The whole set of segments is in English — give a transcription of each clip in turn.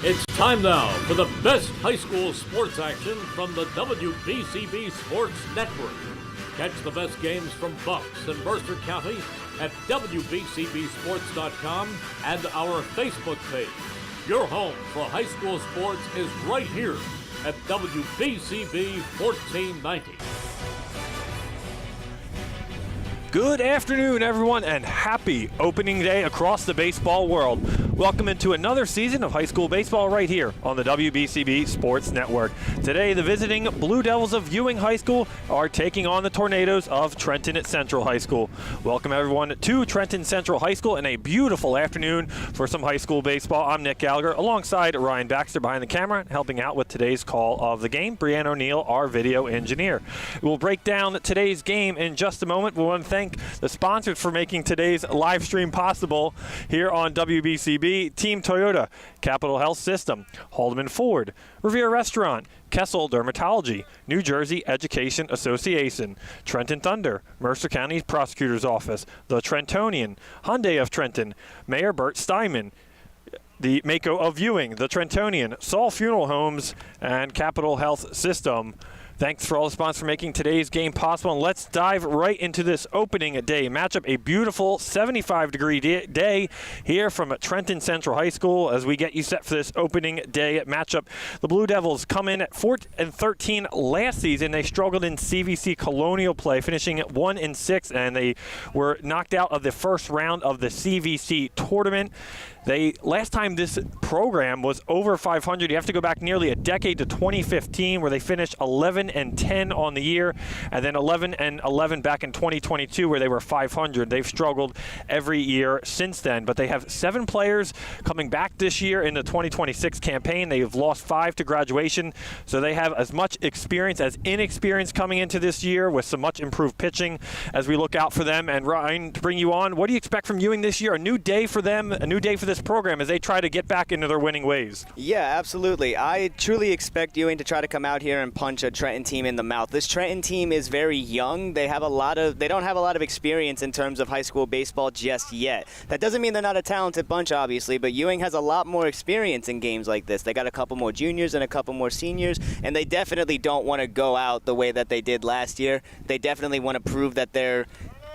It's time now for the best high school sports action from the WBCB Sports Network. Catch the best games from Bucks and Mercer County at WBCBSports.com and our Facebook page. Your home for high school sports is right here at WBCB 1490. Good afternoon, everyone, and happy opening day across the baseball world. Welcome into another season of high school baseball right here on the WBCB Sports Network. Today, the visiting Blue Devils of Ewing High School are taking on the Tornadoes of Trenton Central High School. Welcome, everyone, to Trenton Central High School and a beautiful afternoon for some high school baseball. I'm Nick Gallagher, alongside Ryan Baxter behind the camera, helping out with today's call of the game. Brianna O'Neill, our video engineer. We'll break down today's game in just a moment. We want to thank the sponsors for making today's live stream possible here on WBCB. Team Toyota, Capital Health System, Haldeman Ford, Revere Restaurant, Kessel Dermatology, New Jersey Education Association, Trenton Thunder, Mercer County Prosecutor's Office, the Trentonian, Hyundai of Trenton, Mayor Bert Steinman, the Mako of Ewing, the Trentonian, Saul Funeral Homes, and Capital Health System. Thanks for all the sponsors for making today's game possible. And let's dive right into this opening day matchup. A beautiful 75-degree day here from Trenton Central High School as we get you set for this opening day matchup. The Blue Devils come in at 4-13 last season. They struggled in CVC Colonial play, finishing at 1-6, and they were knocked out of the first round of the CVC tournament. Last time this program was over 500, you have to go back nearly a decade to 2015, where they finished 11-10 on the year, and then 11-11 back in 2022, where they were 500. They've struggled every year since then, but they have 7 players coming back this year in the 2026 campaign. They've lost 5 to graduation, so they have as much experience as inexperience coming into this year with some much improved pitching as we look out for them. And Ryan, to bring you on, what do you expect from Ewing this year? A new day for them, a new day for this program as they try to get back into their winning ways. Yeah, absolutely. I truly expect Ewing to try to come out here and punch a Trenton team in the mouth. This Trenton team is very young. They don't have a lot of experience in terms of high school baseball just yet. That doesn't mean they're not a talented bunch, obviously, but Ewing has a lot more experience in games like this. They got a couple more juniors and a couple more seniors, and they definitely don't want to go out the way that they did last year. They definitely want to prove that they're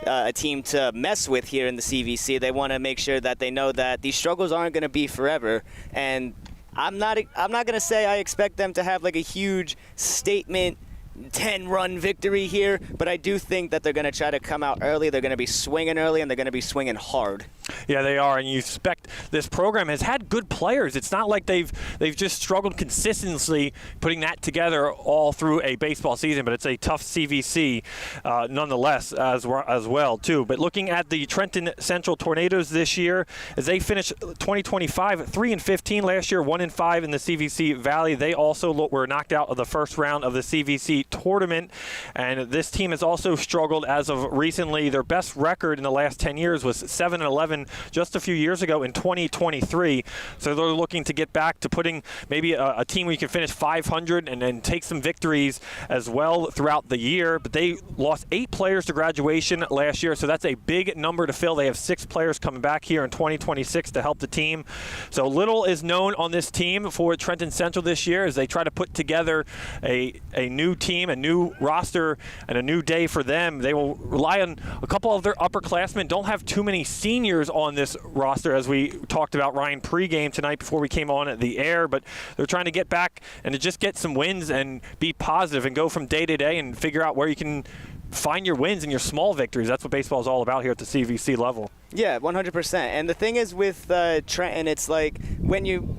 a team to mess with here in the CVC. They want to make sure that they know that these struggles aren't going to be forever. And I'm not going to say I expect them to have like a huge statement 10-run victory here, but I do think that they're going to try to come out early. They're going to be swinging early, and they're going to be swinging hard. Yeah, they are, and you expect this program has had good players. It's not like they've just struggled consistently putting that together all through a baseball season, but it's a tough CVC nonetheless as well, too. But looking at the Trenton Central Tornadoes this year, as they finished 2025 3-15 last year, 1-5 in the CVC Valley. They also were knocked out of the first round of the CVC tournament, and this team has also struggled as of recently. Their best record in the last 10 years was 7-11 just a few years ago in 2023. So they're looking to get back to putting maybe a team where you can finish 500 and then take some victories as well throughout the year. But they lost 8 players to graduation last year, so that's a big number to fill. They have 6 players coming back here in 2026 to help the team. So little is known on this team for Trenton Central this year as they try to put together a new team, a new roster, and a new day for them. They will rely on a couple of their upperclassmen. Don't have too many seniors on this roster, as we talked about Ryan pregame tonight before we came on at the air, but they're trying to get back and to just get some wins and be positive and go from day to day and figure out where you can find your wins and your small victories. That's what baseball is all about here at the CVC level. Yeah, 100%. And the thing is with Trenton, it's like when you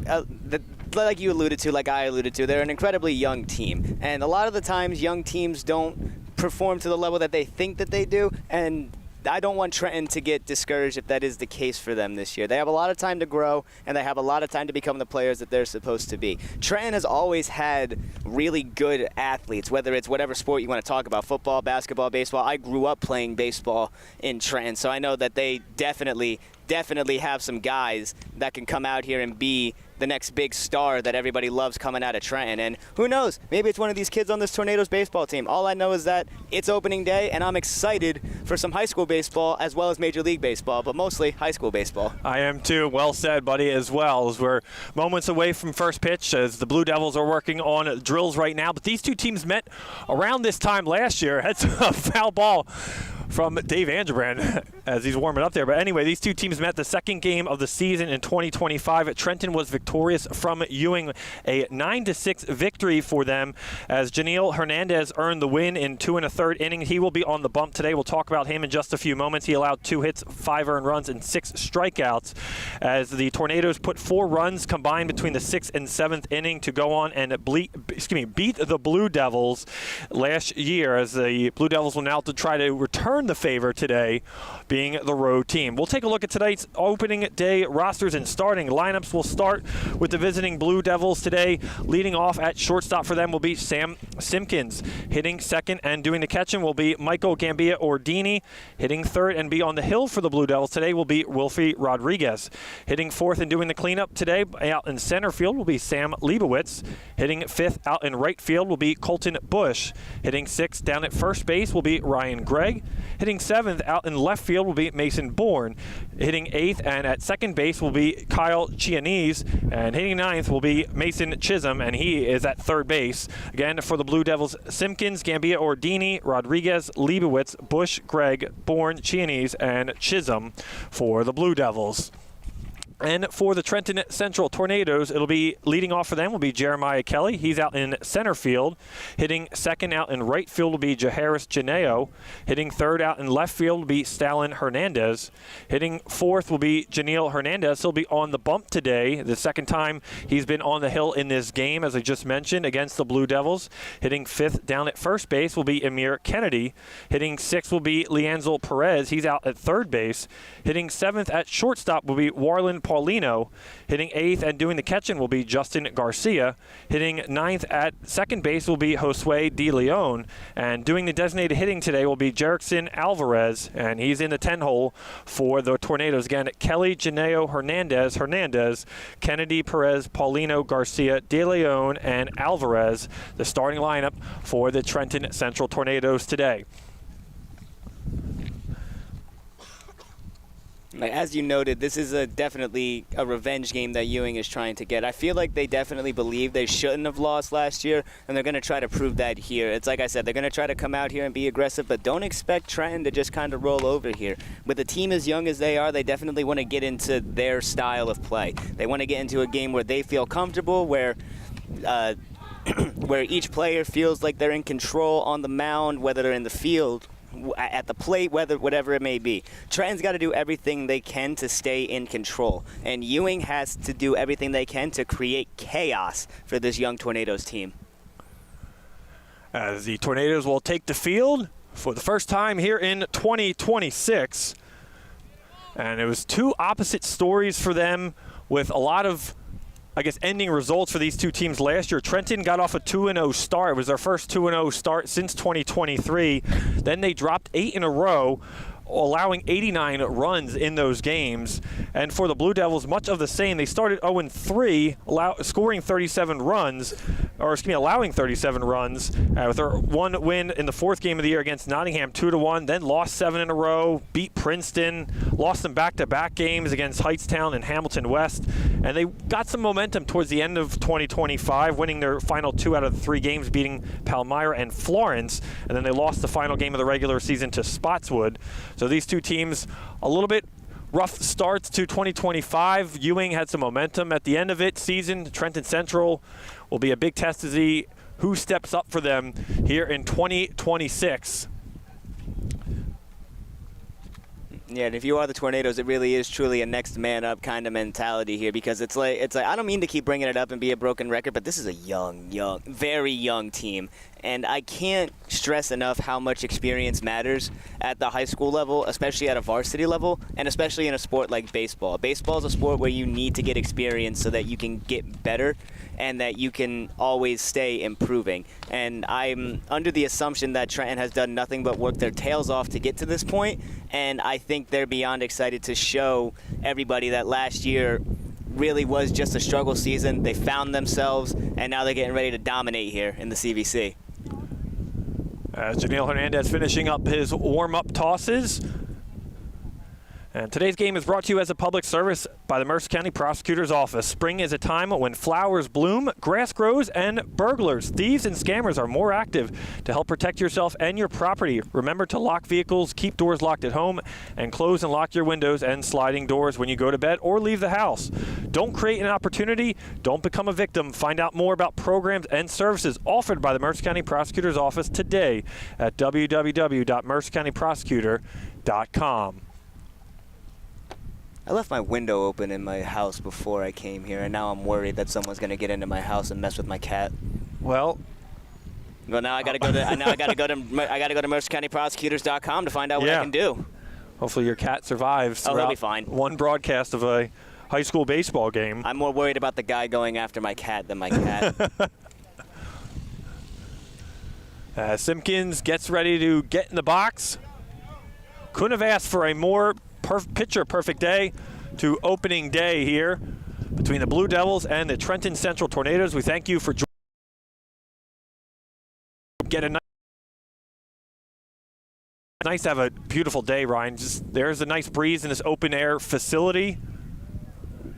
like you alluded to, like I alluded to, they're an incredibly young team. And a lot of the times young teams don't perform to the level that they think that they do. And I don't want Trenton to get discouraged if that is the case for them this year. They have a lot of time to grow, and they have a lot of time to become the players that they're supposed to be. Trenton has always had really good athletes, whether it's whatever sport you want to talk about, football, basketball, baseball. I grew up playing baseball in Trenton, so I know that they definitely have some guys that can come out here and be the next big star that everybody loves coming out of Trenton. And who knows, maybe it's one of these kids on this Tornadoes baseball team. All I know is that it's opening day, and I'm excited for some high school baseball as well as Major League Baseball, but mostly high school baseball. I am too. Well said, buddy, as well. As we're moments away from first pitch, as the Blue Devils are working on drills right now. But these two teams met around this time last year. That's a foul ball from Dave Angebrand as he's warming up there. But anyway, these two teams met the second game of the season in 2025. Trenton was victorious from Ewing, a 9-6 victory for them, as Janiel Hernandez earned the win in 2 1/3 innings. He will be on the bump today. We'll talk about him in just a few moments. He allowed 2 hits, 5 earned runs, and 6 strikeouts, as the Tornadoes put 4 runs combined between the 6th and 7th inning to go on and beat the Blue Devils last year, as the Blue Devils will now have to try to return the favor today, being the road team. We'll take a look at tonight's opening day rosters and starting lineups. We'll start with the visiting Blue Devils today. Leading off at shortstop for them will be Sam Simpkins. Hitting second and doing the catching will be Michael Gambia Ordini. Hitting third and be on the hill for the Blue Devils today will be Wilfie Rodriguez. Hitting fourth and doing the cleanup today out in center field will be Sam Leibowitz. Hitting fifth out in right field will be Colton Bush. Hitting sixth down at first base will be Ryan Gregg. Hitting seventh out in left field will be Mason Bourne. Hitting eighth and at second base will be Kyle Chianese. And hitting ninth will be Mason Chisholm, and he is at third base. Again, for the Blue Devils, Simpkins, Gambia Ordini, Rodriguez, Leibowitz, Bush, Gregg, Bourne, Chianese, and Chisholm for the Blue Devils. And for the Trenton Central Tornadoes, it'll be leading off for them will be Jeremiah Kelly. He's out in center field. Hitting second out in right field will be Jaharis Janeo. Hitting third out in left field will be Stalin Hernandez. Hitting fourth will be Janiel Hernandez. He'll be on the bump today, the second time he's been on the hill in this game, as I just mentioned, against the Blue Devils. Hitting fifth down at first base will be Amir Kennedy. Hitting sixth will be Leanzel Perez. He's out at third base. Hitting seventh at shortstop will be Warland Paulino. Hitting eighth and doing the catching will be Justin Garcia. Hitting ninth at second base will be Josue De Leon. And doing the designated hitting today will be Jerickson Alvarez, and he's in the 10-hole for the Tornadoes. Again, Kelly, Janeo, Hernandez, Kennedy, Perez, Paulino, Garcia, De Leon, and Alvarez, the starting lineup for the Trenton Central Tornadoes today. As you noted, this is definitely a revenge game that Ewing is trying to get. I feel like they definitely believe they shouldn't have lost last year, and they're going to try to prove that here. It's like I said, they're going to try to come out here and be aggressive, but don't expect Trenton to just kind of roll over here. With a team as young as they are, they definitely want to get into their style of play. They want to get into a game where they feel comfortable, where where each player feels like they're in control on the mound, whether they're in the field, at the plate, whatever it may be. Trenton's got to do everything they can to stay in control, and Ewing has to do everything they can to create chaos for this young Tornadoes team. As the Tornadoes will take the field for the first time here in 2026. And it was two opposite stories for them, with a lot of, I guess, ending results for these two teams last year. Trenton got off a 2-0 start. It was their first 2-0 start since 2023. Then they dropped 8 in a row, allowing 89 runs in those games. And for the Blue Devils, much of the same. They started 0-3, scoring 37 runs, allowing 37 runs, with their one win in the fourth game of the year against Nottingham, 2-1. Then lost 7 in a row, beat Princeton, lost some back-to-back games against Heightstown and Hamilton West. And they got some momentum towards the end of 2025, winning their final 2 out of the 3 games, beating Palmyra and Florence. And then they lost the final game of the regular season to Spotswood. So these two teams, a little bit rough starts to 2025. Ewing had some momentum at the end of it season. Trenton Central will be a big test to see who steps up for them here in 2026. Yeah, and if you are the Tornadoes, it really is truly a next man up kind of mentality here, because it's like I don't mean to keep bringing it up and be a broken record, but this is a young, very young team. And I can't stress enough how much experience matters at the high school level, especially at a varsity level, and especially in a sport like baseball. Baseball is a sport where you need to get experience so that you can get better and that you can always stay improving. And I'm under the assumption that Trenton has done nothing but work their tails off to get to this point, and I think they're beyond excited to show everybody that last year really was just a struggle season. They found themselves, and now they're getting ready to dominate here in the CVC. As Janelle Hernandez finishing up his warm-up tosses. And today's game is brought to you as a public service by the Mercer County Prosecutor's Office. Spring is a time when flowers bloom, grass grows, and burglars, thieves, and scammers are more active. To help protect yourself and your property, remember to lock vehicles, keep doors locked at home, and close and lock your windows and sliding doors when you go to bed or leave the house. Don't create an opportunity. Don't become a victim. Find out more about programs and services offered by the Mercer County Prosecutor's Office today at www.mercercountyprosecutor.com. I left my window open in my house before I came here, and now I'm worried that someone's going to get into my house and mess with my cat. Well, now I got to go to mercercountyprosecutors.com to find out what I can do. Hopefully your cat survives. Oh, he'll be fine. One broadcast of a high school baseball game. I'm more worried about the guy going after my cat than my cat. Simpkins gets ready to get in the box. Couldn't have asked for a more picture-perfect day to opening day here between the Blue Devils and the Trenton Central Tornadoes. We thank you for joining. Nice to have a beautiful day, Ryan. There's a nice breeze in this open-air facility.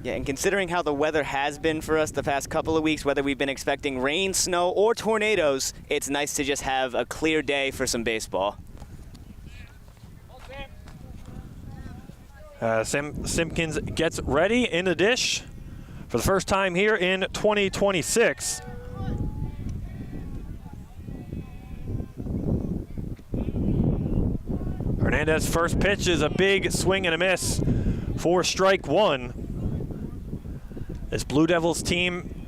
Yeah, and considering how the weather has been for us the past couple of weeks, whether we've been expecting rain, snow, or tornadoes, it's nice to just have a clear day for some baseball. Simpkins gets ready in the dish for the first time here in 2026. Hernandez's first pitch is a big swing and a miss for strike one. This Blue Devils team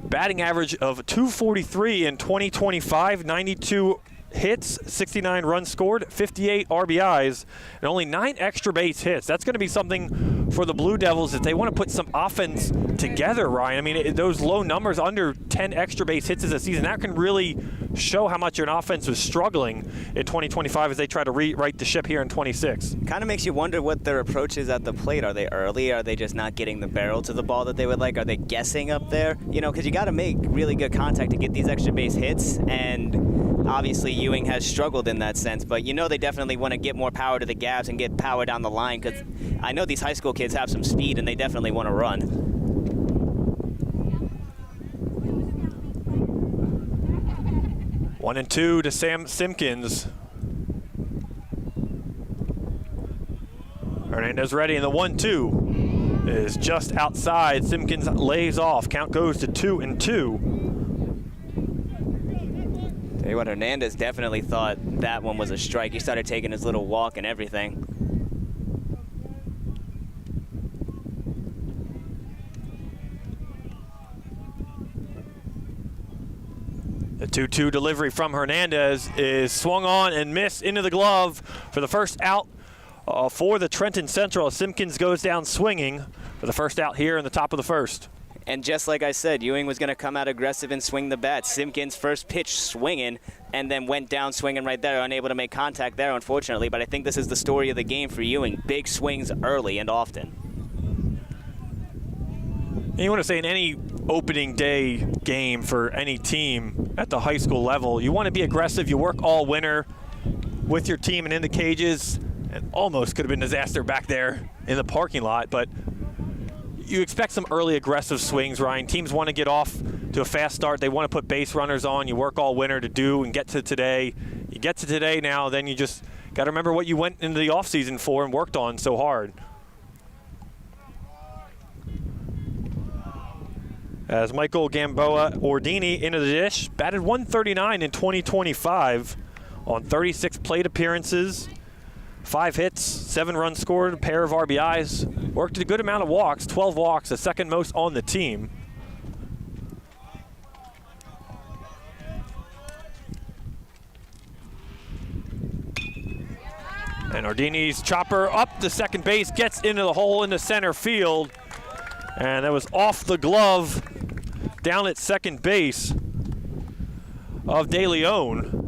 batting average of .243 in 2025, 92 hits, 69 runs scored, 58 RBIs, and only 9 extra base hits. That's going to be something for the Blue Devils if they want to put some offense together, Ryan. I mean, those low numbers, under 10 extra base hits as a season, that can really show how much your offense was struggling in 2025 as they try to rewrite the ship here in 26. Kind of makes you wonder what their approach is at the plate. Are they early? Are they just not getting the barrel to the ball that they would like? Are they guessing up there? You know, because you got to make really good contact to get these extra base hits, and obviously Ewing has struggled in that sense, but you know they definitely want to get more power to the gaps and get power down the line, because I know these high school kids have some speed and they definitely want to run. 1-2 to Sam Simpkins. Hernandez ready, and the 1-2 is just outside. Simpkins lays off. Count goes to 2-2. Tell you what, Hernandez definitely thought that one was a strike. He started taking his little walk and everything. The 2-2 delivery from Hernandez is swung on and missed into the glove for the first out for the Trenton Central. Simpkins goes down swinging for the first out here in the top of the first. And just like I said, Ewing was going to come out aggressive and swing the bat. Simpkins' first pitch swinging, and then went down swinging right there, unable to make contact there, unfortunately. But I think this is the story of the game for Ewing. Big swings early and often. And you want to say in any opening day game for any team at the high school level, you want to be aggressive. You work all winter with your team and in the cages. And almost could have been disaster back there in the parking lot, but you expect some early aggressive swings, Ryan. Teams want to get off to a fast start. They want to put base runners on. You work all winter to do and get to today. You get to today now, then you just got to remember what you went into the offseason for and worked on so hard. As Michael Gamboa Ordini into the dish, batted .139 in 2025 on 36 plate appearances. 5 hits, 7 runs scored, a pair of RBIs. Worked a good amount of walks, 12 walks, the second most on the team. And Ordini's chopper up to second base, gets into the hole in the center field. And that was off the glove down at second base of De Leon.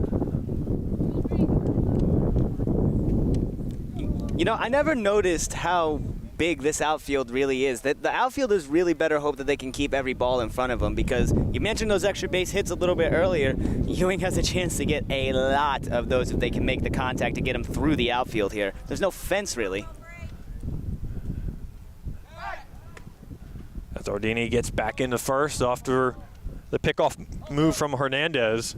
You know, I never noticed how big this outfield really is. The outfielders really better hope that they can keep every ball in front of them, because you mentioned those extra base hits a little bit earlier. Ewing has a chance to get a lot of those if they can make the contact to get him through the outfield here. There's no fence really. As Ordini gets back into first after the pickoff move from Hernandez.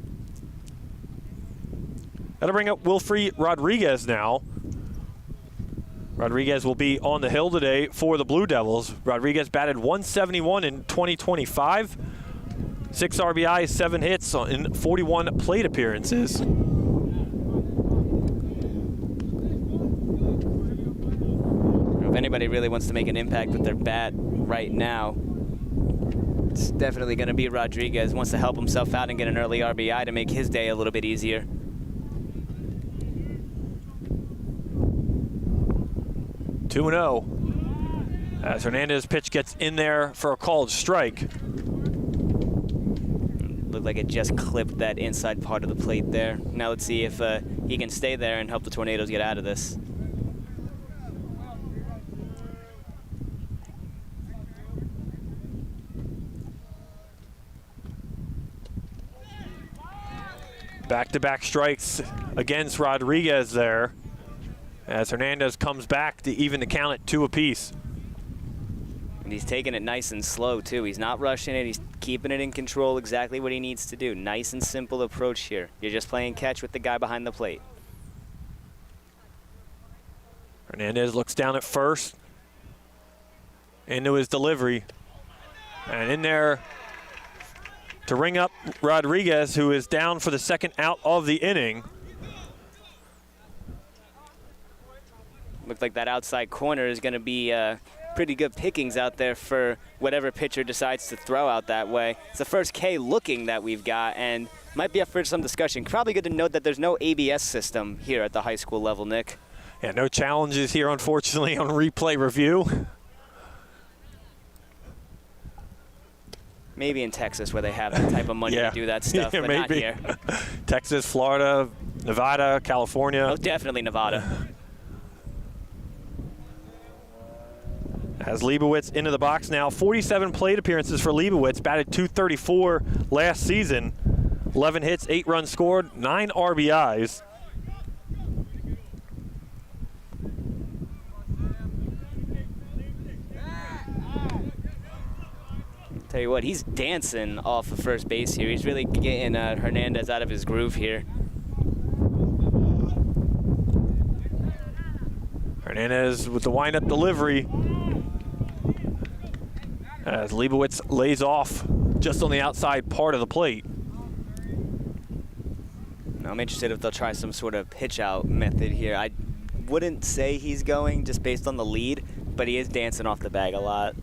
That'll bring up Wilfrey Rodriguez now. Rodriguez will be on the hill today for the Blue Devils. Rodriguez batted .171 in 2025. 6 RBIs, 7 hits in 41 plate appearances. If anybody really wants to make an impact with their bat right now, it's definitely going to be Rodriguez. Wants to help himself out and get an early RBI to make his day a little bit easier. Two 2-0 as Hernandez's pitch gets in there for a called strike. Looked like it just clipped that inside part of the plate there. Now let's see if he can stay there and help the Tornadoes get out of this. Back-to-back strikes against Rodriguez there, as Hernandez comes back to even the count at 2 apiece. And he's taking it nice and slow, too. He's not rushing it. He's keeping it in control, exactly what he needs to do. Nice and simple approach here. You're just playing catch with the guy behind the plate. Hernandez looks down at first, into his delivery, and in there to ring up Rodriguez, who is down for the second out of the inning. Looks like that outside corner is going to be pretty good pickings out there for whatever pitcher decides to throw out that way. It's the first K looking that we've got, and might be up for some discussion. Probably good to note that there's no ABS system here at the high school level, Nick. Yeah, no challenges here, unfortunately, on replay review. Maybe in Texas where they have that type of money to do that stuff, but maybe. not here. Texas, Florida, Nevada, California. Oh, definitely Nevada. As Leibowitz into the box now. 47 plate appearances for Leibowitz. Batted .234 last season. 11 hits, 8 runs scored, 9 RBIs. Tell you what, he's dancing off of first base here. He's really getting Hernandez out of his groove here. Hernandez with the windup delivery, as Leibowitz lays off just on the outside part of the plate. Now I'm interested if they'll try some sort of pitch out method here. I wouldn't say he's going just based on the lead, but he is dancing off the bag a lot.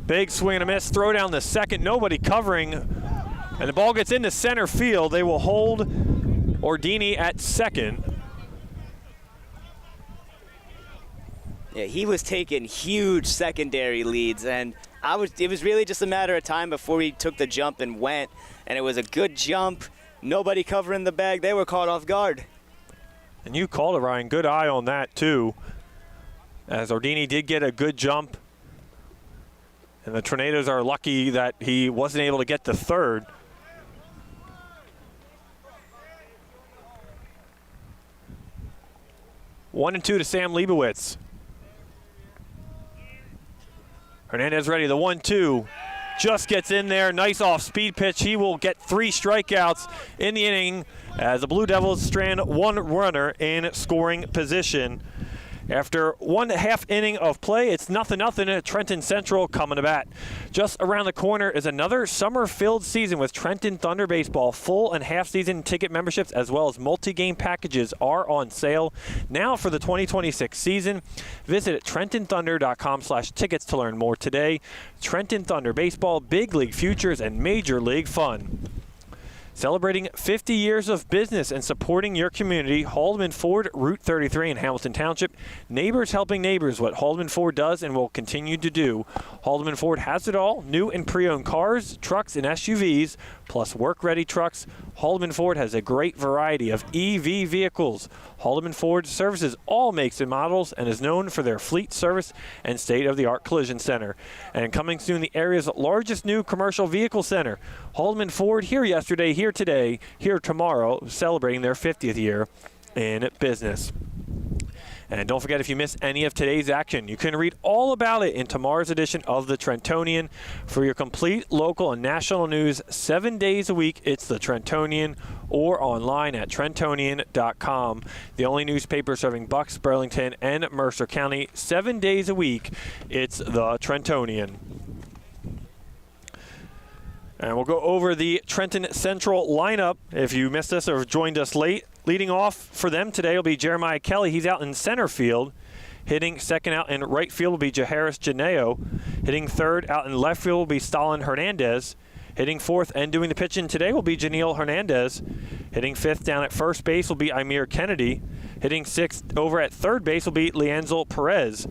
Big swing and a miss, throw down the second, nobody covering, and the ball gets into center field. They will hold Ordini at second. Yeah, he was taking huge secondary leads, and it was really just a matter of time before he took the jump and went, and it was a good jump. Nobody covering the bag. They were caught off guard. And you called it, Ryan. Good eye on that, too, as Ordini did get a good jump. And the Tornadoes are lucky that he wasn't able to get to third. One and two to Sam Leibowitz. Hernandez ready, the 1-2. Just gets in there, nice off-speed pitch. He will get 3 strikeouts in the inning as the Blue Devils strand 1 runner in scoring position. After 1.5 inning of play, it's 0-0 at Trenton Central coming to bat. Just around the corner is another summer-filled season with Trenton Thunder Baseball. Full and half-season ticket memberships as well as multi-game packages are on sale now for the 2026 season. Visit TrentonThunder.com/tickets to learn more today. Trenton Thunder Baseball, big league futures, and major league fun. Celebrating 50 years of business and supporting your community, Haldeman Ford, Route 33 in Hamilton Township. Neighbors helping neighbors, what Haldeman Ford does and will continue to do. Haldeman Ford has it all, new and pre-owned cars, trucks, and SUVs, plus work-ready trucks. Haldeman Ford has a great variety of EV vehicles. Haldeman Ford services all makes and models and is known for their fleet service and state-of-the-art collision center. And coming soon, the area's largest new commercial vehicle center. Haldeman Ford, here yesterday, here today, here tomorrow, celebrating their 50th year in business. And don't forget, if you miss any of today's action, you can read all about it in tomorrow's edition of the Trentonian. For your complete local and national news 7 days a week, it's the Trentonian, or online at Trentonian.com. The only newspaper serving Bucks, Burlington, and Mercer County 7 days a week, it's the Trentonian. And we'll go over the Trenton Central lineup. If you missed us or joined us late, leading off for them today will be Jeremiah Kelly. He's out in center field. Hitting second out in right field will be Jaharis Janeo. Hitting third out in left field will be Stalin Hernandez. Hitting fourth and doing the pitching today will be Janelle Hernandez. Hitting fifth down at first base will be Amir Kennedy. Hitting sixth over at third base will be Leanzel Perez.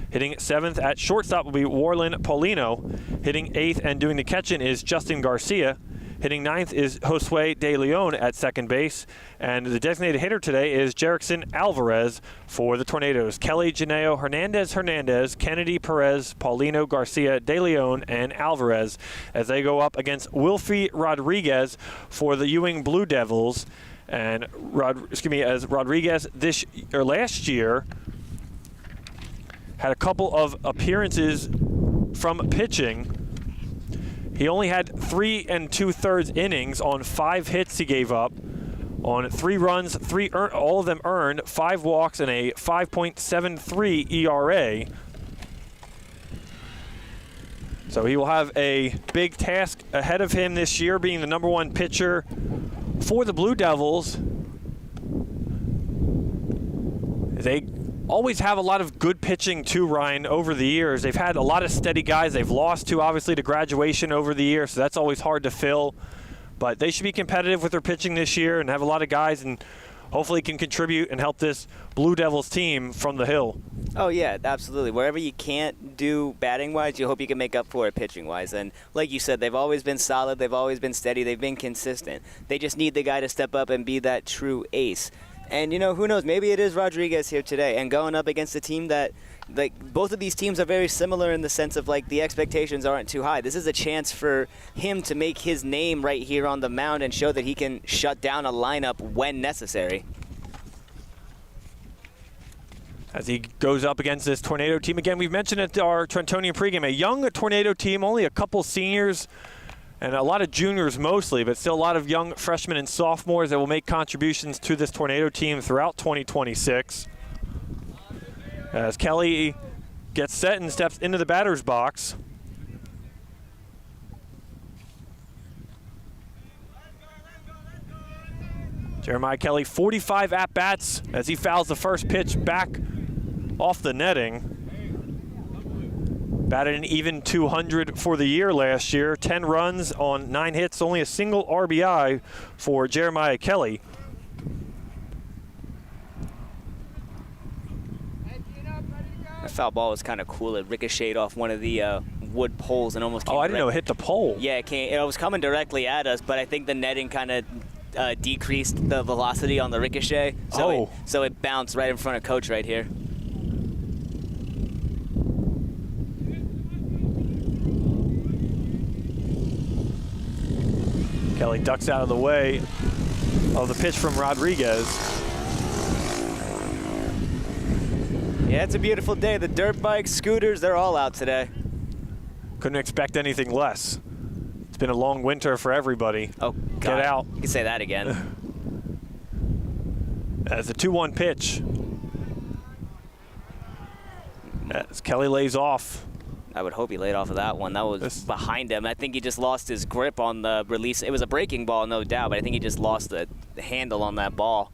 Hitting seventh at shortstop will be Warlin Paulino. Hitting eighth and doing the catching is Justin Garcia. Hitting ninth is Josue De Leon at second base. And the designated hitter today is Jerickson Alvarez for the Tornadoes. Kelly, Janeo, Hernandez, Kennedy, Perez, Paulino, Garcia, De Leon, and Alvarez as they go up against Wilfie Rodriguez for the Ewing Blue Devils. And as Rodriguez last year had a couple of appearances from pitching. He only had 3 2/3 innings on 5 hits he gave up, on 3 runs, all of them earned, 5 walks, and a 5.73 ERA. So he will have a big task ahead of him this year, being the #1 pitcher for the Blue Devils. They always have a lot of good pitching too, Ryan, over the years. They've had a lot of steady guys. They've lost to, obviously, to graduation over the years, so that's always hard to fill. But they should be competitive with their pitching this year and have a lot of guys and hopefully can contribute and help this Blue Devils team from the Hill. Oh, yeah, absolutely. Wherever you can't do batting-wise, you hope you can make up for it pitching-wise. And like you said, they've always been solid. They've always been steady. They've been consistent. They just need the guy to step up and be that true ace. And, who knows, maybe it is Rodriguez here today. And going up against a team that, both of these teams are very similar in the sense of, the expectations aren't too high. This is a chance for him to make his name right here on the mound and show that he can shut down a lineup when necessary. As he goes up against this Tornado team. Again, we've mentioned at our Trentonian pregame, a young Tornado team, only a couple seniors and a lot of juniors mostly, but still a lot of young freshmen and sophomores that will make contributions to this Tornado team throughout 2026. As Kelly gets set and steps into the batter's box. Jeremiah Kelly, 45 at-bats as he fouls the first pitch back off the netting. Batted an even 200 for the year last year. 10 runs on 9 hits, only a single RBI for Jeremiah Kelly. That foul ball was kind of cool. It ricocheted off one of the wood poles and almost came I didn't know it hit the pole. Yeah, it was coming directly at us, but I think the netting kind of decreased the velocity on the ricochet. So it bounced right in front of Coach right here. Kelly ducks out of the way of the pitch from Rodriguez. Yeah, it's a beautiful day. The dirt bikes, scooters, they're all out today. Couldn't expect anything less. It's been a long winter for everybody. Oh, God. Get out. You can say that again. As the 2-1 pitch. As Kelly lays off. I would hope he laid off of that one. That was behind him. I think he just lost his grip on the release. It was a breaking ball, no doubt, but I think he just lost the handle on that ball.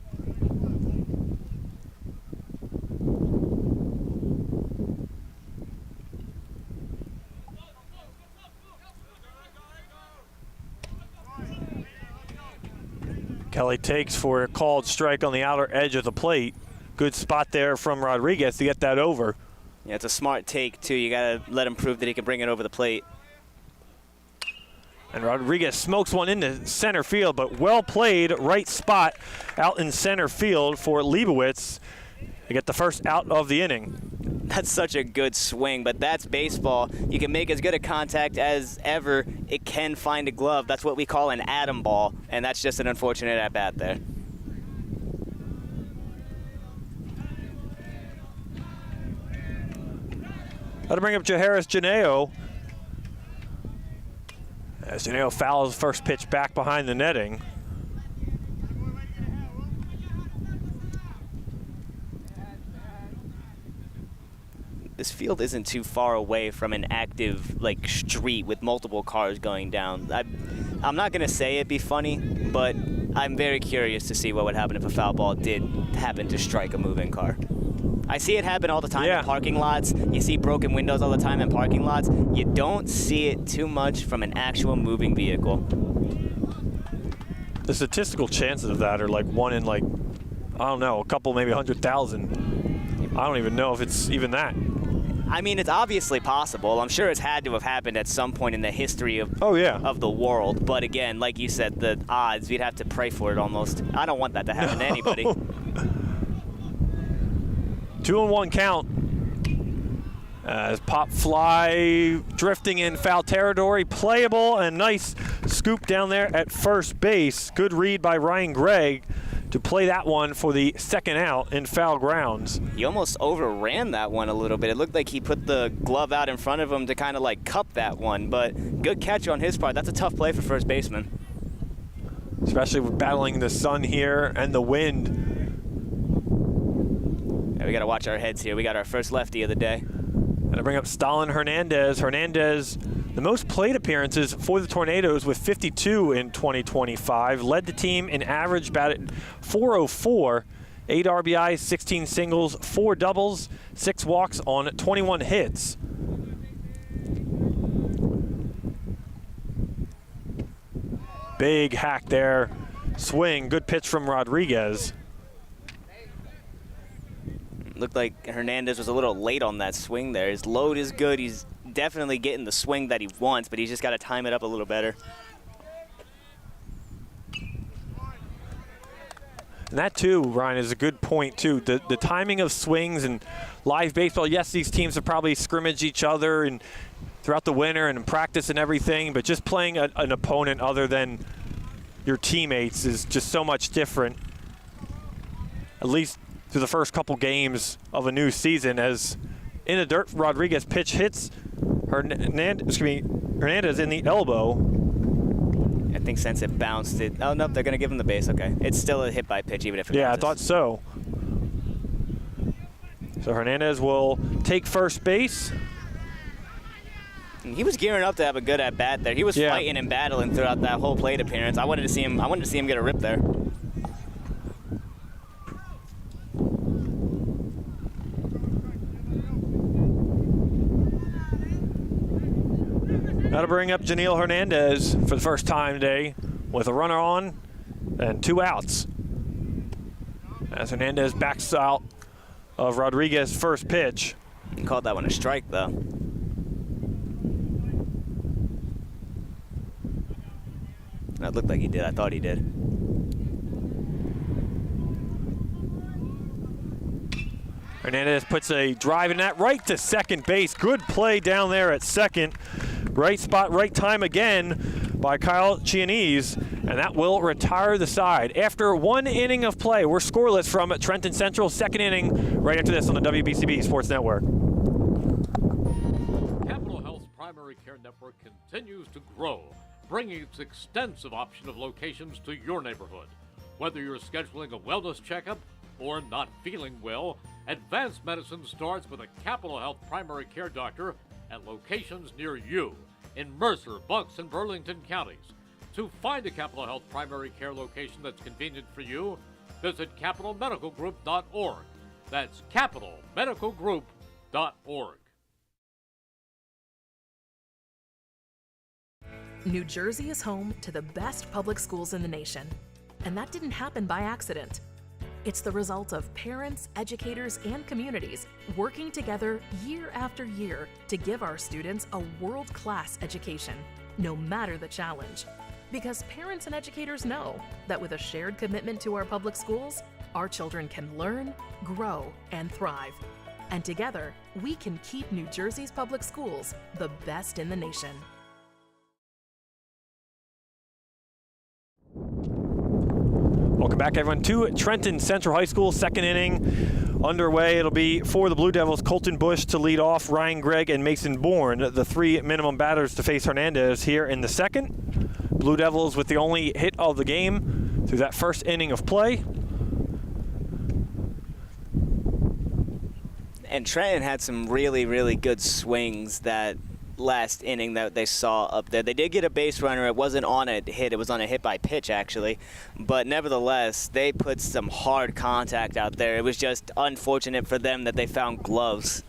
Kelly takes for a called strike on the outer edge of the plate. Good spot there from Rodriguez to get that over. Yeah, it's a smart take, too. You got to let him prove that he can bring it over the plate. And Rodriguez smokes one into center field, but well played, right spot out in center field for Leibowitz to get the first out of the inning. That's such a good swing, but that's baseball. You can make as good a contact as ever. It can find a glove. That's what we call an atom ball, and that's just an unfortunate at-bat there. Got to bring up Jaharis Janeo. As Janeo fouls first pitch back behind the netting. This field isn't too far away from an active street with multiple cars going down. I'm not going to say it'd be funny, but I'm very curious to see what would happen if a foul ball did happen to strike a moving car. I see it happen all the time in parking lots. You see broken windows all the time in parking lots. You don't see it too much from an actual moving vehicle. The statistical chances of that are like 1 in I don't know, a couple, maybe 100,000. I don't even know if it's even that. I mean, it's obviously possible. I'm sure it's had to have happened at some point in the history of the world. But again, like you said, the odds, you'd have to pray for it almost. I don't want that to happen to anybody. 2-1 count. As pop fly drifting in foul territory, playable, and nice scoop down there at first base. Good read by Ryan Gregg to play that one for the second out in foul grounds. He almost overran that one a little bit. It looked like he put the glove out in front of him to kind of cup that one, but good catch on his part. That's a tough play for first baseman. Especially with battling the sun here and the wind. Yeah, we got to watch our heads here. We got our first lefty of the day. And I bring up Stalin Hernandez. Hernandez, the most plate appearances for the Tornadoes with 52 in 2025. Led the team in average batted .404, 8 RBIs, 16 singles, 4 doubles, 6 walks on 21 hits. Big hack there. Swing, good pitch from Rodriguez. Looked like Hernandez was a little late on that swing there. His load is good. He's definitely getting the swing that he wants, but he's just got to time it up a little better. And that, too, Ryan, is a good point, too. The timing of swings and live baseball, yes, these teams have probably scrimmaged each other and throughout the winter and in practice and everything, but just playing an opponent other than your teammates is just so much different, at least through the first couple games of a new season. As in the dirt, Rodriguez pitch hits Hernandez in the elbow. I think since it bounced it. Oh, nope, they're going to give him the base. Okay. It's still a hit by pitch, even if it bounces. I thought so. So Hernandez will take first base. He was gearing up to have a good at bat there. He was fighting and battling throughout that whole plate appearance. I wanted to see him get a rip there. Now to bring up Janeel Hernandez for the first time today with a runner on and 2 outs. As Hernandez backs out of Rodriguez's first pitch. He called that one a strike, though. That looked like he did. I thought he did. Hernandez puts a drive in that right to second base. Good play down there at second. Right spot, right time again by Kyle Chianese, and that will retire the side. After 1 inning of play, we're scoreless from Trenton Central. Second inning right after this on the WBCB Sports Network. Capital Health's primary care network continues to grow, bringing its extensive option of locations to your neighborhood. Whether you're scheduling a wellness checkup or not feeling well, advanced medicine starts with a Capital Health primary care doctor at locations near you in Mercer, Bucks, and Burlington counties. To find a Capital Health primary care location that's convenient for you, visit capitalmedicalgroup.org. That's capitalmedicalgroup.org. New Jersey is home to the best public schools in the nation. And that didn't happen by accident. It's the result of parents, educators, and communities working together year after year to give our students a world-class education, no matter the challenge. Because parents and educators know that with a shared commitment to our public schools, our children can learn, grow, and thrive. And together, we can keep New Jersey's public schools the best in the nation. Welcome back, everyone, to Trenton Central High School. Second inning underway. It'll be for the Blue Devils, Colton Bush to lead off, Ryan Gregg and Mason Bourne, the three minimum batters to face Hernandez here in the second. Blue Devils with the only hit of the game through that first inning of play. And Trenton had some really, really good swings that last inning that they saw up there. They did get a base runner. It wasn't on a hit. It was on a hit by pitch, actually. But nevertheless, they put some hard contact out there. It was just unfortunate for them that they found gloves.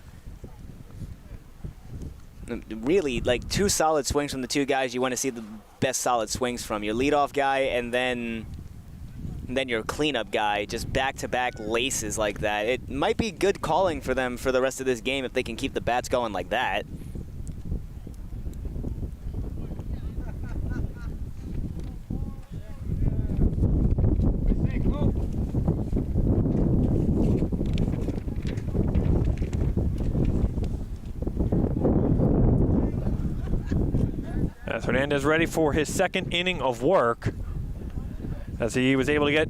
Really, like, two solid swings from the two guys you want to see the best solid swings from. Your leadoff guy and then your cleanup guy, just back-to-back laces like that. It might be good calling for them for the rest of this game if they can keep the bats going like that. As Hernandez ready for his second inning of work, as he was able to get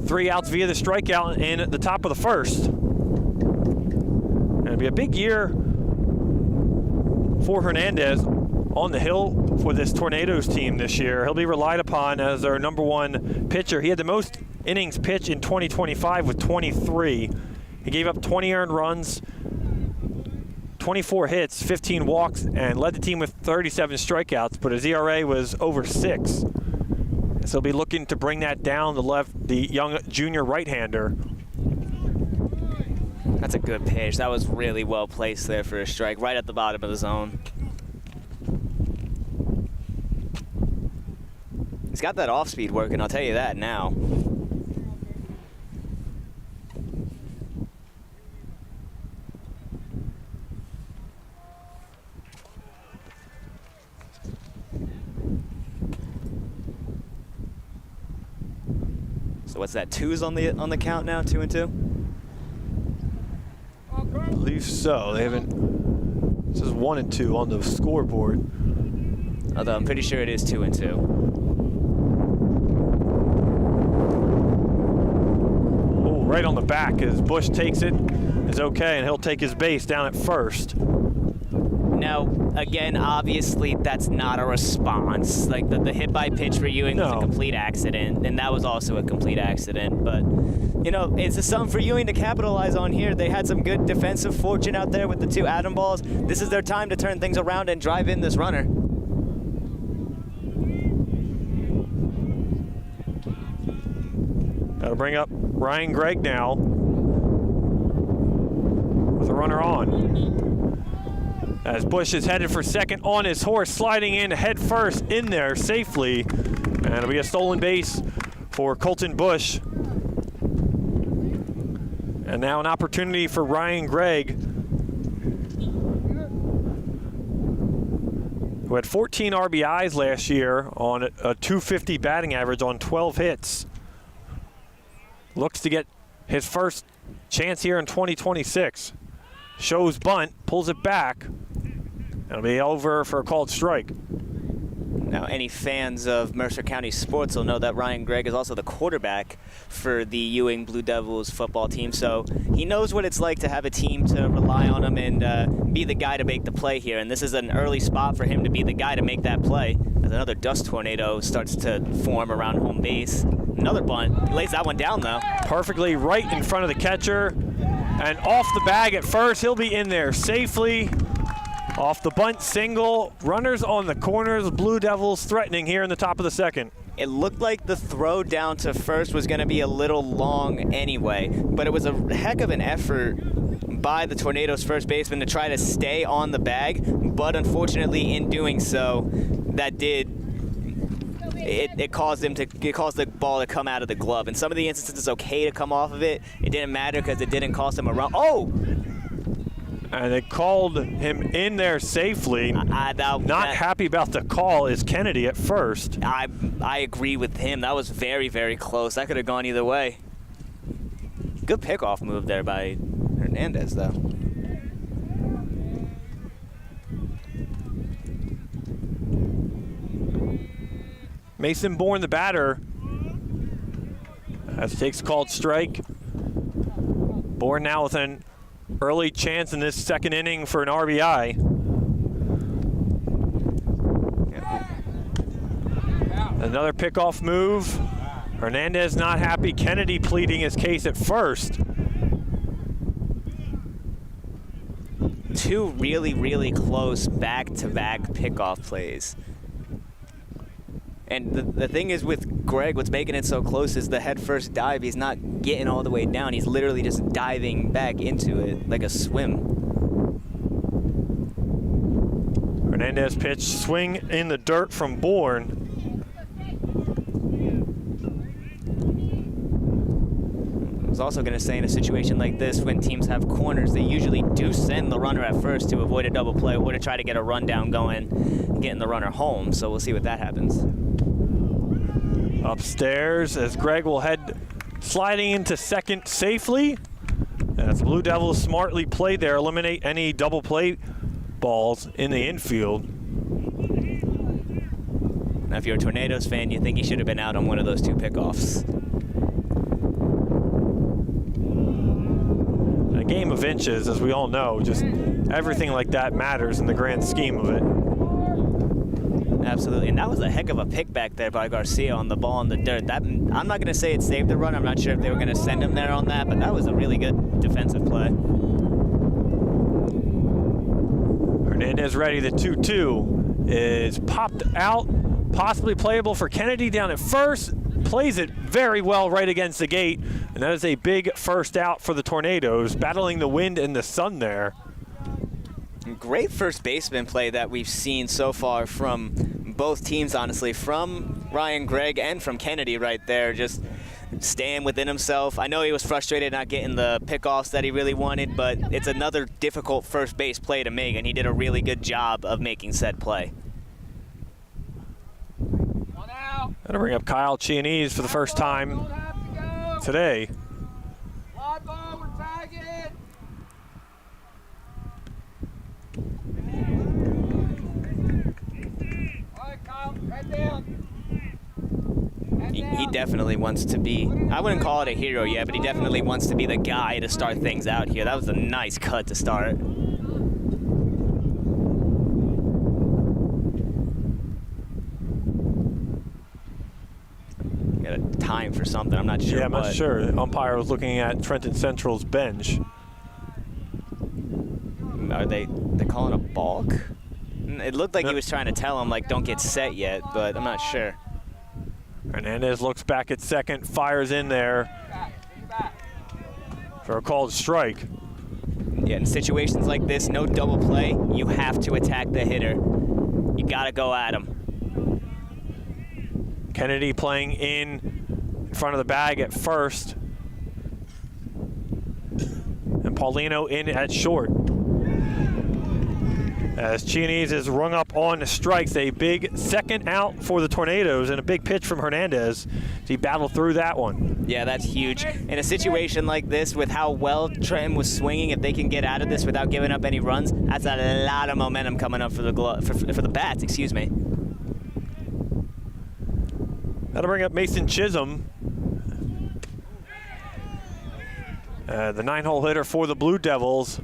3 outs via the strikeout in the top of the first. And it'll be a big year for Hernandez on the hill for this Tornadoes team this year. He'll be relied upon as their #1 pitcher. He had the most innings pitched in 2025 with 23. He gave up 20 earned runs, 24 hits, 15 walks, and led the team with 37 strikeouts, but his ERA was over 6. So he'll be looking to bring that down the young junior right-hander. That's a good pitch. That was really well placed there for a strike, right at the bottom of the zone. He's got that off-speed working, I'll tell you that now. So what's that? 2's on the count now? 2-2. I believe so. They haven't. It says 1-2 on the scoreboard. Although I'm pretty sure it is 2-2. Oh, right on the back as Bush takes it. It's okay, and he'll take his base down at first. Now, again, obviously that's not a response. Like the hit by pitch for Ewing was a complete accident, and that was also a complete accident. But, you know, it's something for Ewing to capitalize on here. They had some good defensive fortune out there with the 2 atom balls. This is their time to turn things around and drive in this runner. That'll bring up Ryan Gregg now with a runner on. As Bush is headed for second on his horse, sliding in head first in there safely. And it'll be a stolen base for Colton Bush. And now an opportunity for Ryan Gregg, who had 14 RBIs last year on a .250 batting average on 12 hits. Looks to get his first chance here in 2026. Shows bunt, pulls it back. It'll be over for a called strike. Now, any fans of Mercer County sports will know that Ryan Gregg is also the quarterback for the Ewing Blue Devils football team, so he knows what it's like to have a team to rely on him and be the guy to make the play here. And this is an early spot for him to be the guy to make that play as another dust tornado starts to form around home base. Another bunt. He lays that one down, though. Perfectly right in front of the catcher. And off the bag at first. He'll be in there safely. Off the bunt single. Runners on the corners. Blue Devils threatening here in the top of the second. It looked like the throw down to first was going to be a little long anyway, but it was a heck of an effort by the Tornadoes first baseman to try to stay on the bag, but unfortunately in doing so, it it caused the ball to come out of the glove. In some of the instances, it's okay to come off of it. It didn't matter because it didn't cost him a run. Oh! And they called him in there safely. Not happy about the call is Kennedy at first. I agree with him. That was very, very close. That could have gone either way. Good pickoff move there by Hernandez, though. Mason Bourne, the batter, as takes called strike. Bourne now with an early chance in this second inning for an RBI. Another pickoff move. Hernandez not happy. Kennedy pleading his case at first. Two really, really close back-to-back pickoff plays. And the thing is with Greg, what's making it so close is the head first dive. He's not getting all the way down. He's literally just diving back into it like a swim. Hernandez pitch, swing in the dirt from Bourne. I was also going to say, in a situation like this, when teams have corners, they usually do send the runner at first to avoid a double play or to try to get a rundown going, getting the runner home. So we'll see what that happens. Upstairs as Greg will head sliding into second safely. As Blue Devils smartly played there, eliminate any double play balls in the infield. Now, if you're a Tornadoes fan, you think he should have been out on one of those two pickoffs. A game of inches, as we all know, just everything like that matters in the grand scheme of it. Absolutely, and that was a heck of a pick back there by Garcia on the ball in the dirt. I'm not going to say it saved the run. I'm not sure if they were going to send him there on that, but that was a really good defensive play. Hernandez ready. The 2-2 is popped out, possibly playable for Kennedy down at first. Plays it very well right against the gate, and that is a big first out for the Tornadoes, battling the wind and the sun there. Great first baseman play that we've seen so far from both teams, honestly, from Ryan Gregg and from Kennedy right there, just staying within himself. I know he was frustrated not getting the pickoffs that he really wanted, but it's another difficult first base play to make, and he did a really good job of making said play. Gonna bring up Kyle Chianese for the first time today. He definitely wants to be, I wouldn't call it a hero yet, but he definitely wants to be the guy to start things out here. That was a nice cut to start. Got a time for something, I'm not sure. Yeah, I'm not sure. The umpire was looking at Trenton Central's bench. Are they calling a balk? It looked like he was trying to tell him, like, don't get set yet, but I'm not sure. Hernandez looks back at second, fires in there for a called strike. Yeah, in situations like this, no double play, you have to attack the hitter. You gotta go at him. Kennedy playing in front of the bag at first. And Paulino in at short. As Chianese is rung up on strikes, a big second out for the Tornadoes and a big pitch from Hernandez. He battled through that one. Yeah, that's huge. In a situation like this, with how well Trenton was swinging, if they can get out of this without giving up any runs, that's a lot of momentum coming up for the for the bats, excuse me. That'll bring up Mason Chisholm, the 9-hole hitter for the Blue Devils.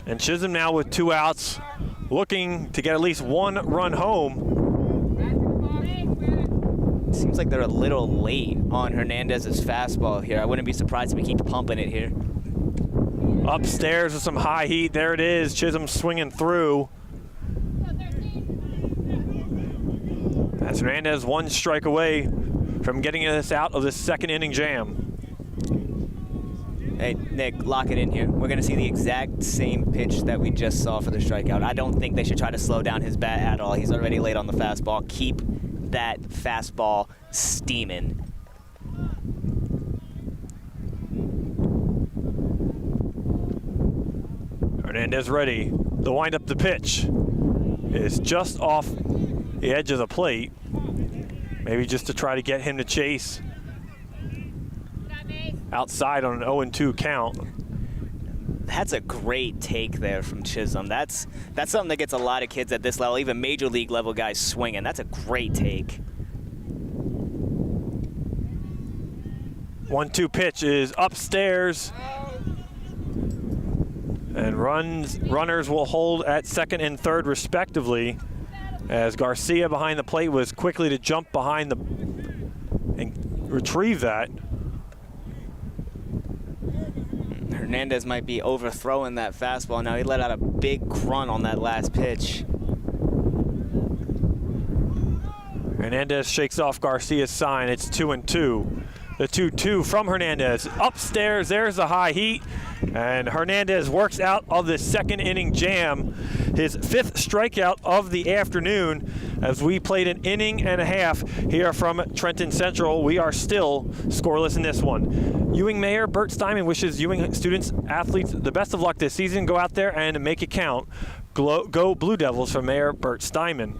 And Chisholm now with 2 outs, looking to get at least 1 run home. Seems like they're a little late on Hernandez's fastball here. I wouldn't be surprised if he keeps pumping it here. Upstairs with some high heat. There it is. Chisholm swinging through. As Hernandez 1 strike away from getting us out of this second inning jam. Hey, Nick, lock it in here. We're going to see the exact same pitch that we just saw for the strikeout. I don't think they should try to slow down his bat at all. He's already late on the fastball. Keep that fastball steaming. Hernandez ready. The windup to pitch is just off the edge of the plate. Maybe just to try to get him to chase outside on an 0-2 count. That's a great take there from Chisholm. That's something that gets a lot of kids at this level, even major league level guys swinging. That's a great take. 1-2 pitch is upstairs. And runners will hold at second and third respectively, as Garcia behind the plate was quickly to jump behind and retrieve that. Hernandez might be overthrowing that fastball now. He let out a big grunt on that last pitch. Hernandez shakes off Garcia's sign. It's 2-2. The 2-2 from Hernandez. Upstairs, there's the high heat. And Hernandez works out of the second inning jam, his 5th strikeout of the afternoon, as we played an inning and a half here from Trenton Central. We are still scoreless in this one. Ewing Mayor Bert Steinman wishes Ewing students, athletes the best of luck this season. Go out there and make it count. Go Blue Devils from Mayor Bert Steinman.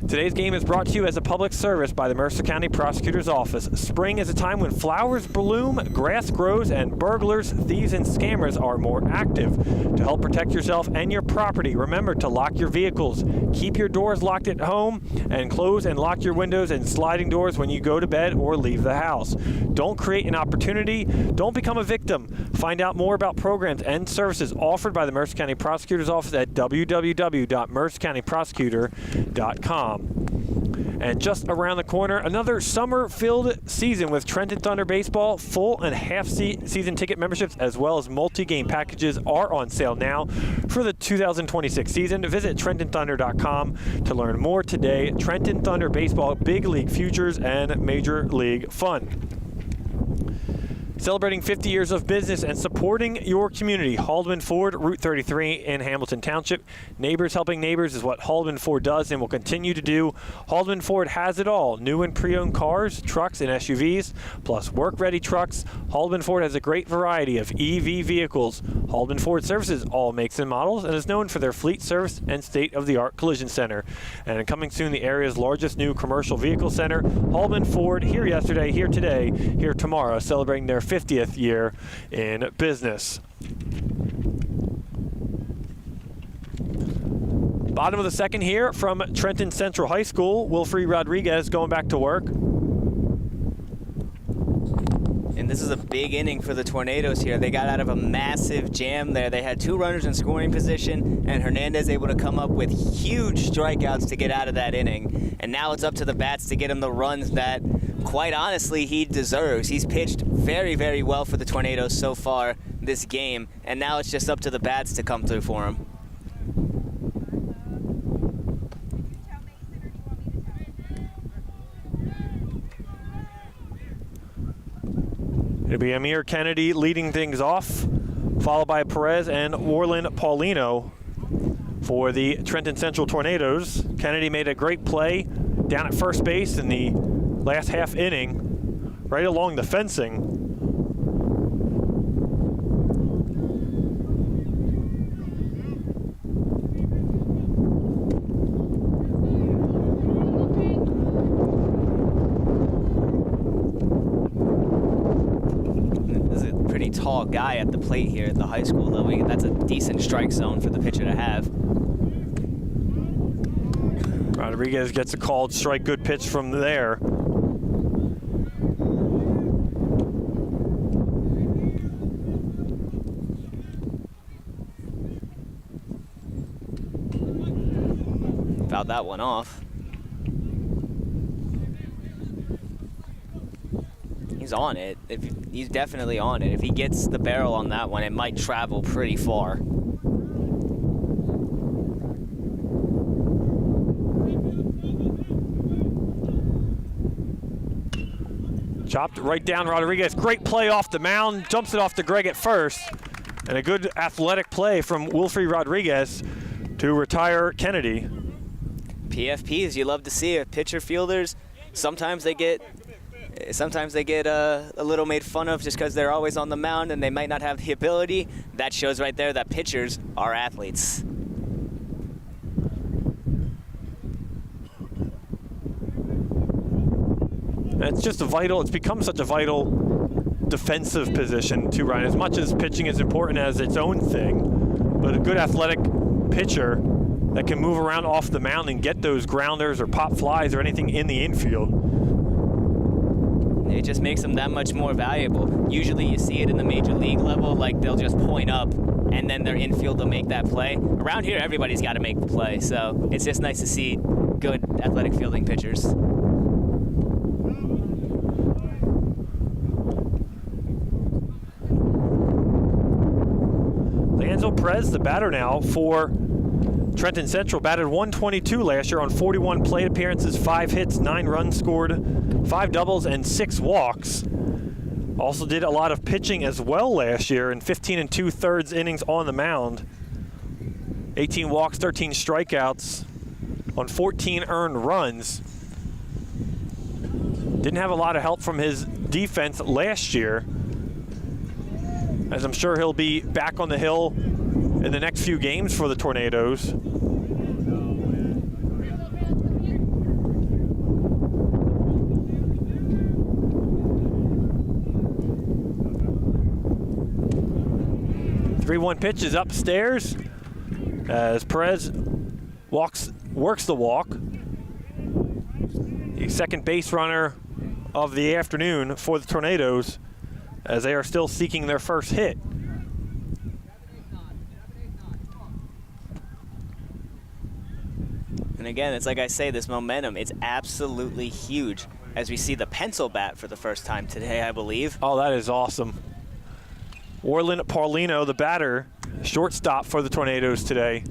Today's game is brought to you as a public service by the Mercer County Prosecutor's Office. Spring is a time when flowers bloom, grass grows, and burglars, thieves, and scammers are more active. To help protect yourself and your property, remember to lock your vehicles. Keep your doors locked at home and close and lock your windows and sliding doors when you go to bed or leave the house. Don't create an opportunity. Don't become a victim. Find out more about programs and services offered by the Mercer County Prosecutor's Office at www.mercercountyprosecutor.com. And just around the corner, another summer-filled season with Trenton Thunder baseball. Full and half-season ticket memberships as well as multi-game packages are on sale now for the 2026 season. Visit TrentonThunder.com to learn more today. Trenton Thunder baseball, big league futures, and major league fun. Celebrating 50 years of business and supporting your community. Haldeman Ford, Route 33 in Hamilton Township. Neighbors helping neighbors is what Haldeman Ford does and will continue to do. Haldeman Ford has it all. New and pre-owned cars, trucks, and SUVs, plus work-ready trucks. Haldeman Ford has a great variety of EV vehicles. Haldeman Ford services all makes and models and is known for their fleet service and state-of-the-art collision center. And coming soon, the area's largest new commercial vehicle center. Haldeman Ford, here yesterday, here today, here tomorrow, celebrating their 50th year in business. Bottom of the second here from Trenton Central High School. Wilfrey Rodriguez going back to work. And this is a big inning for the Tornadoes here. They got out of a massive jam there. They had 2 runners in scoring position, and Hernandez able to come up with huge strikeouts to get out of that inning. And now it's up to the bats to get him the runs that, quite honestly, he deserves. He's pitched very, very well for the Tornadoes so far this game, and now it's just up to the bats to come through for him. It'll be Amir Kennedy leading things off, followed by Perez and Warland Paulino for the Trenton Central Tornadoes. Kennedy made a great play down at first base in the last half inning, right along the fencing. Tall guy at the plate here at the high school level. That's a decent strike zone for the pitcher to have. Rodriguez gets a called strike, good pitch from there. Fouled that one off. He's on it. He's definitely on it. If he gets the barrel on that one, it might travel pretty far. Chopped right down Rodriguez. Great play off the mound. Jumps it off to Greg at first. And a good athletic play from Wilfrey Rodriguez to retire Kennedy. PFPs, you love to see it. Pitcher fielders, sometimes they get a little made fun of just because they're always on the mound and they might not have the ability. That shows right there that pitchers are athletes. It's become such a vital defensive position too, Ryan. As much as pitching is important as its own thing, but a good athletic pitcher that can move around off the mound and get those grounders or pop flies or anything in the infield, it just makes them that much more valuable. Usually you see it in the major league level, like they'll just point up and then their infield will make that play. Around here, everybody's got to make the play, so it's just nice to see good athletic fielding pitchers. Perez, the batter now for Trenton Central, batted 122 last year on 41 plate appearances, 5 hits, 9 runs scored, 5 doubles, and 6 walks. Also did a lot of pitching as well last year in 15 2/3 innings on the mound. 18 walks, 13 strikeouts on 14 earned runs. Didn't have a lot of help from his defense last year, as I'm sure he'll be back on the hill in the next few games for the Tornadoes. Three-one pitch is upstairs as Perez works the walk. The second base runner of the afternoon for the Tornadoes, as they are still seeking their first hit. And again, it's like I say, this momentum, it's absolutely huge as we see the pencil bat for the first time today, I believe. Oh, that is awesome. Orlin Paulino, the batter, shortstop for the Tornadoes today.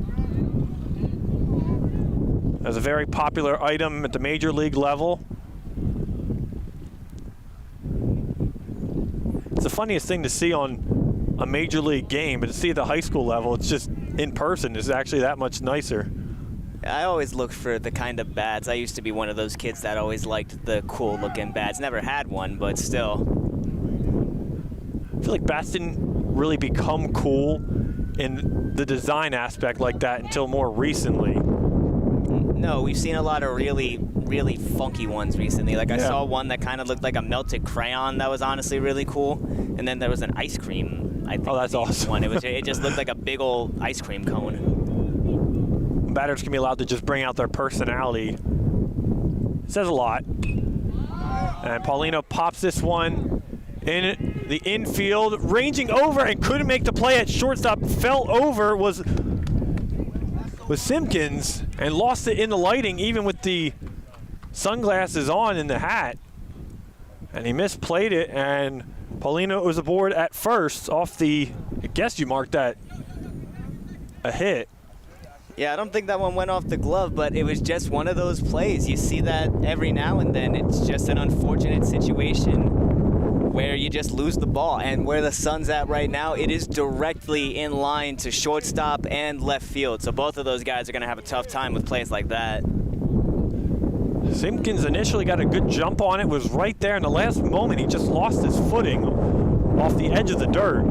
That's a very popular item at the major league level. It's the funniest thing to see on a major league game, but to see at the high school level, it's just in person is actually that much nicer. I always look for the kind of bats. I used to be one of those kids that always liked the cool looking bats. Never had one, but still. I feel like bats didn't really become cool in the design aspect like that until more recently. No, we've seen a lot of really funky ones recently. Like I saw one that kind of looked like a melted crayon that was honestly really cool. And then there was an ice cream, I think. Oh, that's awesome. One. It just looked like a big old ice cream cone. Batters can be allowed to just bring out their personality. It says a lot. And Paulino pops this one in the infield, ranging over and couldn't make the play at shortstop. Fell over was Simpkins and lost it in the lighting, even with the sunglasses on and the hat. And he misplayed it, and Paulino was aboard at first off the, I guess you marked that a hit. Yeah, I don't think that one went off the glove, but it was just one of those plays. You see that every now and then. It's just an unfortunate situation where you just lose the ball. And where the sun's at right now, it is directly in line to shortstop and left field. So both of those guys are going to have a tough time with plays like that. Simpkins initially got a good jump on it, was right there. In the last moment, he just lost his footing off the edge of the dirt.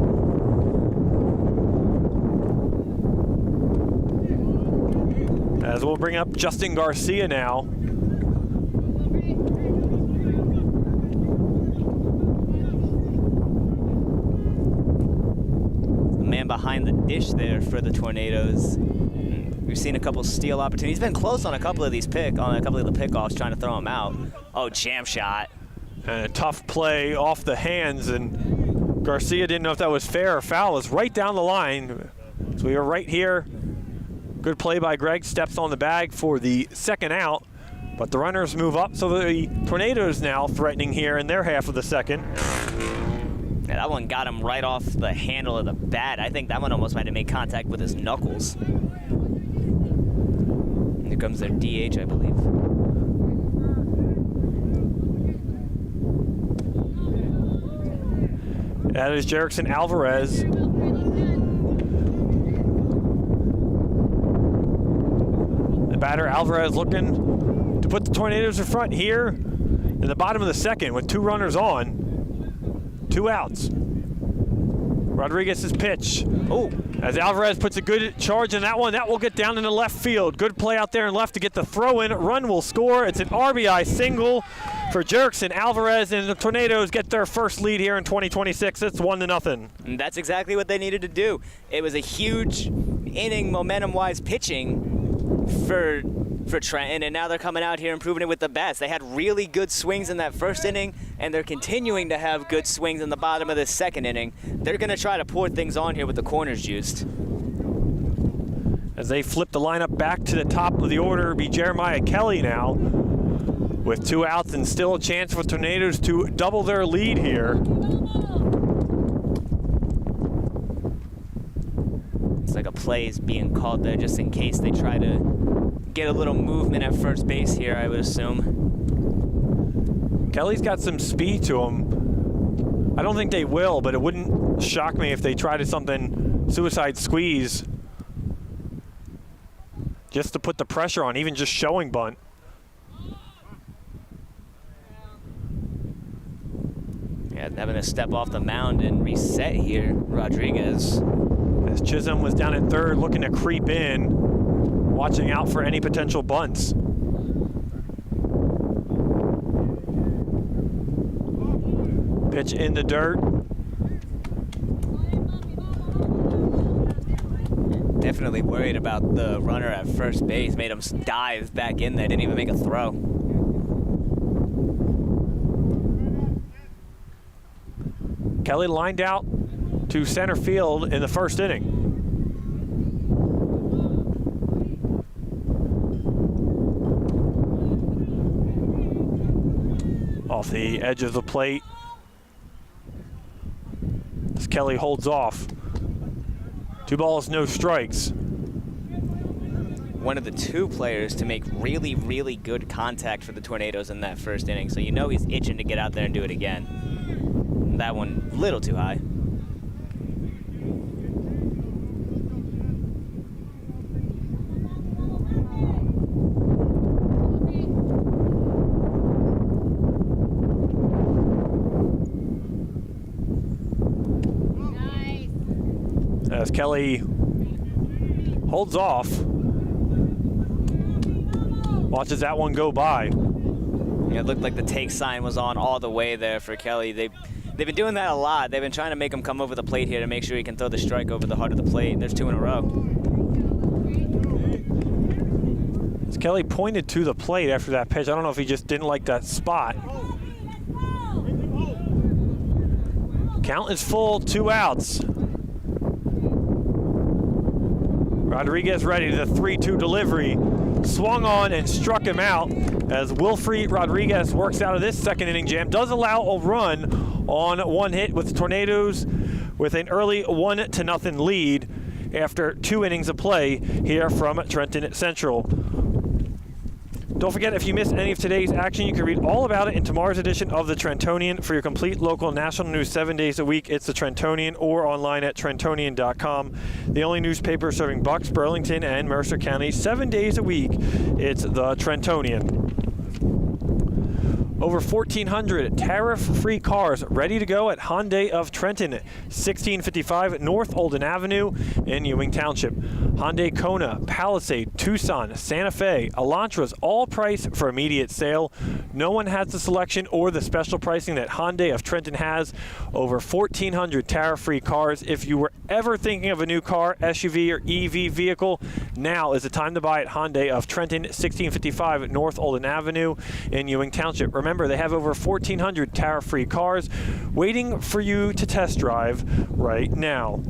As we'll bring up Justin Garcia now. The man behind the dish there for the Tornadoes. We've seen a couple steal opportunities. He's been close on a couple of these pickoffs, trying to throw him out. Oh, jam shot. And a tough play off the hands, and Garcia didn't know if that was fair or foul. It was right down the line. So we are right here. Good play by Greg, steps on the bag for the second out, but the runners move up, so the Tornadoes now threatening here in their half of the second. Yeah, that one got him right off the handle of the bat. I think that one almost might have made contact with his knuckles. Here comes their DH, I believe. That is Jerickson Alvarez. batter Alvarez looking to put the Tornadoes in front here in the bottom of the second with 2 runners on, 2 outs. Rodriguez's pitch. Oh, As Alvarez puts a good charge in that one, that will get down into left field. Good play out there in left to get the throw in. Run will score. It's an RBI single for Jerkson. Alvarez and the Tornadoes get their first lead here in 2026. It's 1-0. and that's exactly what they needed to do. It was a huge inning momentum-wise pitching for Trenton, and now they're coming out here and proving it with the bats. They had really good swings in that first inning, and they're continuing to have good swings in the bottom of the second inning. They're going to try to pour things on here with the corners juiced. As they flip the lineup back to the top of the order, it'll be Jeremiah Kelly now with 2 outs and still a chance for Tornadoes to double their lead here. It's like a play is being called there just in case they try to get a little movement at first base here, I would assume. Kelly's got some speed to him. I don't think they will, but it wouldn't shock me if they try to something suicide squeeze just to put the pressure on, even just showing bunt. Yeah, having to step off the mound and reset here, Rodriguez. As Chisholm was down at third looking to creep in, watching out for any potential bunts. Pitch in the dirt. Definitely worried about the runner at first base. Made him dive back in there. Didn't even make a throw. Kelly lined out to center field in the first inning. Off the edge of the plate as Kelly holds off. 2 balls, no strikes. One of the 2 players to make really, really good contact for the Tornadoes in that first inning, so you know he's itching to get out there and do it again. That one a little too high. As Kelly holds off, watches that one go by. Yeah, it looked like the take sign was on all the way there for Kelly. They've been doing that a lot. They've been trying to make him come over the plate here to make sure he can throw the strike over the heart of the plate. There's 2 in a row. As Kelly pointed to the plate after that pitch, I don't know if he just didn't like that spot. Count is full, 2 outs. Rodriguez ready to the 3-2 delivery. Swung on and struck him out as Wilfried Rodriguez works out of this second inning jam. Does allow a run on 1 hit with the Tornadoes with an early 1-0 lead after 2 innings of play here from Trenton Central. Don't forget, if you missed any of today's action, you can read all about it in tomorrow's edition of the Trentonian. For your complete local national news 7 days a week, it's the Trentonian or online at trentonian.com. The only newspaper serving Bucks, Burlington, and Mercer County 7 days a week. It's the Trentonian. Over 1,400 tariff-free cars ready to go at Hyundai of Trenton, 1655 North Olden Avenue in Ewing Township. Hyundai Kona, Palisade, Tucson, Santa Fe, Elantras, all priced for immediate sale. No one has the selection or the special pricing that Hyundai of Trenton has. Over 1,400 tariff-free cars. If you were ever thinking of a new car, SUV, or EV vehicle, now is the time to buy at Hyundai of Trenton, 1655 North Olden Avenue in Ewing Township. Remember, they have over 1,400 tariff-free cars waiting for you to test drive right now.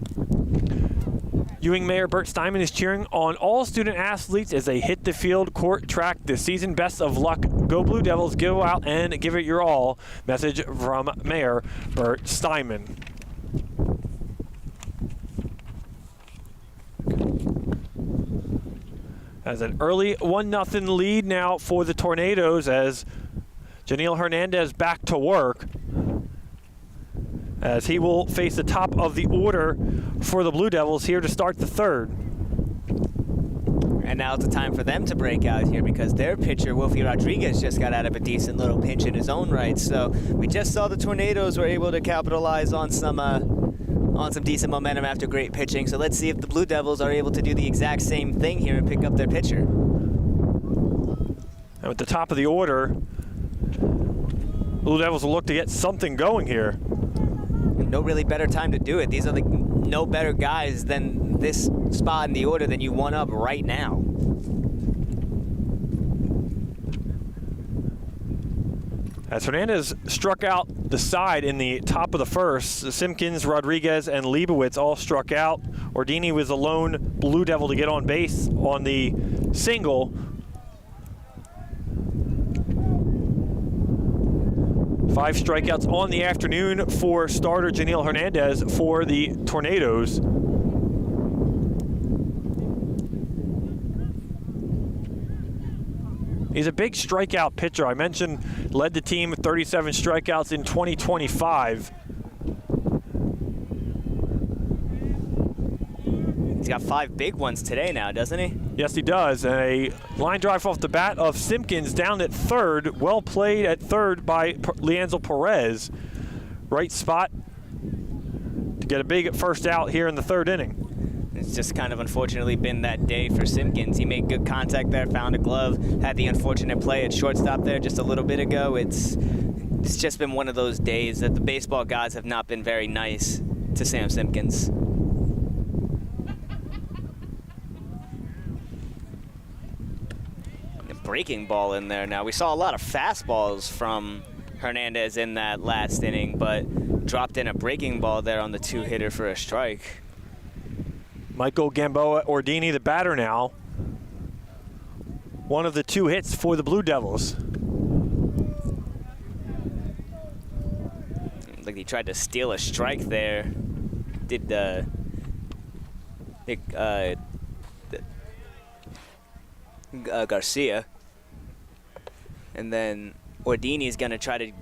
Ewing Mayor Bert Steinman is cheering on all student athletes as they hit the field, court, track this season. Best of luck. Go Blue Devils. Go out and give it your all. Message from Mayor Bert Steinman. As an early 1-0 lead now for the Tornadoes as Janiel Hernandez back to work, as he will face the top of the order for the Blue Devils here to start the third. And And now it's the time for them to break out here because their pitcher, Wilfie Rodriguez, just got out of a decent little pinch in his own right. So we just saw the Tornadoes were able to capitalize on some decent momentum after great pitching. So let's see if the Blue Devils are able to do the exact same thing here and pick up their pitcher. And at the top of the order, Blue Devils will look to get something going here. No really better time to do it. These are no better guys than this spot in the order than you one up right now. As Hernandez struck out the side in the top of the first, Simpkins, Rodriguez, and Leibowitz all struck out. Ordini was the lone Blue Devil to get on base on the single. Five strikeouts on the afternoon for starter Janelle Hernandez for the Tornadoes. He's a big strikeout pitcher. I mentioned led the team with 37 strikeouts in 2025. He's got 5 big ones today now, doesn't he? Yes, he does. And a line drive off the bat of Simpkins down at third. Well played at third by Leanzel Perez. Right spot to get a big first out here in the third inning. It's just kind of unfortunately been that day for Simpkins. He made good contact there, found a glove, had the unfortunate play at shortstop there just a little bit ago. It's just been one of those days that the baseball gods have not been very nice to Sam Simpkins. Breaking ball in there now. We saw a lot of fastballs from Hernandez in that last inning, but dropped in a breaking ball there on the 2-hitter for a strike. Michael Gamboa Ordini, the batter now. One of the 2 hits for the Blue Devils. Like he tried to steal a strike there. Did Garcia. And then Ordini is going to try to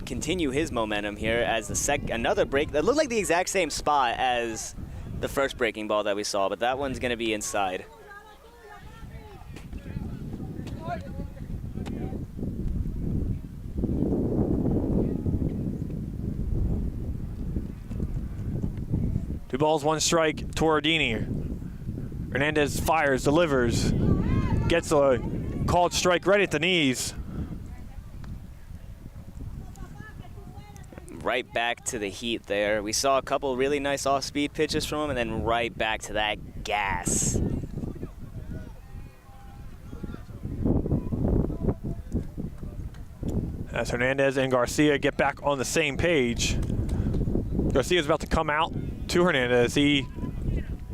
continue his momentum here as another break that looked like the exact same spot as the first breaking ball that we saw, but that one's going to be inside. Two balls, 1 strike to Ordini. Hernandez fires, delivers, gets a called strike right at the knees. Right back to the heat there. We saw a couple really nice off-speed pitches from him, and then right back to that gas. As Hernandez and Garcia get back on the same page. Garcia's about to come out to Hernandez. He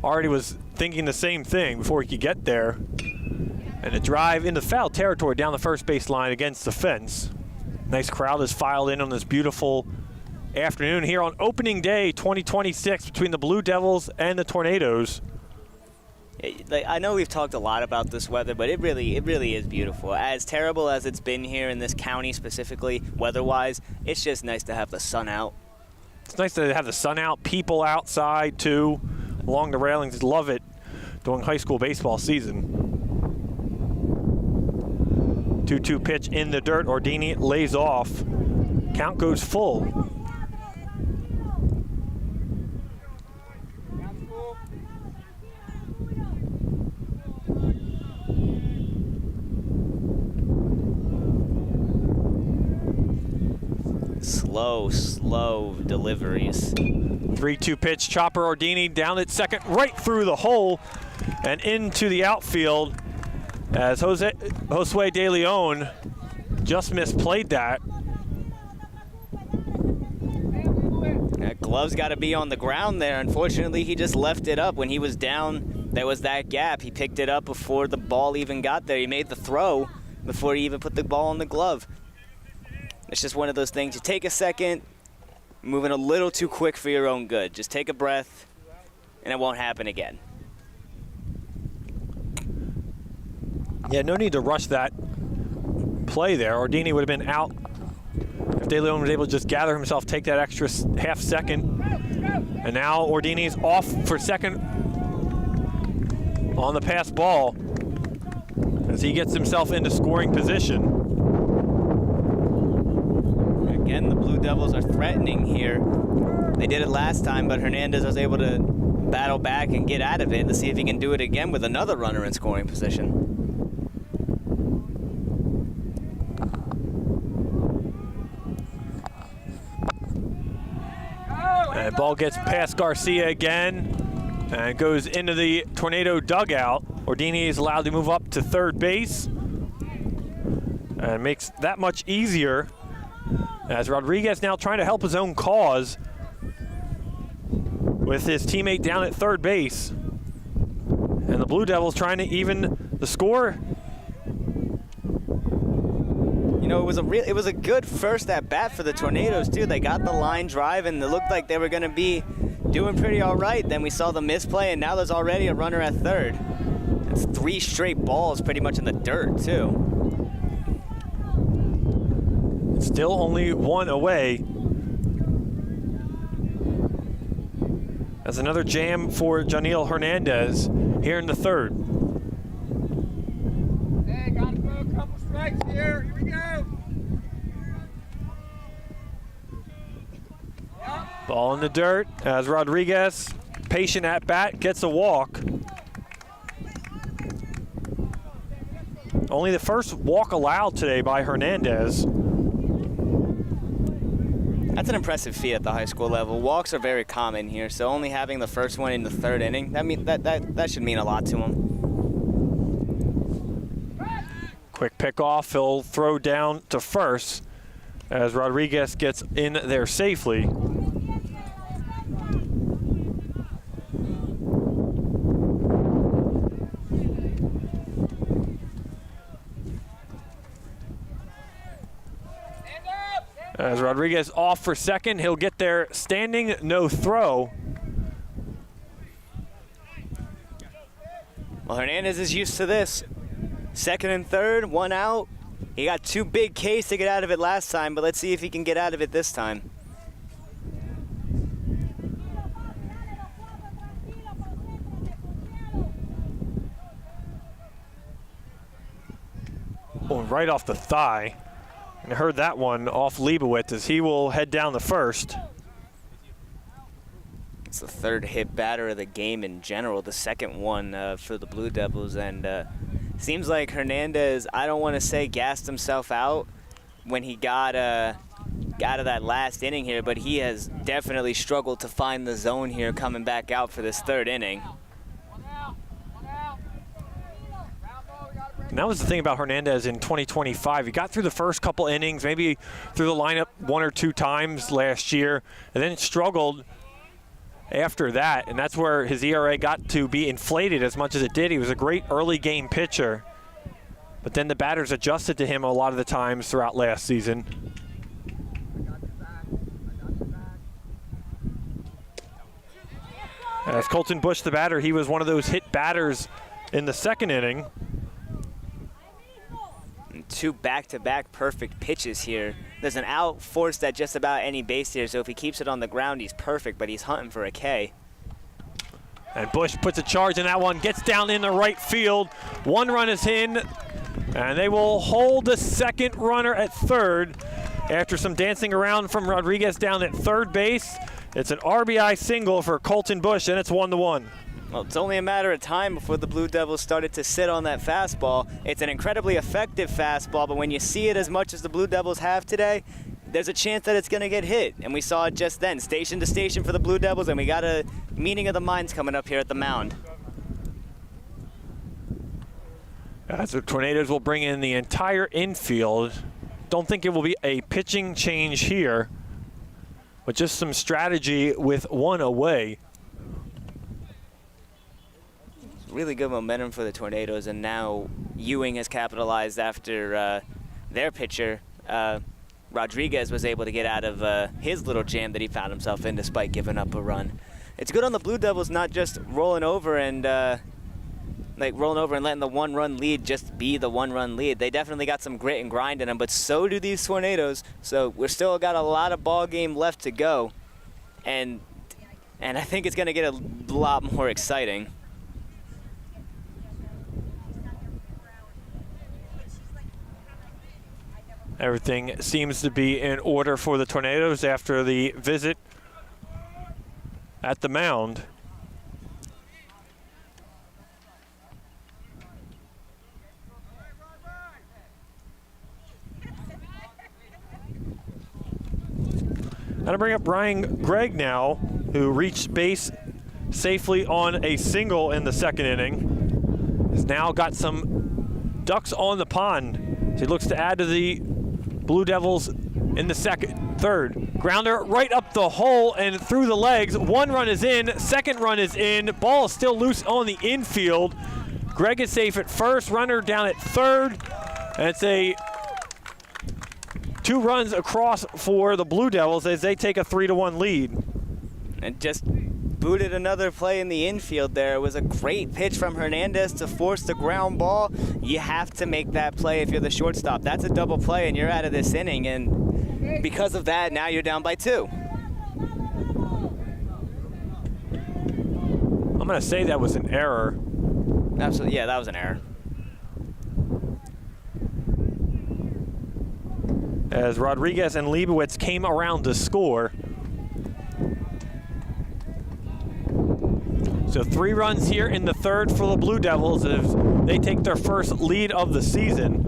already was thinking the same thing before he could get there. And a drive into foul territory down the first base line against the fence. Nice crowd has filed in on this beautiful afternoon here on opening day 2026 between the Blue Devils and the Tornadoes. I know we've talked a lot about this weather, but it really is beautiful. As terrible as it's been here in this county specifically, weather-wise, it's just nice to have the sun out. It's nice to have the sun out, people outside too, along the railings. Love it during high school baseball season. 2-2 pitch in the dirt. Ordini lays off. Count goes full. Slow deliveries. 3-2 pitch, chopper Ordini down at second, right through the hole and into the outfield as Josue De Leon just misplayed that. That glove's got to be on the ground there. Unfortunately, he just left it up when he was down. There was that gap. He picked it up before the ball even got there. He made the throw before he even put the ball on the glove. It's just one of those things. You take a second, moving a little too quick for your own good. Just take a breath, and it won't happen again. Yeah, no need to rush that play there. Ordini would have been out if De Leon was able to just gather himself, take that extra half second. And now Ordini's off for second on the pass ball. as he gets himself into scoring position. Again, the Blue Devils are threatening here. They did it last time, but Hernandez was able to battle back and get out of it. Let's see if he can do it again with another runner in scoring position. And ball gets past Garcia again and goes into the Tornado dugout. Ordini is allowed to move up to third base and makes that much easier as Rodriguez now trying to help his own cause with his teammate down at third base. And the Blue Devils trying to even the score. You know, it was a good first at bat for the Tornadoes too. They got the line drive and it looked like they were going to be doing pretty all right. Then we saw the misplay and now there's already a runner at third. It's 3 straight balls pretty much in the dirt too. It's still only 1 away. That's another jam for Janiel Hernandez here in the third. Hey, gotta throw a couple strikes here. Here we go. Ball in the dirt as Rodriguez, patient at bat, gets a walk. Only the first walk allowed today by Hernandez. That's an impressive feat at the high school level. Walks are very common here, so only having the first one in the third inning, that should mean a lot to him. Quick pickoff, he'll throw down to first as Rodriguez gets in there safely. As Rodriguez off for second, he'll get there standing, no throw. Well, Hernandez is used to this. Second and third, 1 out. He got 2 big Ks to get out of it last time, but let's see if he can get out of it this time. Oh, right off the thigh. And I heard that one off Leibowitz as he will head down the first. It's the 3rd hit batter of the game in general, the 2nd one for the Blue Devils. And seems like Hernandez, I don't want to say gassed himself out when he got out of that last inning here, but he has definitely struggled to find the zone here coming back out for this 3rd inning. And that was the thing about Hernandez in 2025. He got through the first couple innings, maybe through the lineup 1 or 2 times last year, and then struggled after that. And that's where his ERA got to be inflated as much as it did. He was a great early game pitcher, but then the batters adjusted to him a lot of the times throughout last season. As Colton Bush, the batter, he was one of those hit batters in the 2nd inning. 2 back-to-back perfect pitches here. There's an out forced at just about any base here, so if he keeps it on the ground, he's perfect, but he's hunting for a K. And Bush puts a charge in that one, gets down in the right field. 1 run is in, and they will hold the 2nd runner at third. After some dancing around from Rodriguez down at third base, it's an RBI single for Colton Bush, and it's 1-1. Well, it's only a matter of time before the Blue Devils started to sit on that fastball. It's an incredibly effective fastball, but when you see it as much as the Blue Devils have today, there's a chance that it's going to get hit. And we saw it just then, station to station for the Blue Devils, and we got a meeting of the minds coming up here at the mound. As the Tornadoes will bring in the entire infield. Don't think it will be a pitching change here, but just some strategy with 1 away. Really good momentum for the Tornadoes, and now Ewing has capitalized after their pitcher. Rodriguez was able to get out of his little jam that he found himself in despite giving up a run. It's good on the Blue Devils not just rolling over and letting the 1-run lead just be the 1-run lead. They definitely got some grit and grind in them, but so do these Tornadoes. So we're still got a lot of ball game left to go, and I think it's going to get a lot more exciting. Everything seems to be in order for the Tornadoes after the visit at the mound. I'm gonna bring up Ryan Gregg now, who reached base safely on a single in the second inning. Has now got some ducks on the pond. So he looks to add to the Blue Devils in the third. Grounder right up the hole and through the legs. One run is in, second run is in. Ball is still loose on the infield. Gregg is safe at first, runner down at third. And it's a 2 runs across for the Blue Devils as they take a 3-1 lead. And just booted another play in the infield there. It was a great pitch from Hernandez to force the ground ball. You have to make that play if you're the shortstop. That's a double play and you're out of this inning, and because of that, now you're down by 2. I'm gonna say that was an error. Absolutely, yeah, that was an error. As Rodriguez and Leibowitz came around to score. So 3 runs here in the third for the Blue Devils as they take their first lead of the season.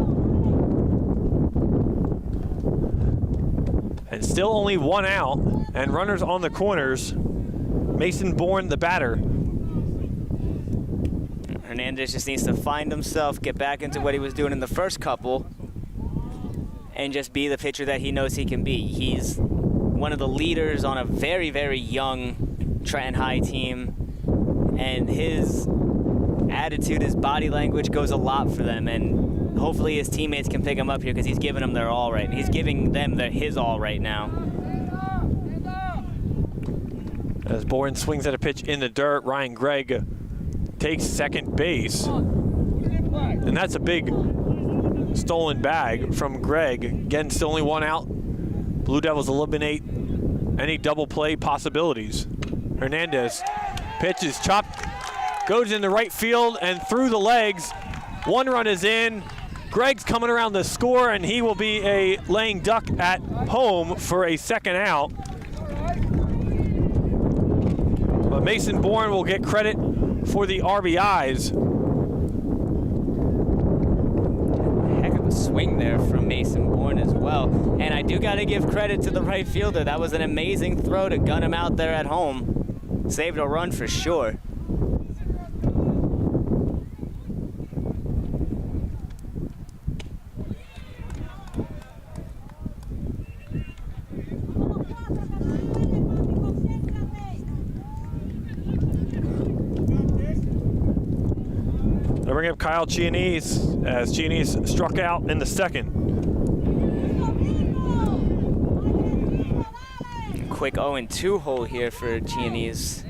And still only 1 out, and runners on the corners. Mason Bourne, the batter. Hernandez just needs to find himself, get back into what he was doing in the first couple, and just be the pitcher that he knows he can be. He's one of the leaders on a very, very young Trenton High team, and his attitude, his body language goes a lot for them, and hopefully his teammates can pick him up here because he's giving them their all right. He's giving them his all right now. As Bourne swings at a pitch in the dirt, Ryan Gregg takes second base. And that's a big stolen bag from Gregg. Again, still only 1 out. Blue Devils eliminate any double play possibilities. Hernandez pitches, chopped, goes into right field and through the legs. 1 run is in. Gregg's coming around to score, and he will be a laying duck at home for a second out. But Mason Bourne will get credit for the RBIs. Swing there from Mason Bourne as well. And I do got to give credit to the right fielder. That was an amazing throw to gun him out there at home. Saved a run for sure. They bring up Kyle Chianese as Chianese struck out in the second. Quick 0-2 hole here for Chianese.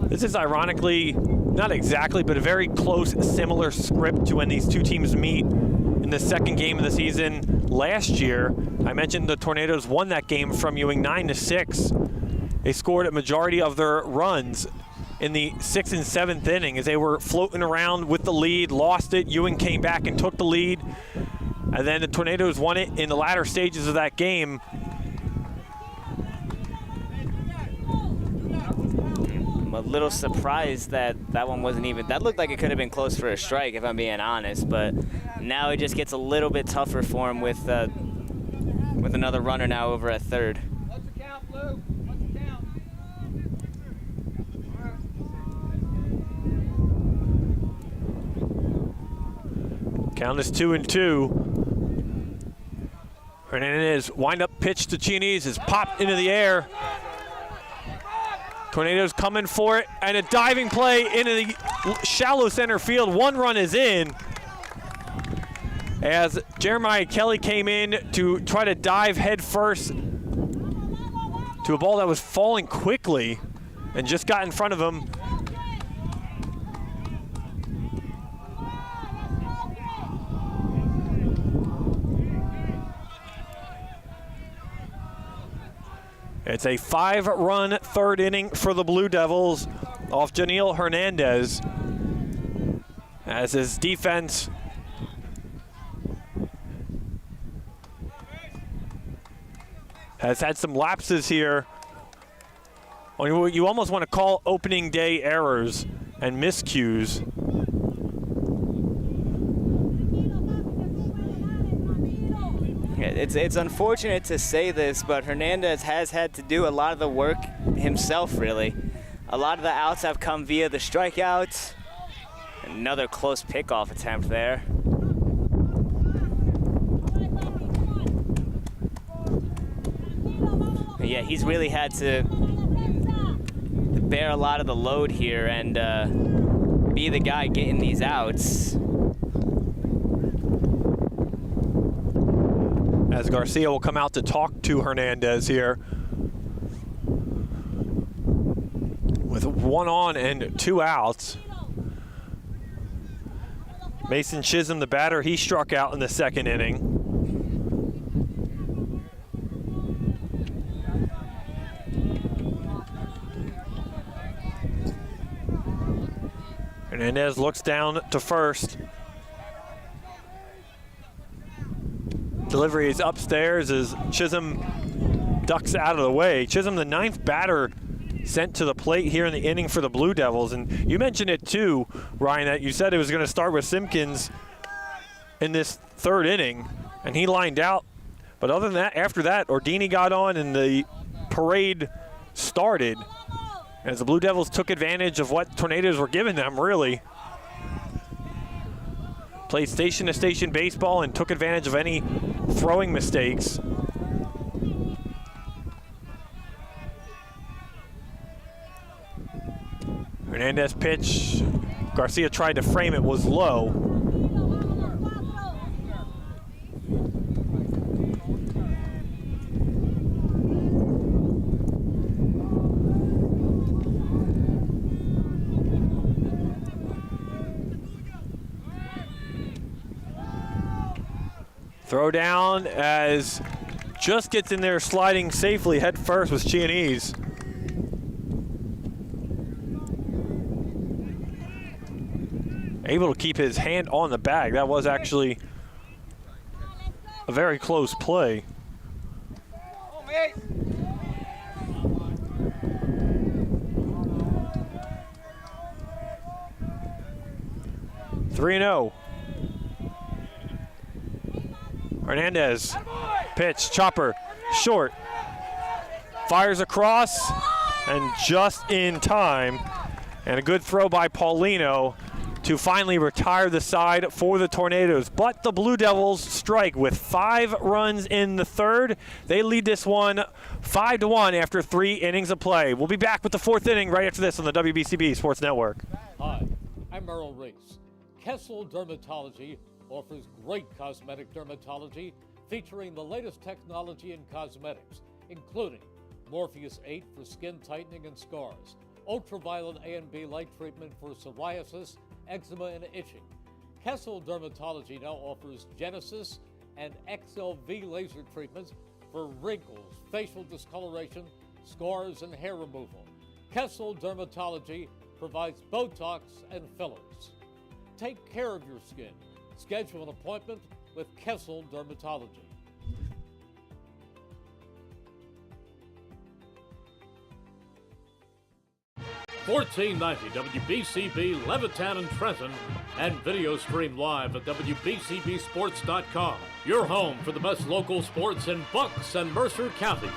This is ironically, not exactly, but a very close, similar script to when these two teams meet in the second game of the season last year. I mentioned the Tornadoes won that game from Ewing 9-6. They scored a majority of their runs in the 6th and 7th inning as they were floating around with the lead, lost it. Ewing came back and took the lead. And then the Tornadoes won it in the latter stages of that game. I'm a little surprised that that one wasn't even, that looked like it could have been close for a strike if I'm being honest, but now it just gets a little bit tougher for him with another runner now over at third. What's the count, Blue? What's the count? Count is 2-2. Hernandez wind-up pitch to Chianese is popped into the air. Tornadoes coming for it, and a diving play into the shallow center field. 1 run is in as Jeremiah Kelly came in to try to dive head first to a ball that was falling quickly and just got in front of him. It's a 5-run third inning for the Blue Devils off Janiel Hernandez as his defense has had some lapses here. You almost want to call opening day errors and miscues. It's unfortunate to say this, but Hernandez has had to do a lot of the work himself, really. A lot of the outs have come via the strikeouts. Another close pickoff attempt there. But yeah, he's really had to bear a lot of the load here and be the guy getting these outs. As Garcia will come out to talk to Hernandez here. With 1 on and 2 outs. Mason Chisholm, the batter, he struck out in the 2nd inning. Hernandez looks down to first. Delivery is upstairs as Chisholm ducks out of the way. Chisholm, the 9th batter sent to the plate here in the inning for the Blue Devils. And you mentioned it too, Ryan, that you said it was going to start with Simpkins in this 3rd inning, and he lined out. But other than that, after that, Ordini got on and the parade started as the Blue Devils took advantage of what Tornadoes were giving them, really. Played station-to-station baseball and took advantage of any throwing mistakes. Hernandez pitch. Garcia tried to frame it, was low. Throw down as just gets in there sliding safely head first with Chianese. Able to keep his hand on the bag. That was actually a very close play. 3-0. Hernandez, pitch, chopper, short, fires across, and just in time. And a good throw by Paulino to finally retire the side for the Tornadoes. But the Blue Devils strike with 5 runs in the 3rd. They lead this one 5-1 after 3 innings of play. We'll be back with the 4th inning right after this on the WBCB Sports Network. Hi, I'm Merrill Reese. Kessel Dermatology offers great cosmetic dermatology featuring the latest technology in cosmetics, including Morpheus 8 for skin tightening and scars, ultraviolet A and B light treatment for psoriasis, eczema, and itching. Kessel Dermatology now offers Genesis and XLV laser treatments for wrinkles, facial discoloration, scars, and hair removal. Kessel Dermatology provides Botox and fillers. Take care of your skin. Schedule an appointment with Kessel Dermatology. 1490 WBCB Levittown and Trenton, and video stream live at WBCBSports.com. Your home for the best local sports in Bucks and Mercer counties.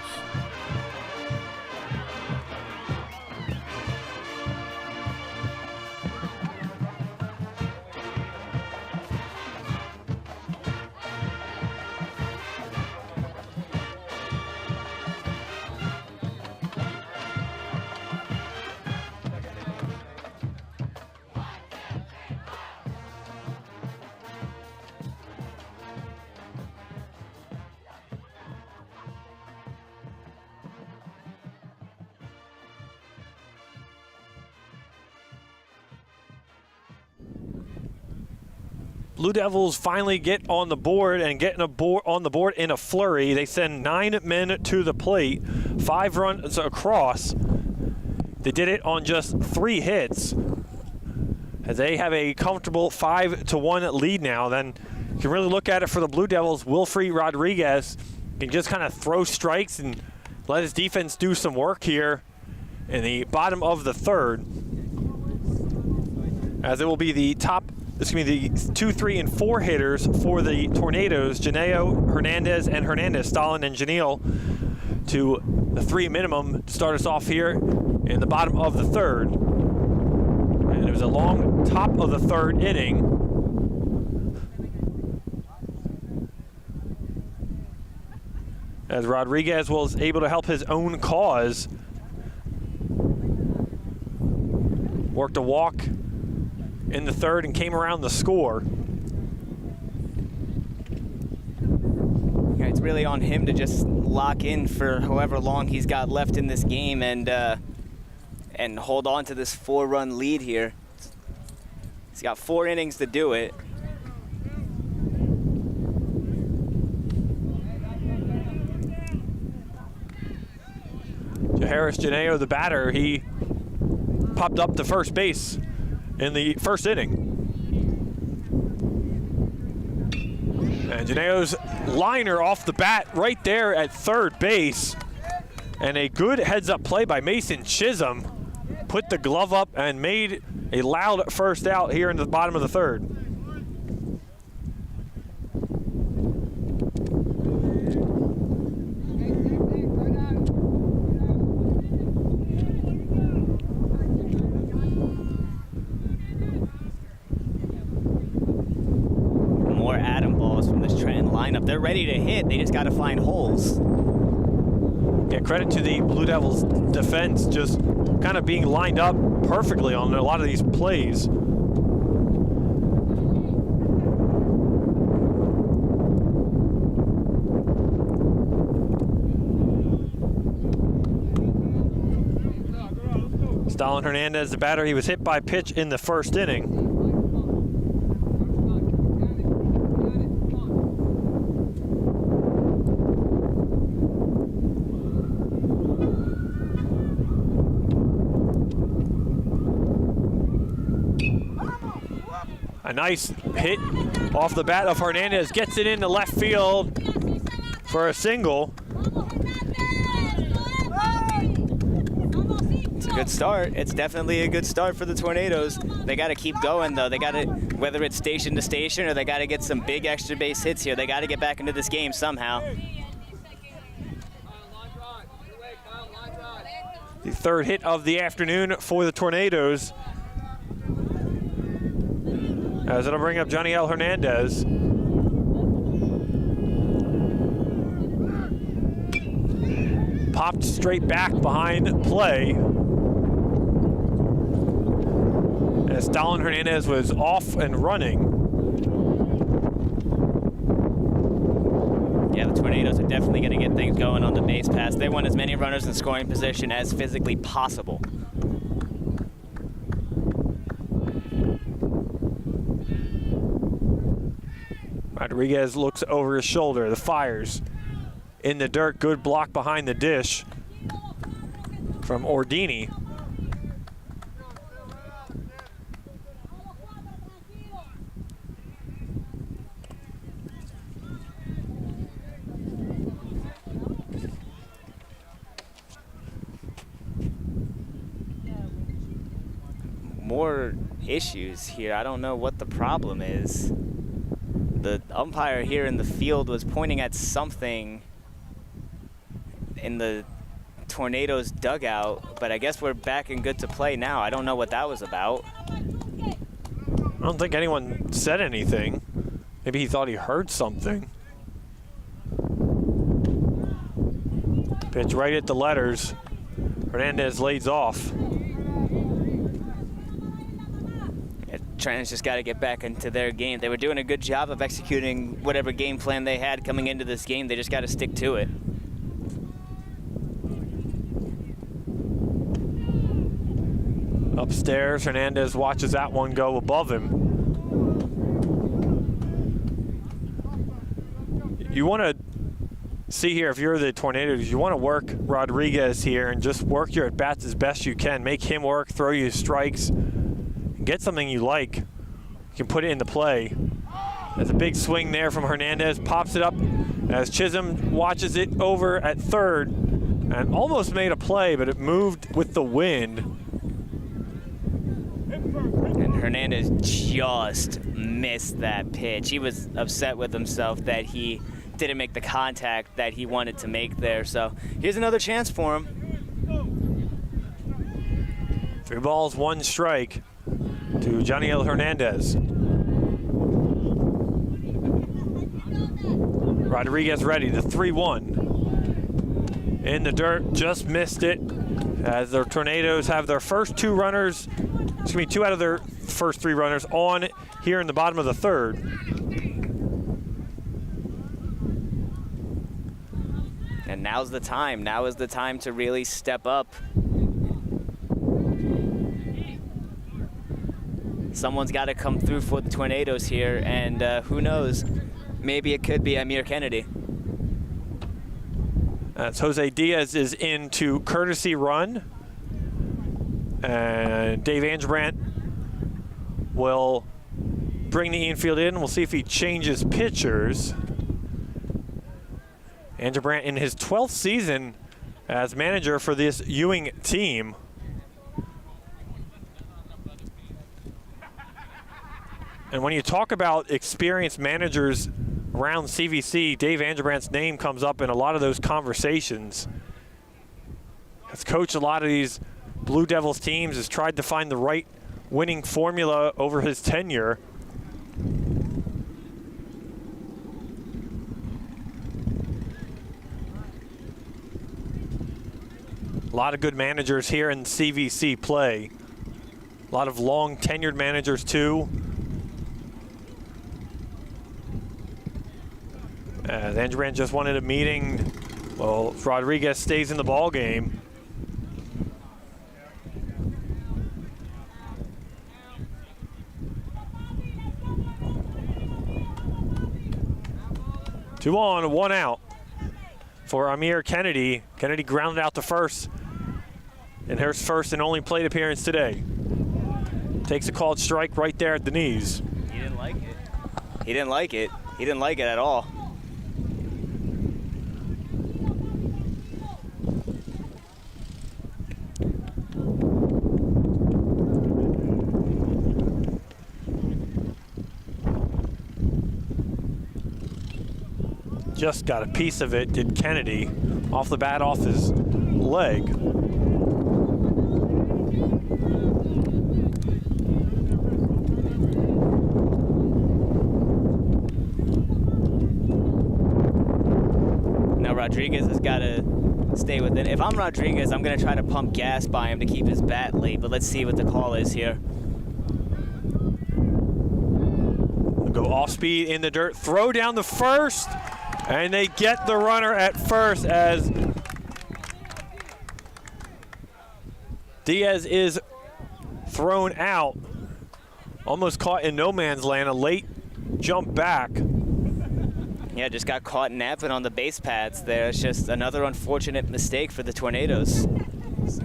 Blue Devils finally get on the board and get on the board in a flurry. They send 9 men to the plate, 5 runs across. They did it on just 3 hits. As they have a comfortable 5-1 lead now, then you can really look at it for the Blue Devils. Wilfrey Rodriguez can just kind of throw strikes and let his defense do some work here in the bottom of the third. As it will be the top, this will be the 2, 3, and 4 hitters for the Tornadoes. Janeo, Hernandez, and Hernandez, Stalin and Janelle, to the 3 minimum to start us off here in the bottom of the third. And it was a long top of the third inning. As Rodriguez was able to help his own cause. Worked a walk in the third and came around the score. Yeah, it's really on him to just lock in for however long he's got left in this game and hold on to this 4-run lead here. He's got 4 innings to do it. Harris Janeo, the batter, he popped up to first base in the first inning. And Janeo's liner off the bat right there at third base. And a good heads-up play by Mason Chisholm. Put the glove up and made a loud first out here in the bottom of the third. More Adam balls from this Trenton lineup. They're ready to hit. They just got to find holes. Yeah, credit to the Blue Devils defense, just kind of being lined up perfectly on a lot of these plays. Stalin Hernandez, the batter, he was hit by pitch in the first inning. A nice hit off the bat of Hernandez, gets it into left field for a single. It's a good start. It's definitely a good start for the Tornadoes. They got to keep going, though. They got to, whether it's station to station or they got to get some big extra base hits here. They got to get back into this game somehow. The third hit of the afternoon for the Tornadoes. As it'll bring up Johnny L. Hernandez. Popped straight back behind play. As Stalin Hernandez was off and running. Yeah, the Tornadoes are definitely going to get things going on the base pass. They want as many runners in scoring position as physically possible. Rodriguez looks over his shoulder. The fires in the dirt. Good block behind the dish from Ordini. More issues here. I don't know what the problem is. The umpire here in the field was pointing at something in the Tornadoes dugout, but I guess we're back and good to play now. I don't know what that was about. I don't think anyone said anything. Maybe he thought he heard something. Pitch right at the letters. Hernandez lays off. Trenton's just got to get back into their game. They were doing a good job of executing whatever game plan they had coming into this game. They just got to stick to it. Upstairs, Hernandez watches that one go above him. You want to see here, if you're the Tornadoes, you want to work Rodriguez here and just work your at-bats as best you can. Make him work, throw you strikes. Get something you like, you can put it into play. There's a big swing there from Hernandez, pops it up as Chisholm watches it over at third and almost made a play, but it moved with the wind. And Hernandez just missed that pitch. He was upset with himself that he didn't make the contact that he wanted to make there. So here's another chance for him. 3 balls, 1 strike to Janiel Hernandez. Rodriguez ready, the 3-1. In the dirt, just missed it as the Tornadoes have their first 2 runners, excuse me, 2 out of their first 3 runners on here in the bottom of the 3rd. And now's the time. Now is the time to really step up. Someone's got to come through for the Tornadoes here, and who knows? Maybe it could be Amir Kennedy. As Jose Diaz is into courtesy run, and Dave Angerbrandt will bring the infield in. We'll see if he changes pitchers. Angerbrandt in his 12th season as manager for this Ewing team. And when you talk about experienced managers around CVC, Dave Angerbrandt's name comes up in a lot of those conversations. Has coached a lot of these Blue Devils teams, has tried to find the right winning formula over his tenure. A lot of good managers here in CVC play. A lot of long tenured managers too. As Angerbrandt just wanted a meeting, well, Rodriguez stays in the ball game. Two on, 1 out for Amir Kennedy. Kennedy grounded out to first in his first and only plate appearance today. Takes a called strike right there at the knees. He didn't like it. He didn't like it. He didn't like it at all. Just got a piece of it, did Kennedy, off the bat, off his leg. Now Rodriguez has got to stay with it. If I'm Rodriguez, I'm going to try to pump gas by him to keep his bat late, but let's see what the call is here. Go off speed in the dirt, throw down the first. And they get the runner at first as Diaz is thrown out. Almost caught in no man's land, a late jump back. Yeah, just got caught napping on the base pads there. It's just another unfortunate mistake for the Tornadoes. And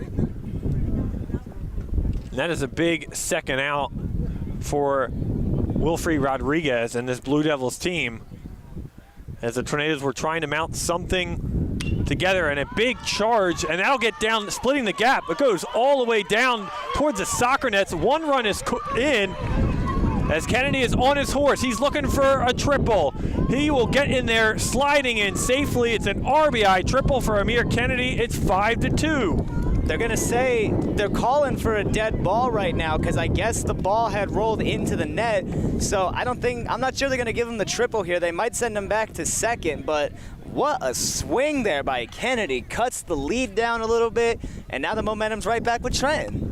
that is a big second out for Wilfrey Rodriguez and this Blue Devils team, as the Tornadoes were trying to mount something together, and a big charge, and that'll get down, splitting the gap. It goes all the way down towards the soccer nets. 1 run is in as Kennedy is on his horse. He's looking for a triple. He will get in there, sliding in safely. It's an RBI triple for Amir Kennedy. It's 5-2. They're going to say they're calling for a dead ball right now because I guess the ball had rolled into the net. So I'm not sure they're going to give him the triple here. They might send him back to second, but what a swing there by Kennedy. Cuts the lead down a little bit, and now the momentum's right back with Trenton.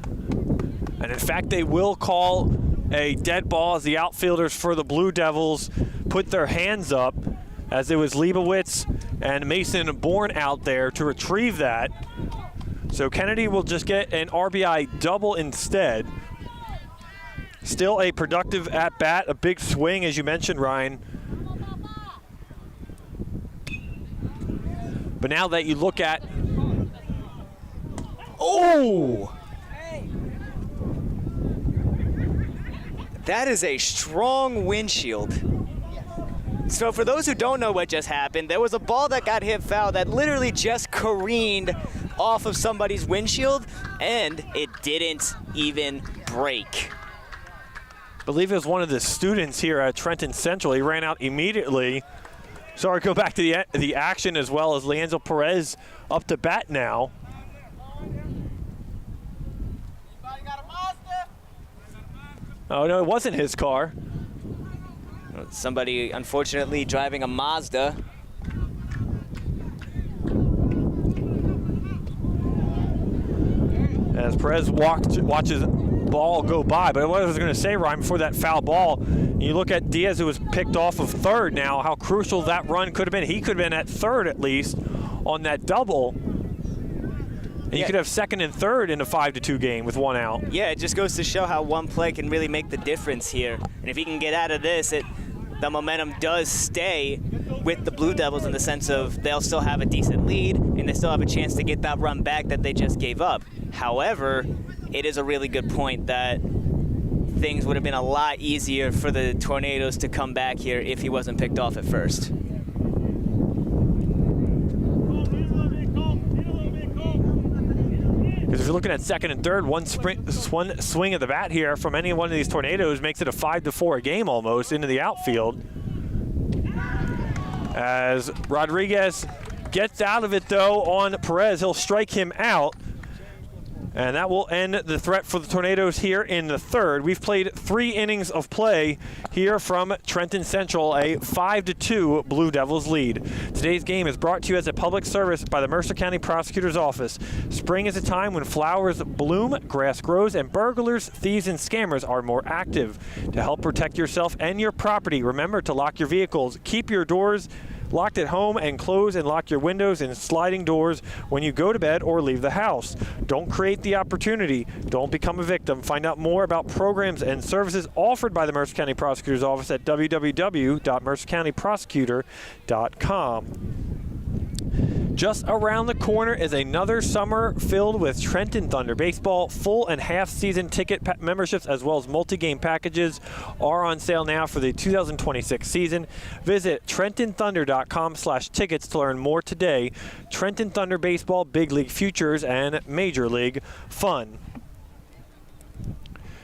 And in fact, they will call a dead ball as the outfielders for the Blue Devils put their hands up, as it was Leibowitz and Mason Bourne out there to retrieve that. So Kennedy will just get an RBI double instead. Still a productive at-bat, a big swing, as you mentioned, Ryan. But now that you look at... Oh! That is a strong windshield. So for those who don't know what just happened, there was a ball that got hit foul that literally just careened off of somebody's windshield, and it didn't even break. I believe it was one of the students here at Trenton Central. He ran out immediately. Sorry, go back to the action as well as Leandro Perez up to bat now. Oh, no, it wasn't his car. Somebody, unfortunately, driving a Mazda. As Perez watches ball go by. But what I was going to say, Ryan, before that foul ball, you look at Diaz, who was picked off of third now, how crucial that run could have been. He could have been at third at least on that double. And you could have second and third in a 5-2 game with one out. Yeah, it just goes to show how one play can really make the difference here. And if he can get out of this, the momentum does stay with the Blue Devils in the sense of they'll still have a decent lead and they still have a chance to get that run back that they just gave up. However, it is a really good point that things would have been a lot easier for the Tornadoes to come back here if he wasn't picked off at first. Because if you're looking at second and third, one swing of the bat here from any one of these Tornadoes makes it a 5-4 game almost into the outfield. As Rodriguez gets out of it though on Perez, he'll strike him out. And that will end the threat for the Tornadoes here in the third. We've played 3 innings of play here from Trenton Central, a 5-2 Blue Devils lead. Today's game is brought to you as a public service by the Mercer County Prosecutor's Office. Spring is a time when flowers bloom, grass grows, and burglars, thieves, and scammers are more active. To help protect yourself and your property, remember to lock your vehicles, keep your doors locked at home, and close and lock your windows and sliding doors when you go to bed or leave the house. Don't create the opportunity. Don't become a victim. Find out more about programs and services offered by the Mercer County Prosecutor's Office at www.mercercountyprosecutor.com. Just around the corner is another summer filled with Trenton Thunder baseball. Full and half season ticket memberships as well as multi-game packages are on sale now for the 2026 season. Visit TrentonThunder.com/tickets to learn more today. Trenton Thunder baseball, big league futures, and major league fun.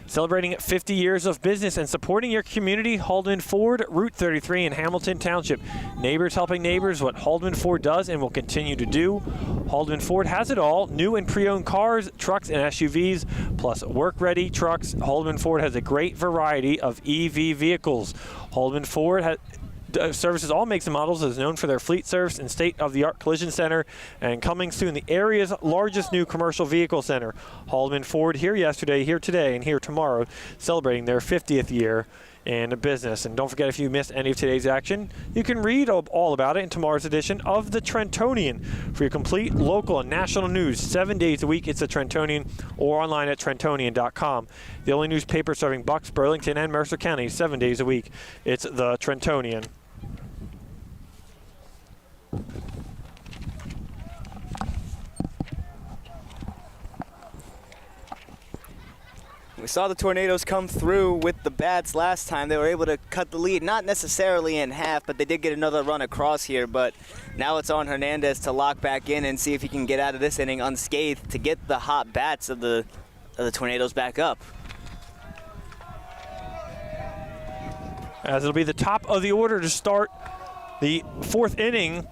Celebrating 50 years of business and supporting your community, Haldeman Ford, Route 33 in Hamilton Township. Neighbors helping neighbors, what Haldeman Ford does and will continue to do. Haldeman Ford has it all, new and pre-owned cars, trucks, and SUVs, plus work-ready trucks. Haldeman Ford has a great variety of EV vehicles. Haldeman Ford services all makes and models, is known for their fleet service and state-of-the-art collision center, and coming soon, the area's largest new commercial vehicle center. Haldeman Ford, here yesterday, here today, and here tomorrow, celebrating their 50th year in business. And don't forget, if you missed any of today's action, you can read all about it in tomorrow's edition of the Trentonian. For your complete local and national news, 7 days a week, it's the Trentonian, or online at Trentonian.com. The only newspaper serving Bucks, Burlington, and Mercer County 7 days a week. It's the Trentonian. We saw the Tornadoes come through with the bats last time. They were able to cut the lead, not necessarily in half, but they did get another run across here. But now it's on Hernandez to lock back in and see if he can get out of this inning unscathed to get the hot bats of the Tornadoes back up. As it'll be the top of the order to start the 4th inning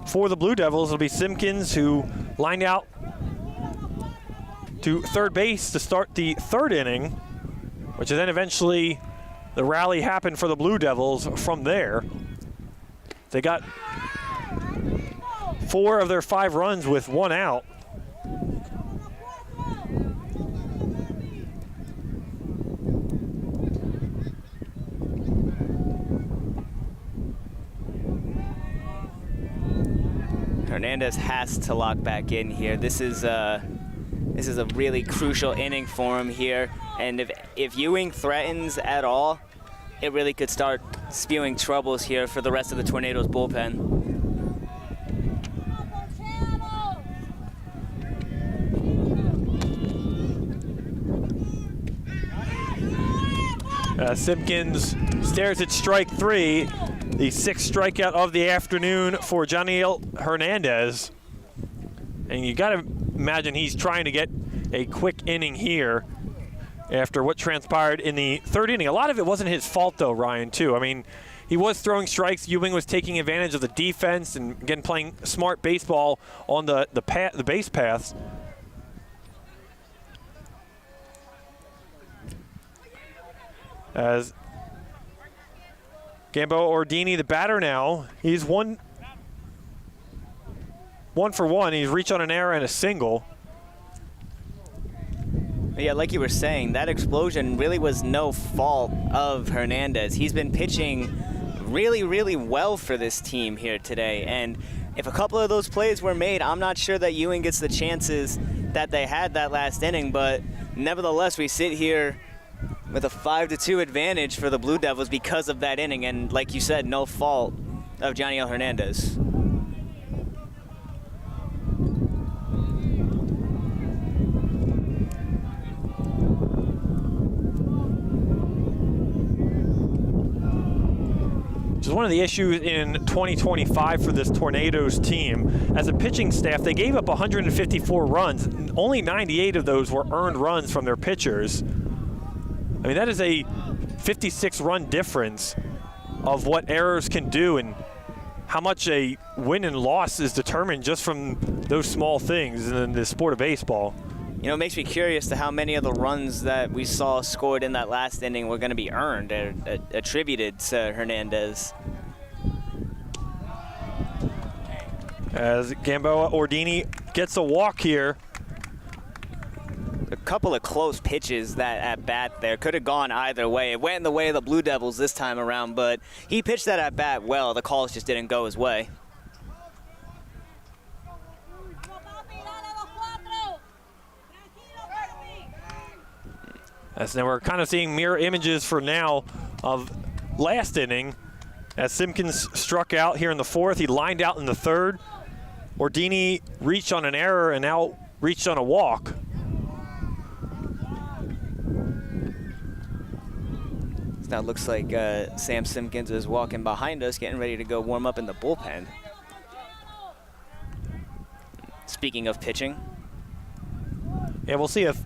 for the Blue Devils. It'll be Simpkins, who lined out to third base to start the 3rd inning, which is then eventually the rally happened for the Blue Devils from there. They got 4 of their 5 runs with 1 out. Hernandez has to lock back in here. This is a really crucial inning for him here, and if Ewing threatens at all, it really could start spewing troubles here for the rest of the Tornadoes bullpen. Simpkins stares at strike 3. the 6th strikeout of the afternoon for Janiel Hernandez. And you got to imagine he's trying to get a quick inning here after what transpired in the 3rd inning. A lot of it wasn't his fault, though, Ryan, too. I mean, he was throwing strikes. Ewing was taking advantage of the defense and, again, playing smart baseball on the base paths. As Gamboa Ordini, the batter now, he's one for one. He's reached on an error and a single. Yeah, like you were saying, that explosion really was no fault of Hernandez. He's been pitching really, really well for this team here today. And if a couple of those plays were made, I'm not sure that Ewing gets the chances that they had that last inning. But nevertheless, we sit here with a 5-2 advantage for the Blue Devils because of that inning. And like you said, no fault of Janiel Hernandez. Which is one of the issues in 2025 for this Tornadoes team. As a pitching staff, they gave up 154 runs. Only 98 of those were earned runs from their pitchers. I mean, that is a 56-run difference of what errors can do and how much a win and loss is determined just from those small things in the sport of baseball. You know, it makes me curious to how many of the runs that we saw scored in that last inning were going to be earned or attributed to Hernandez. As Gamboa Ordini gets a walk here. A couple of close pitches that at bat there could have gone either way. It went in the way of the Blue Devils this time around, but he pitched that at bat well. The calls just didn't go his way. As now we're kind of seeing mirror images for now of last inning as Simpkins struck out here in the 4th. He lined out in the 3rd. Ordini reached on an error and now reached on a walk. Now it looks like Sam Simpkins is walking behind us, getting ready to go warm up in the bullpen. Speaking of pitching. Yeah, we'll see if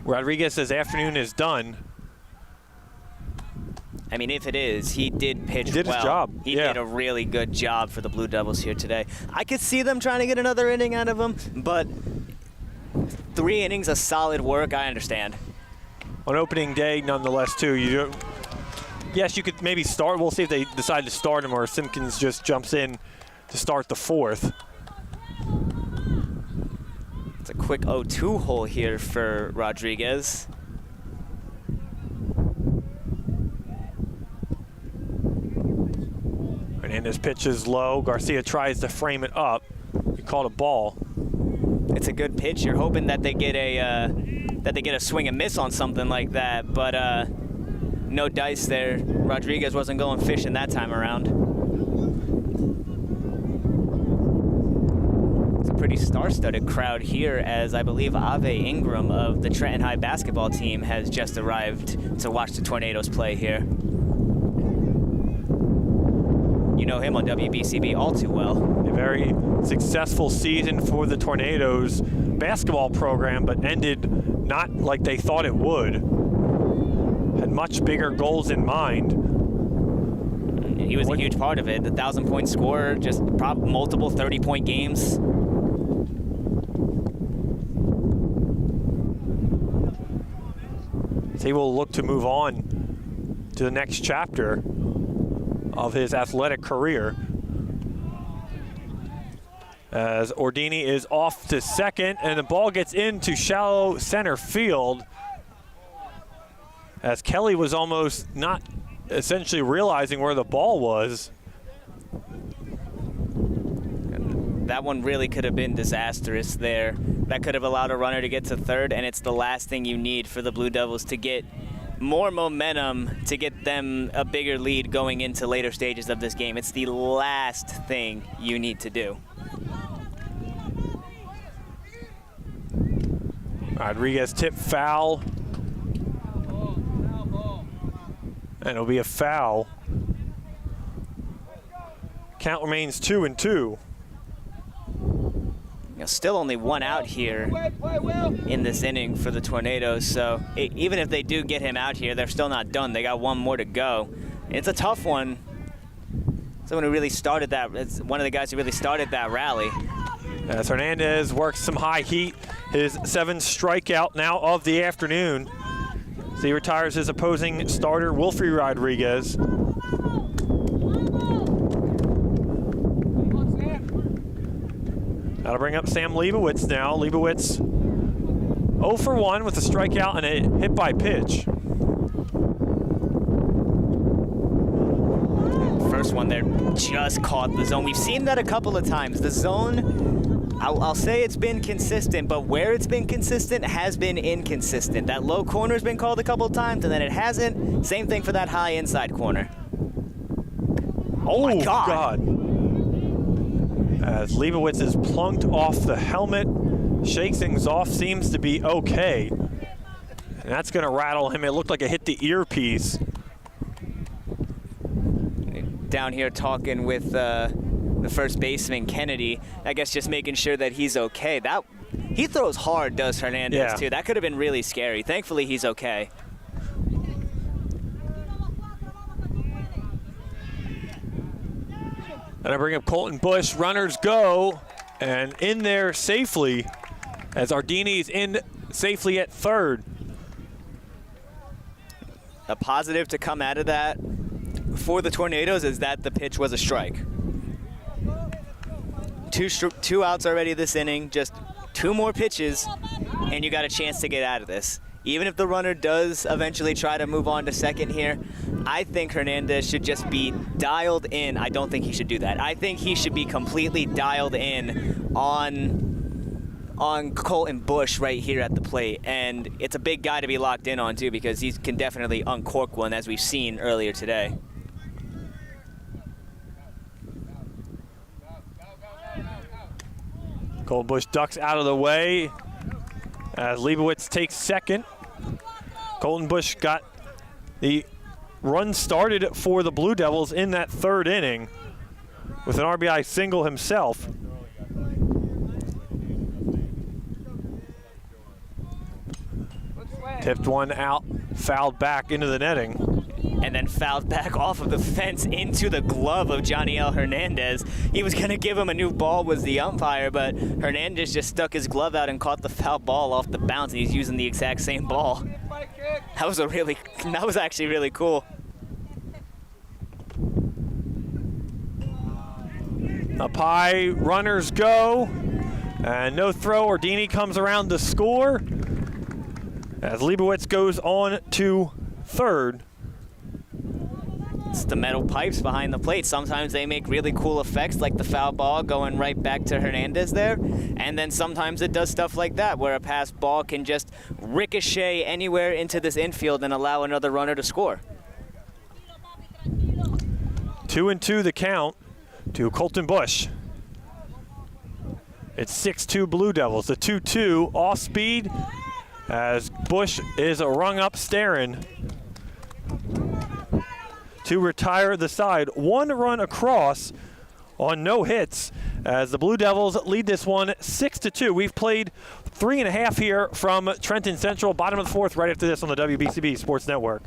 Rodriguez's afternoon is done. I mean, if it is, he did pitch well. He did his job. He did a really good job for the Blue Devils here today. I could see them trying to get another inning out of him, but 3 innings of solid work, I understand. On opening day, nonetheless, too, yes, you could maybe start. We'll see if they decide to start him or Simpkins just jumps in to start the 4th. It's a quick 0-2 hole here for Rodriguez. Hernandez pitches low. Garcia tries to frame it up. He called a ball. It's a good pitch. You're hoping that they get a swing and miss on something like that, but no dice there. Rodriguez wasn't going fishing that time around. Pretty star-studded crowd here, as I believe Ave Ingram of the Trenton High basketball team has just arrived to watch the Tornadoes play here. You know him on WBCB all too well. A very successful season for the Tornadoes basketball program, but ended not like they thought it would. Had much bigger goals in mind. He was a huge part of it. The 1,000-point scorer, just multiple 30-point games. He will look to move on to the next chapter of his athletic career. As Ordini is off to second, and the ball gets into shallow center field. As Kelly was almost not essentially realizing where the ball was. That one really could have been disastrous there. That could have allowed a runner to get to 3rd, and it's the last thing you need for the Blue Devils to get more momentum, to get them a bigger lead going into later stages of this game. It's the last thing you need to do. Rodriguez tip foul. And it'll be a foul. Count remains 2-2. Still only one out here in this inning for the Tornadoes, so even if they do get him out here, they're still not done. They got one more to go. It's a tough one. Someone who really started that, it's one of the guys who really started that rally. As Hernandez works some high heat, his 7th strikeout now of the afternoon. So he retires his opposing starter, Wilfrey Rodriguez. That'll bring up Sam Leibowitz now. Leibowitz 0 for 1 with a strikeout and a hit by pitch. First one there just caught the zone. We've seen that a couple of times. The zone, I'll say it's been consistent, but where it's been consistent has been inconsistent. That low corner's been called a couple of times, and then it hasn't. Same thing for that high inside corner. Oh my God. As Leibowitz is plunked off the helmet, shakes things off, seems to be okay. And that's going to rattle him. It looked like it hit the earpiece. Down here talking with the first baseman, Kennedy, I guess just making sure that he's okay. He throws hard, does Hernandez, too. That could have been really scary. Thankfully, he's okay. And I bring up Colton Bush. Runners go, and in there safely as Ardini's in safely at third. A positive to come out of that for the Tornadoes is that the pitch was a strike. Two outs already this inning, just 2 more pitches, and you got a chance to get out of this. Even if the runner does eventually try to move on to second here, I think Hernandez should just be dialed in. I don't think he should do that. I think he should be completely dialed in on Colton Bush right here at the plate. And it's a big guy to be locked in on, too, because he can definitely uncork one, as we've seen earlier today. Colton Bush ducks out of the way as Leibowitz takes second. Colton Bush got the run started for the Blue Devils in that 3rd inning with an RBI single himself. Tipped one out, fouled back into the netting. And then fouled back off of the fence into the glove of Joniel Hernandez. He was going to give him a new ball, was the umpire, but Hernandez just stuck his glove out and caught the foul ball off the bounce, and he's using the exact same ball. That was actually really cool. Up high, runners go, and no throw. Ardini comes around to score as Leibowitz goes on to third. It's the metal pipes behind the plate. Sometimes they make really cool effects, like the foul ball going right back to Hernandez there. And then sometimes it does stuff like that, where a pass ball can just ricochet anywhere into this infield and allow another runner to score. 2-2 the count to Colton Bush. It's 6-2 Blue Devils. The 2-2 off speed as Bush is rung up staring to retire the side. 1 run across on no hits as the Blue Devils lead this one 6-2. We've played 3.5 here from Trenton Central. Bottom of the 4th right after this on the WBCB Sports Network.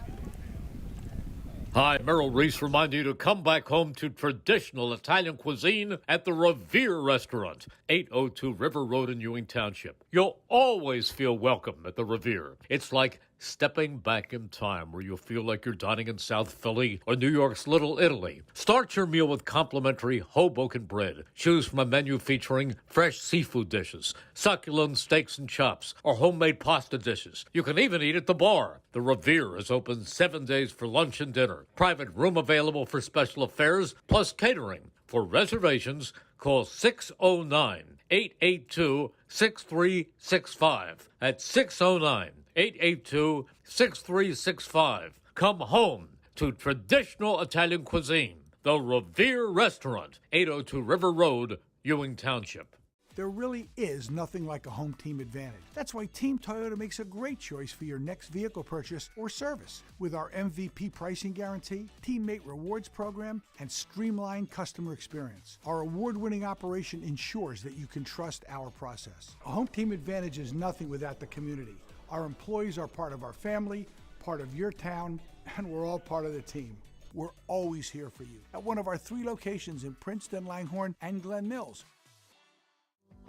Hi, Merrill Reese reminding you to come back home to traditional Italian cuisine at the Revere Restaurant, 802 River Road in Ewing Township. You'll always feel welcome at the Revere. It's like stepping back in time where you'll feel like you're dining in South Philly or New York's Little Italy. Start your meal with complimentary Hoboken bread. Choose from a menu featuring fresh seafood dishes, succulent steaks and chops, or homemade pasta dishes. You can even eat at the bar. The Revere is open 7 days for lunch and dinner. Private room available for special affairs, plus catering. For reservations, call 609-882-6365. That's 609-882-6365. Come home to traditional Italian cuisine. The Revere Restaurant, 802 River Road, Ewing Township. There really is nothing like a home team advantage. That's why Team Toyota makes a great choice for your next vehicle purchase or service. With our MVP pricing guarantee, teammate rewards program, and streamlined customer experience, our award-winning operation ensures that you can trust our process. A home team advantage is nothing without the community. Our employees are part of our family, part of your town, and we're all part of the team. We're always here for you at one of our 3 locations in Princeton, Langhorne, and Glen Mills.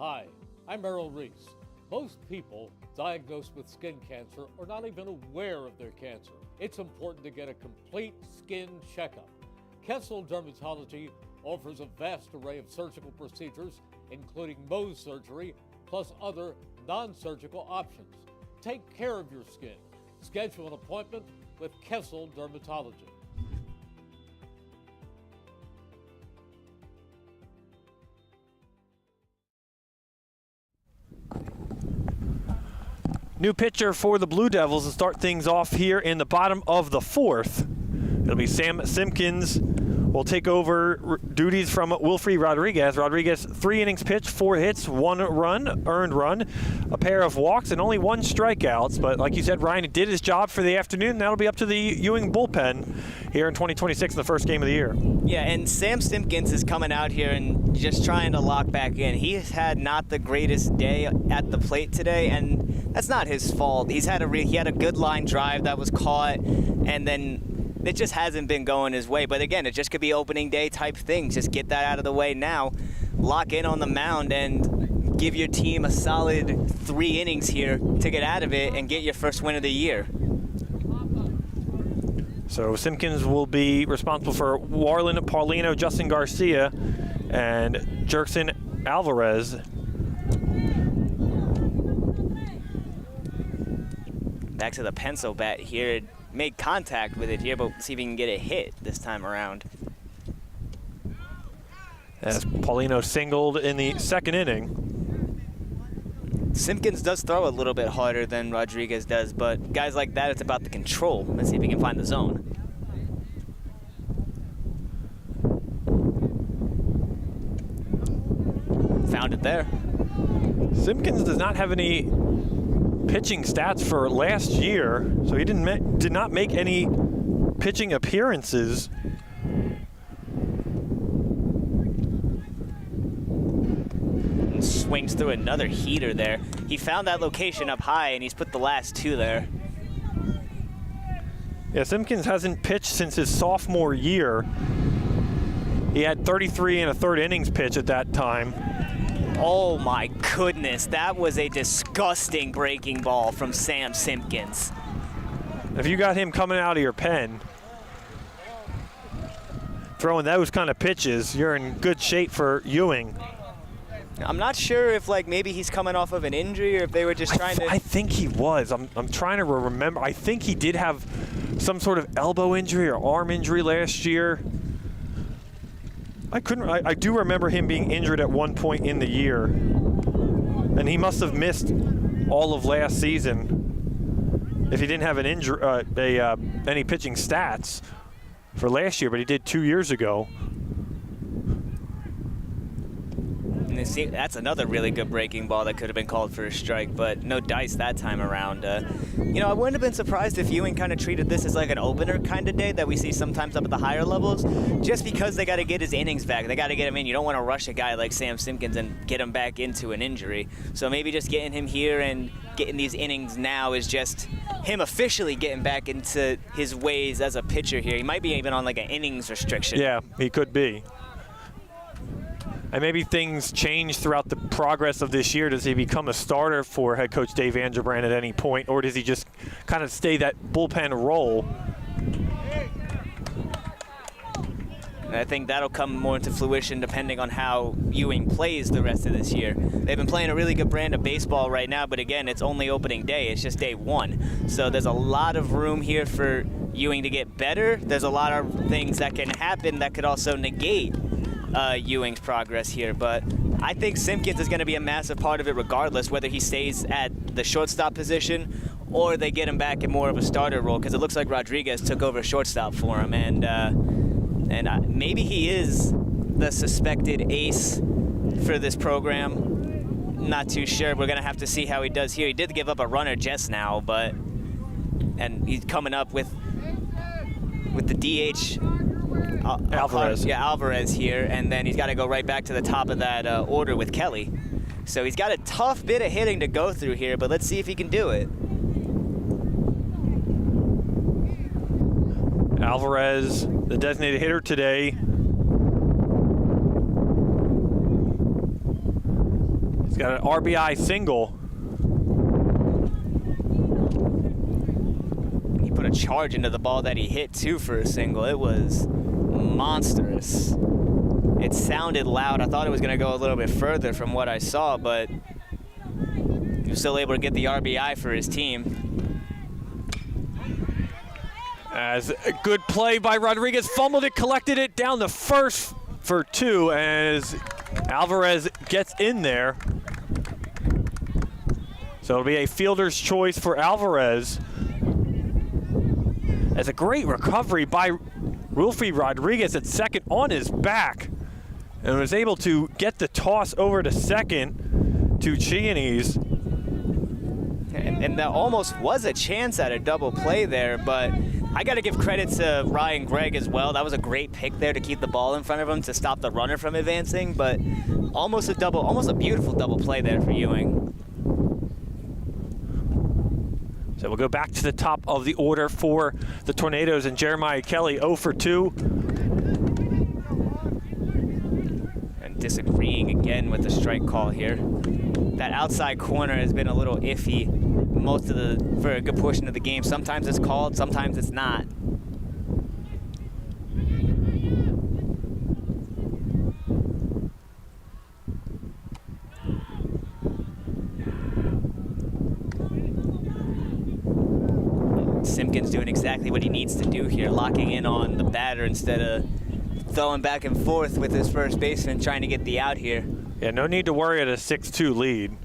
Hi, I'm Errol Reese. Most people diagnosed with skin cancer are not even aware of their cancer. It's important to get a complete skin checkup. Kessel Dermatology offers a vast array of surgical procedures, including Mohs surgery, plus other non-surgical options. Take care of your skin. Schedule an appointment with Kessel Dermatology. New pitcher for the Blue Devils to start things off here in the bottom of the 4th. It'll be Sam Simpkins will take over duties from Wilfrey Rodriguez. Rodriguez, 3 innings pitched, 4 hits, 1 run, earned run, a pair of walks, and only 1 strikeouts. But like you said, Ryan did his job for the afternoon. That'll be up to the Ewing bullpen here in 2026 in the first game of the year. Yeah, and Sam Simpkins is coming out here and just trying to lock back in. He has had not the greatest day at the plate today, and that's not his fault. He had a good line drive that was caught, and then it just hasn't been going his way. But again, it just could be opening day type thing. Just get that out of the way now, lock in on the mound, and give your team a solid 3 innings here to get out of it and get your first win of the year. So Simpkins will be responsible for Warlin Paulino, Justin Garcia, and Jerkson Alvarez. Back to the pencil bat here. Made contact with it here, but see if he can get a hit this time around. As Paulino singled in the 2nd inning. Simpkins does throw a little bit harder than Rodriguez does, but guys like that, it's about the control. Let's see if he can find the zone. Found it there. Simpkins does not have any pitching stats for last year, so he did not make any pitching appearances. And swings through another heater there. He found that location up high, and he's put the last 2 there. Yeah, Simpkins hasn't pitched since his sophomore year. He had 33 1/3 innings pitch at that time. Oh my goodness, that was a disgusting breaking ball from Sam Simpkins. If you got him coming out of your pen, throwing those kind of pitches, you're in good shape for Ewing. I'm not sure if maybe he's coming off of an injury or if they were just trying to... I think he was. I'm trying to remember. I think he did have some sort of elbow injury or arm injury last year. I do remember him being injured at one point in the year, and he must have missed all of last season if he didn't have an injury, any pitching stats for last year, but he did 2 years ago. And that's another really good breaking ball that could have been called for a strike, but no dice that time around. I wouldn't have been surprised if Ewing kind of treated this as like an opener kind of day that we see sometimes up at the higher levels, just because they got to get his innings back. They got to get him in. You don't want to rush a guy like Sam Simpkins and get him back into an injury. So maybe just getting him here and getting these innings now is just him officially getting back into his ways as a pitcher here. He might be even on like an innings restriction. Yeah, he could be. And maybe things change throughout the progress of this year. Does he become a starter for head coach Dave Angebrand at any point, or does he just kind of stay that bullpen role? And I think that'll come more into fruition depending on how Ewing plays the rest of this year. They've been playing a really good brand of baseball right now, but again, it's only opening day. It's just day 1. So there's a lot of room here for Ewing to get better. There's a lot of things that can happen that could also negate Ewing's progress here, but I think Simpkins is going to be a massive part of it regardless, whether he stays at the shortstop position or they get him back in more of a starter role, because it looks like Rodriguez took over shortstop for him, and maybe he is the suspected ace for this program. not too sure. We're going to have to see how he does here. He did give up a runner just now, and he's coming up with the DH. Alvarez. Alvarez here, and then he's got to go right back to the top of that order with Kelly. So he's got a tough bit of hitting to go through here, but let's see if he can do it. Alvarez, the designated hitter today. He's got an RBI single. He put a charge into the ball that he hit, too, for a single. It was monstrous. It sounded loud. I thought it was going to go a little bit further from what I saw, but he was still able to get the RBI for his team. As a good play by Rodriguez, fumbled it, collected it down the first for 2 as Alvarez gets in there. So it'll be a fielder's choice for Alvarez. As a great recovery by Wilfred Rodriguez at second on his back, and was able to get the toss over to second to Chianese. And that almost was a chance at a double play there, but I got to give credit to Ryan Gregg as well. That was a great pick there to keep the ball in front of him to stop the runner from advancing, but almost a beautiful double play there for Ewing. So we'll go back to the top of the order for the Tornadoes, and Jeremiah Kelly 0 for 2. And disagreeing again with the strike call here. That outside corner has been a little iffy for a good portion of the game. Sometimes it's called, sometimes it's not. Simpkins doing exactly what he needs to do here, locking in on the batter instead of throwing back and forth with his first baseman trying to get the out here. Yeah, no need to worry at a 6-2 lead.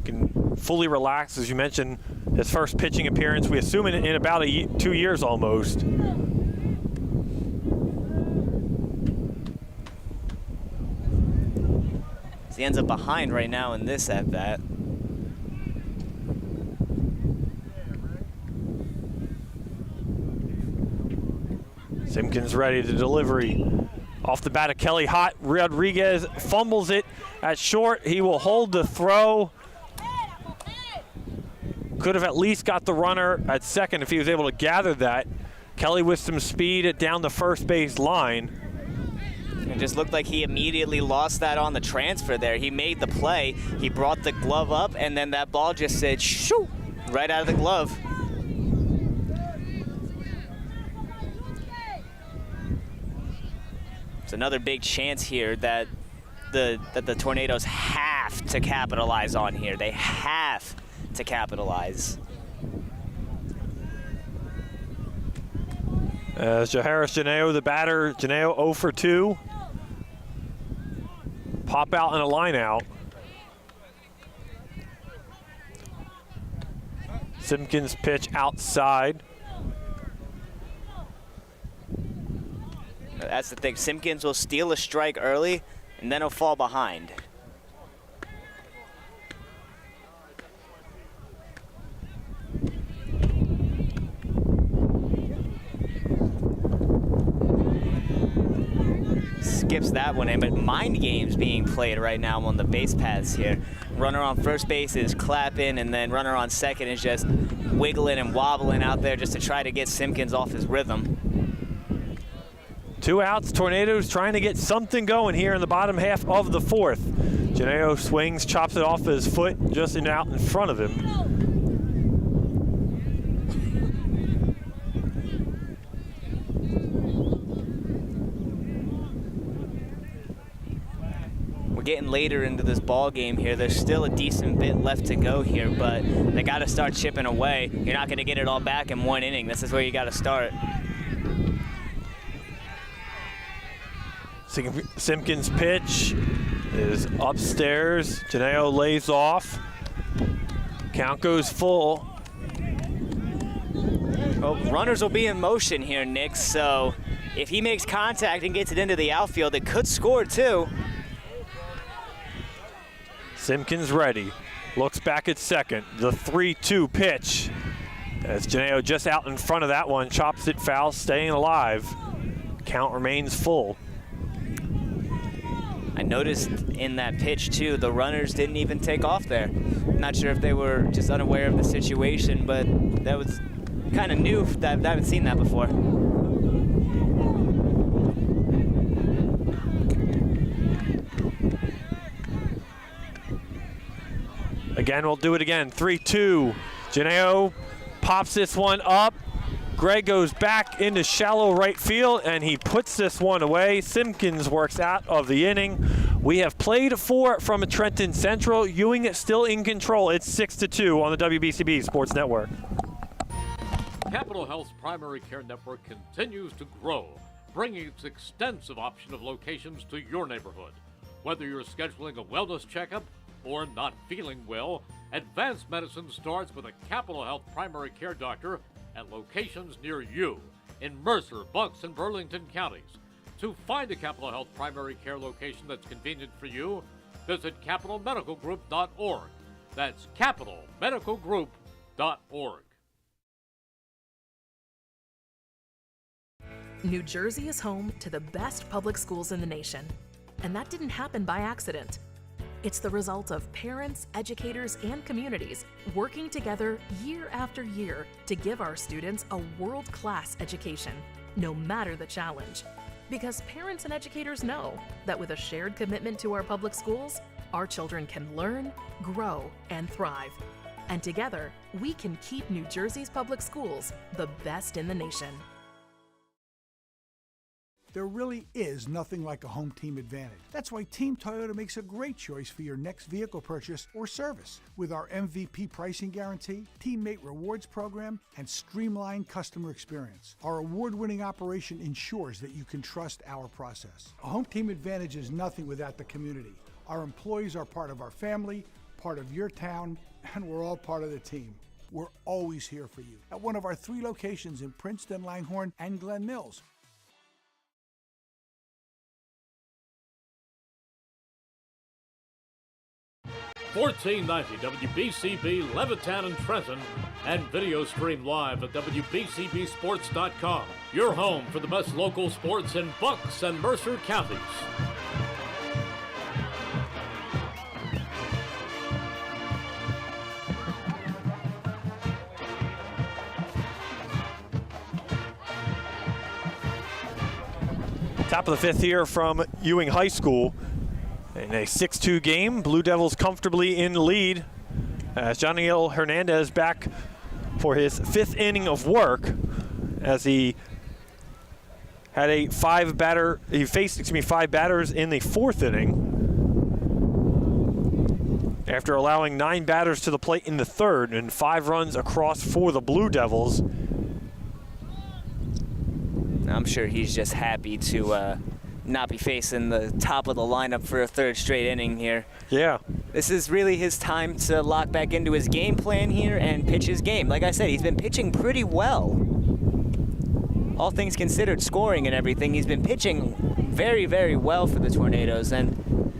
Can fully relax, as you mentioned, his first pitching appearance, we assume in about 2 years almost. So he ends up behind right now in this at-bat. Simpkins ready to delivery. Off the bat of Kelly, hot. Rodriguez fumbles it at short. He will hold the throw. Could have at least got the runner at second if he was able to gather that. Kelly with some speed down the first base line. It just looked like he immediately lost that on the transfer there. He made the play. He brought the glove up, and then that ball just said, shoo, right out of the glove. It's another big chance here that the Tornadoes have to capitalize on here. They have to capitalize. As Jaharis Janeo, the batter, Janeo 0 for 2. Pop out and a line out. Simpkins pitch outside. That's the thing. Simpkins will steal a strike early, and then he'll fall behind. Skips that one in, but mind games being played right now on the base paths here. Runner on first base is clapping, and then runner on second is just wiggling and wobbling out there just to try to get Simpkins off his rhythm. 2 outs, Tornadoes trying to get something going here in the bottom half of the fourth. Janeo swings, chops it off his foot, just out in front of him. We're getting later into this ball game here. There's still a decent bit left to go here, but they got to start chipping away. You're not going to get it all back in one inning. This is where you got to start. Simpkins' pitch is upstairs. Janeo lays off. Count goes full. Well, runners will be in motion here, Nick, so if he makes contact and gets it into the outfield, it could score too. Simpkins ready. Looks back at second. The 3-2 pitch. As Janeo just out in front of that one, chops it foul, staying alive. Count remains full. I noticed in that pitch, too, the runners didn't even take off there. Not sure if they were just unaware of the situation, but that was kind of new. I haven't seen that before. Again, we'll do it again. 3-2. Janeo pops this one up. Greg goes back into shallow right field, and he puts this one away. Simpkins works out of the inning. We have played 4 from Trenton Central. Ewing is still in control. It's 6-2 on the WBCB Sports Network. Capital Health's primary care network continues to grow, bringing its extensive option of locations to your neighborhood. Whether you're scheduling a wellness checkup or not feeling well, advanced medicine starts with a Capital Health primary care doctor at locations near you in Mercer, Bucks, and Burlington counties. To find a Capital Health primary care location that's convenient for you, visit capitalmedicalgroup.org. That's capitalmedicalgroup.org. New Jersey is home to the best public schools in the nation. And that didn't happen by accident. It's the result of parents, educators, and communities working together year after year to give our students a world-class education, no matter the challenge. Because parents and educators know that with a shared commitment to our public schools, our children can learn, grow, and thrive. And together, we can keep New Jersey's public schools the best in the nation. There really is nothing like a home team advantage. That's why Team Toyota makes a great choice for your next vehicle purchase or service. With our MVP pricing guarantee, teammate rewards program, and streamlined customer experience, our award-winning operation ensures that you can trust our process. A home team advantage is nothing without the community. Our employees are part of our family, part of your town, and we're all part of the team. We're always here for you at one of our 3 locations in Princeton, Langhorne, and Glen Mills. $14.90 WBCB Levittown and Trenton, and video stream live at WBCBSports.com. Your home for the best local sports in Bucks and Mercer counties. Top of the 5th here from Ewing High School. In a 6-2 game, Blue Devils comfortably in lead as Janiel Hernandez back for his 5th inning of work as he had a 5 batters in the 4th inning after allowing 9 batters to the plate in the 3rd and 5 runs across for the Blue Devils. I'm sure he's just happy to not be facing the top of the lineup for a 3rd straight inning here. Yeah. This is really his time to lock back into his game plan here and pitch his game. Like I said, he's been pitching pretty well. All things considered, scoring and everything, he's been pitching very, very well for the Tornadoes. And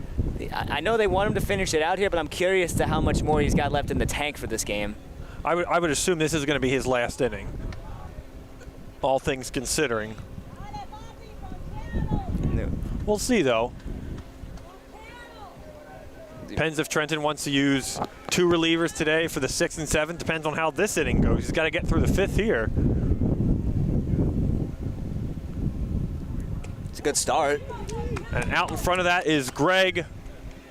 I know they want him to finish it out here, but I'm curious to how much more he's got left in the tank for this game. I would assume this is going to be his last inning, all things considering. We'll see, though. Depends if Trenton wants to use 2 relievers today for the 6th and 7th. Depends on how this inning goes. He's got to get through the 5th here. It's a good start. And out in front of that is Greg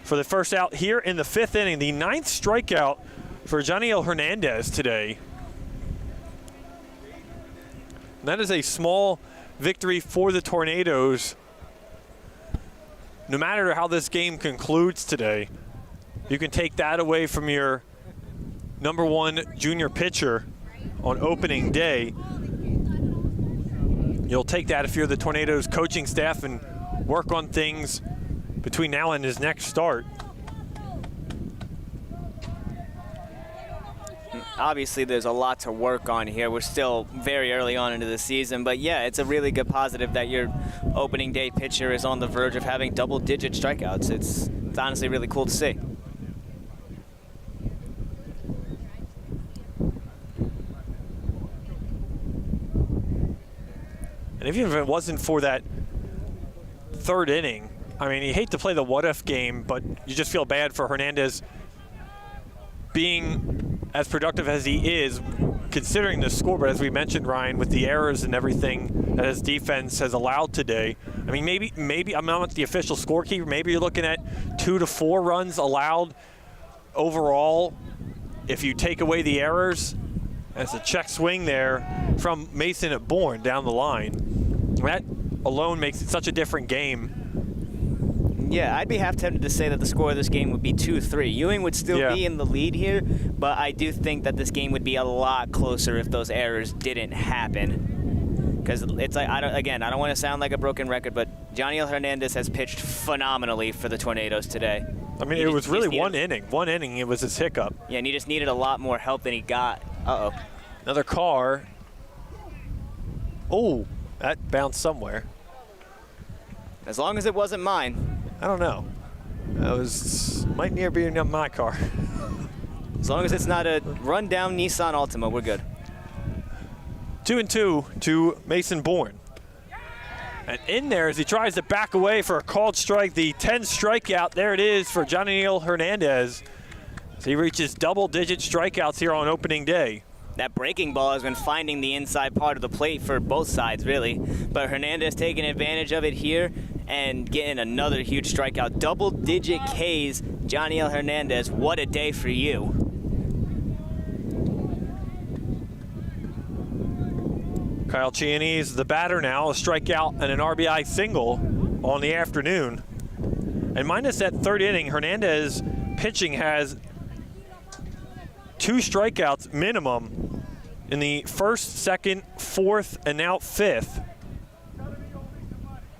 for the first out here in the 5th inning. The 9th strikeout for Janiel Hernandez today. And that is a small victory for the Tornadoes. No matter how this game concludes today, you can take that away from your #1 junior pitcher on opening day. You'll take that if you're the Tornadoes coaching staff and work on things between now and his next start. Obviously, there's a lot to work on here. We're still very early on into the season, but yeah, it's a really good positive that your opening day pitcher is on the verge of having double-digit strikeouts. It's honestly really cool to see. And even if it wasn't for that third inning, I mean, you hate to play the what-if game, but you just feel bad for Hernandez being as productive as he is, considering the score. But as we mentioned, Ryan, with the errors and everything that his defense has allowed today, I mean, maybe I'm not the official scorekeeper. Maybe you're looking at 2 to 4 runs allowed overall if you take away the errors. It's a check swing there from Mason at Bourne down the line. That alone makes it such a different game. Yeah, I'd be half tempted to say that the score of this game would be 2-3. Ewing would still be in the lead here, but I do think that this game would be a lot closer if those errors didn't happen. Because it's like, I don't want to sound like a broken record, but Joniel Hernandez has pitched phenomenally for the Tornadoes today. I mean, it was really one inning. One inning, it was his hiccup. Yeah, and he just needed a lot more help than he got. Uh-oh. Another car. Oh, that bounced somewhere. As long as it wasn't mine. I don't know. That might near be my car. As long as it's not a run-down Nissan Altima, we're good. 2-2 to Mason Bourne. And in there, as he tries to back away for a called strike, the 10 strikeout, there it is for Joniel Hernandez. So he reaches double-digit strikeouts here on opening day. That breaking ball has been finding the inside part of the plate for both sides, really. But Hernandez taking advantage of it here and getting another huge strikeout. Double-digit Ks, Joniel Hernandez, what a day for you. Kyle Chianese, the batter now, a strikeout and an RBI single on the afternoon. And minus that third inning, Hernandez pitching has 2 strikeouts minimum in the first, second, fourth, and now fifth.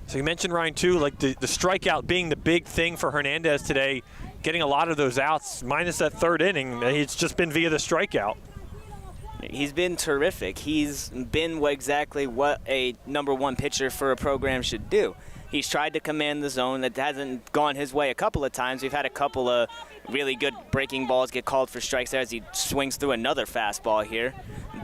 So you mentioned, Ryan, too, like the strikeout being the big thing for Hernandez today, getting a lot of those outs. Minus that third inning, it's just been via the strikeout. He's been terrific. He's been exactly what a #1 pitcher for a program should do. He's tried to command the zone. That hasn't gone his way a couple of times. We've had a couple of really good breaking balls get called for strikes there as he swings through another fastball here.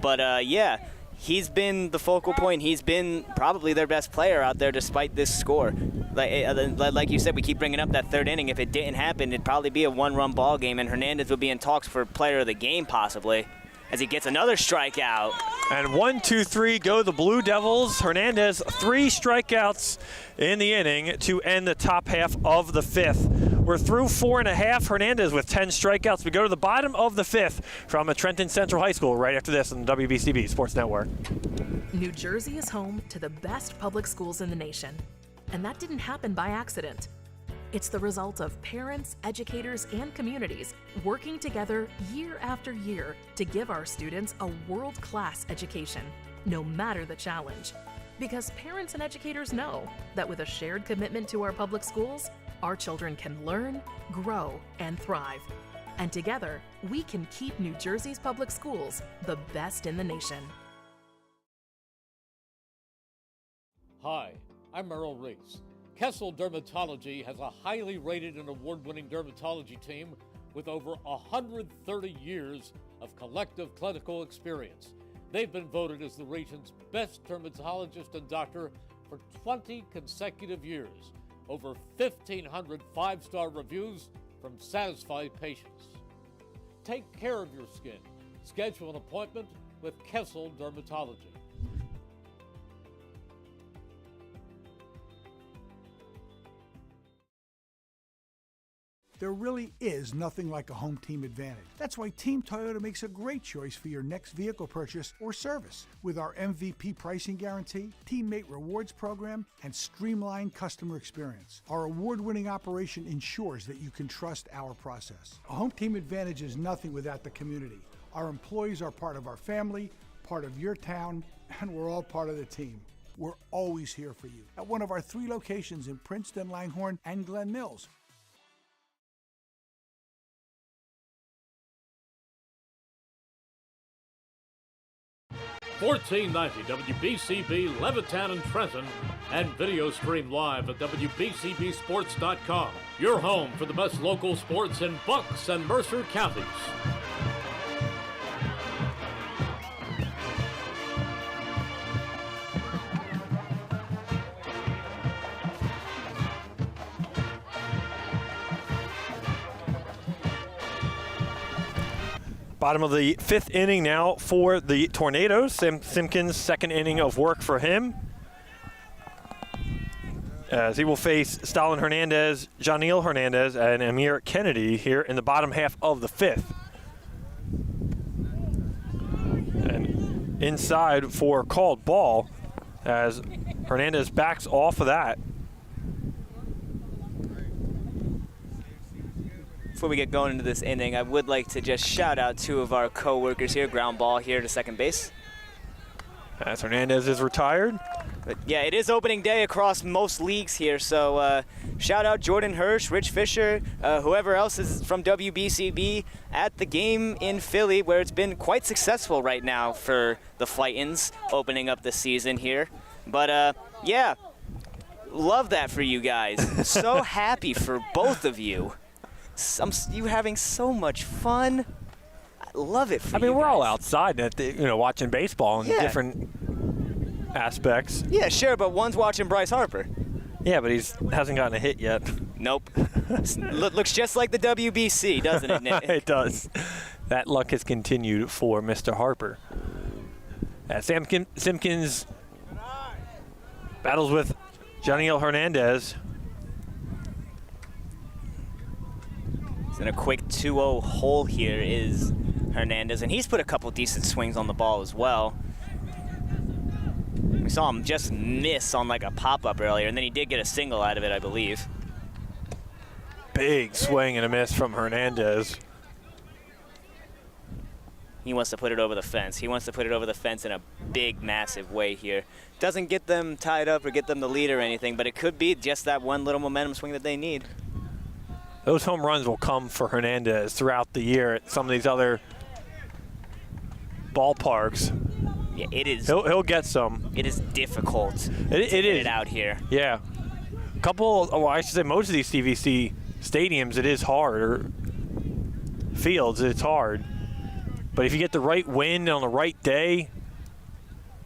But, yeah, he's been the focal point. He's been probably their best player out there despite this score. Like you said, we keep bringing up that third inning. If it didn't happen, it'd probably be a 1-run ball game, and Hernandez would be in talks for player of the game possibly as he gets another strikeout. And 1, 2, 3 go the Blue Devils. Hernandez, 3 strikeouts in the inning to end the top half of the fifth. We're through 4.5. Hernandez with 10 strikeouts. We go to the bottom of the fifth from Trenton Central High School right after this on the WBCB Sports Network. New Jersey is home to the best public schools in the nation. And that didn't happen by accident. It's the result of parents, educators, and communities working together year after year to give our students a world-class education, no matter the challenge. Because parents and educators know that with a shared commitment to our public schools, our children can learn, grow, and thrive. And together, we can keep New Jersey's public schools the best in the nation. Hi, I'm Merrill Reese. Kessel Dermatology has a highly rated and award-winning dermatology team with over 130 years of collective clinical experience. They've been voted as the region's best dermatologist and doctor for 20 consecutive years. Over 1,500 5-star reviews from satisfied patients. Take care of your skin. Schedule an appointment with Kessel Dermatology. There really is nothing like a home team advantage. That's why Team Toyota makes a great choice for your next vehicle purchase or service. With our MVP pricing guarantee, teammate rewards program, and streamlined customer experience, our award-winning operation ensures that you can trust our process. A home team advantage is nothing without the community. Our employees are part of our family, part of your town, and we're all part of the team. We're always here for you at one of our 3 locations in Princeton, Langhorne, and Glen Mills. $14.90 WBCB Levittown and Trenton, and video stream live at WBCBSports.com. Your home for the best local sports in Bucks and Mercer counties. Bottom of the 5th inning now for the Tornadoes. Sam Simpkins, 2nd inning of work for him, as he will face Stalin Hernandez, Janiel Hernandez, and Amir Kennedy here in the bottom half of the 5th. And inside for called ball as Hernandez backs off of that. Before we get going into this inning, I would like to just shout out 2 of our co-workers here. Ground ball here to second base. As Hernandez is retired. But yeah, it is opening day across most leagues here, so shout out Jordan Hirsch, Rich Fisher, whoever else is from WBCB at the game in Philly, where it's been quite successful right now for the Fightins opening up the season here. But yeah, love that for you guys. So happy for both of you. You having so much fun. I love it for you. I mean, we're guys. all outside, watching baseball in different aspects. Yeah, sure, but one's watching Bryce Harper. Yeah, but he hasn't gotten a hit yet. Nope. Looks just like the WBC, doesn't it, Nick? It does. That luck has continued for Mr. Harper. Sam Simpkins battles with Janiel Hernandez. In a quick 2-0 hole here is Hernandez, and he's put a couple decent swings on the ball as well. We saw him just miss on like a pop-up earlier, and then he did get a single out of it, I believe. Big swing and a miss from Hernandez. He wants to put it over the fence. He wants to put it over the fence in a big, massive way here. Doesn't get them tied up or get them the lead or anything, but it could be just that one little momentum swing that they need. Those home runs will come for Hernandez throughout the year at some of these other ballparks. Yeah, it is. He'll get some. It is difficult to get it out here. Yeah. I should say most of these CVC stadiums, it is hard, or fields, it's hard. But if you get the right wind on the right day,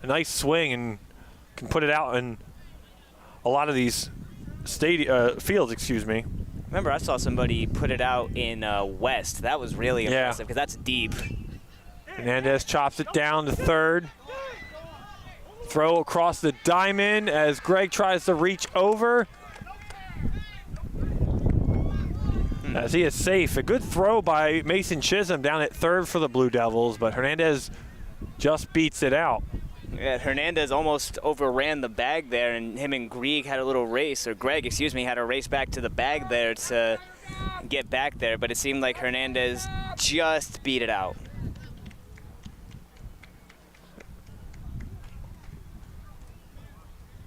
a nice swing, and can put it out in a lot of these fields, excuse me. Remember, I saw somebody put it out in West. That was really impressive because that's deep. Hernandez chops it down to third. Throw across the diamond as Greg tries to reach over. As he is safe. A good throw by Mason Chisholm down at third for the Blue Devils, but Hernandez just beats it out. Yeah, Hernandez almost overran the bag there, and him and Greg had a little race, or Greg, excuse me, had a race back to the bag there to get back there, but it seemed like Hernandez just beat it out.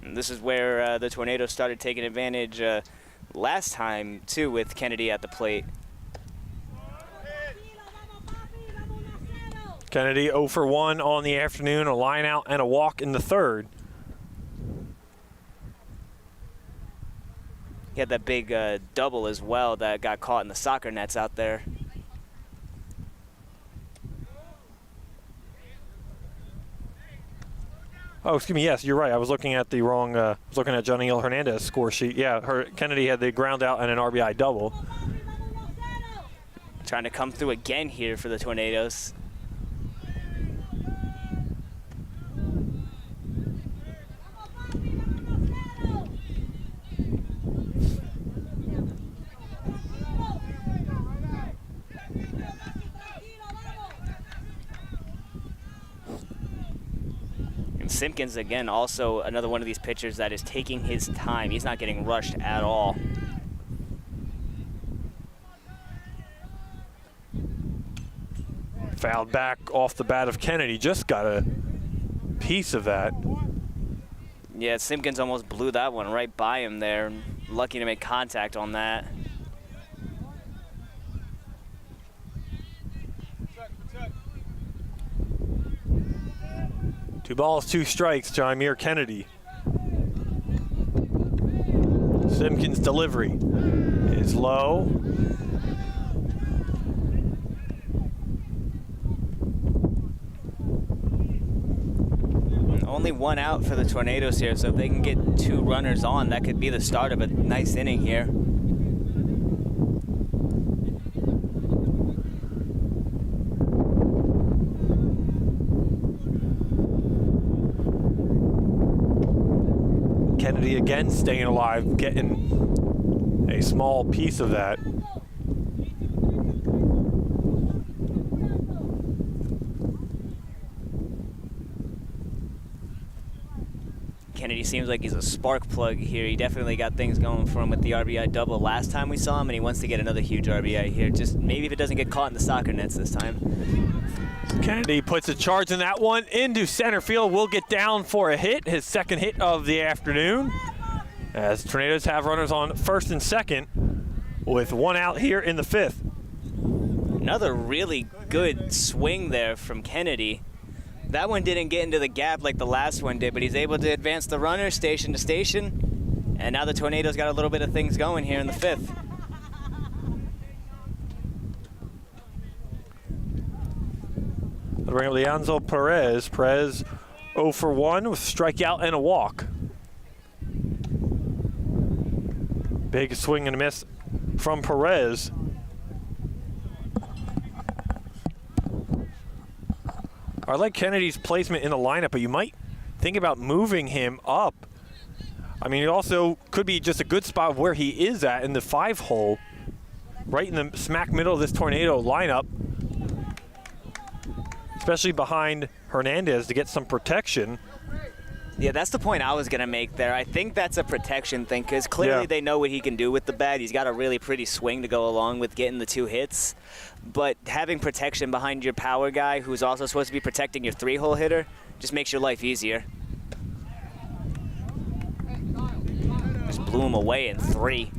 And this is where the Tornadoes started taking advantage last time, too, with Kennedy at the plate. Kennedy 0 for 1 on the afternoon, a line out and a walk in the third. He had that big double as well that got caught in the soccer nets out there. Oh, excuse me. Yes, you're right. I was looking at the wrong. I was looking at Janiel Hernandez's score sheet. Yeah, Kennedy had the ground out and an RBI double. Trying to come through again here for the Tornadoes. Simpkins, again, also another one of these pitchers that is taking his time. He's not getting rushed at all. Fouled back off the bat of Kennedy. Just got a piece of that. Yeah, Simpkins almost blew that one right by him there. Lucky to make contact on that. Two balls, two strikes to Amir Kennedy. Simpkins' delivery is low. Only one out for the Tornadoes here, so if they can get 2 runners on, that could be the start of a nice inning here. Kennedy again staying alive, getting a small piece of that. Kennedy seems like he's a spark plug here. He definitely got things going for him with the RBI double last time we saw him, and he wants to get another huge RBI here. Just maybe if it doesn't get caught in the soccer nets this time. Kennedy puts a charge in that one into center field. Will get down for a hit, his second hit of the afternoon. As Tornadoes have runners on first and second with one out here in the fifth. Another really good swing there from Kennedy. That one didn't get into the gap like the last one did, but he's able to advance the runner station to station. And now the Tornadoes got a little bit of things going here in the fifth. The ring of Leonzo Perez. Perez 0 for 1 with strikeout and a walk. Big swing and a miss from Perez. I like Kennedy's placement in the lineup, but you might think about moving him up. I mean, it also could be just a good spot where he is at in the 5 hole, right in the smack middle of this Tornado lineup, especially behind Hernandez to get some protection. Yeah, that's the point I was going to make there. I think that's a protection thing because clearly they know what he can do with the bat. He's got a really pretty swing to go along with getting the 2 hits. But having protection behind your power guy who's also supposed to be protecting your 3-hole hitter just makes your life easier. Just blew him away in 3.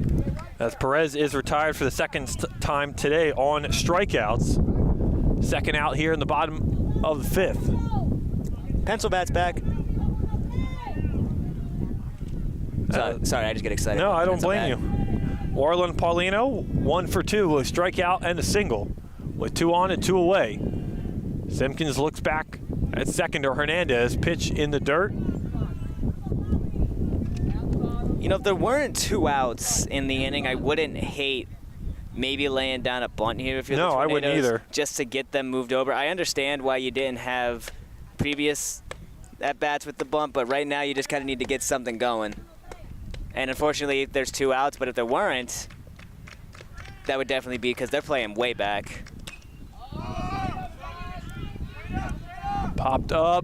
As Perez is retired for the second time today on strikeouts. Second out here in the bottom of the 5th. Pencil bat's back. Sorry, I just get excited. No, I don't blame you. Orlin Paulino, 1 for 2 with a strikeout and a single, with 2 on and 2 away. Simpkins looks back at second to Hernandez, pitch in the dirt. You know, if there weren't 2 outs in the inning, I wouldn't hate maybe laying down a bunt here if you're the Tornadoes. No, I wouldn't either. Just to get them moved over. I understand why you didn't have previous at-bats with the bunt, but right now you just kind of need to get something going. And unfortunately, there's 2 outs, but if there weren't, that would definitely be because they're playing way back. Popped up.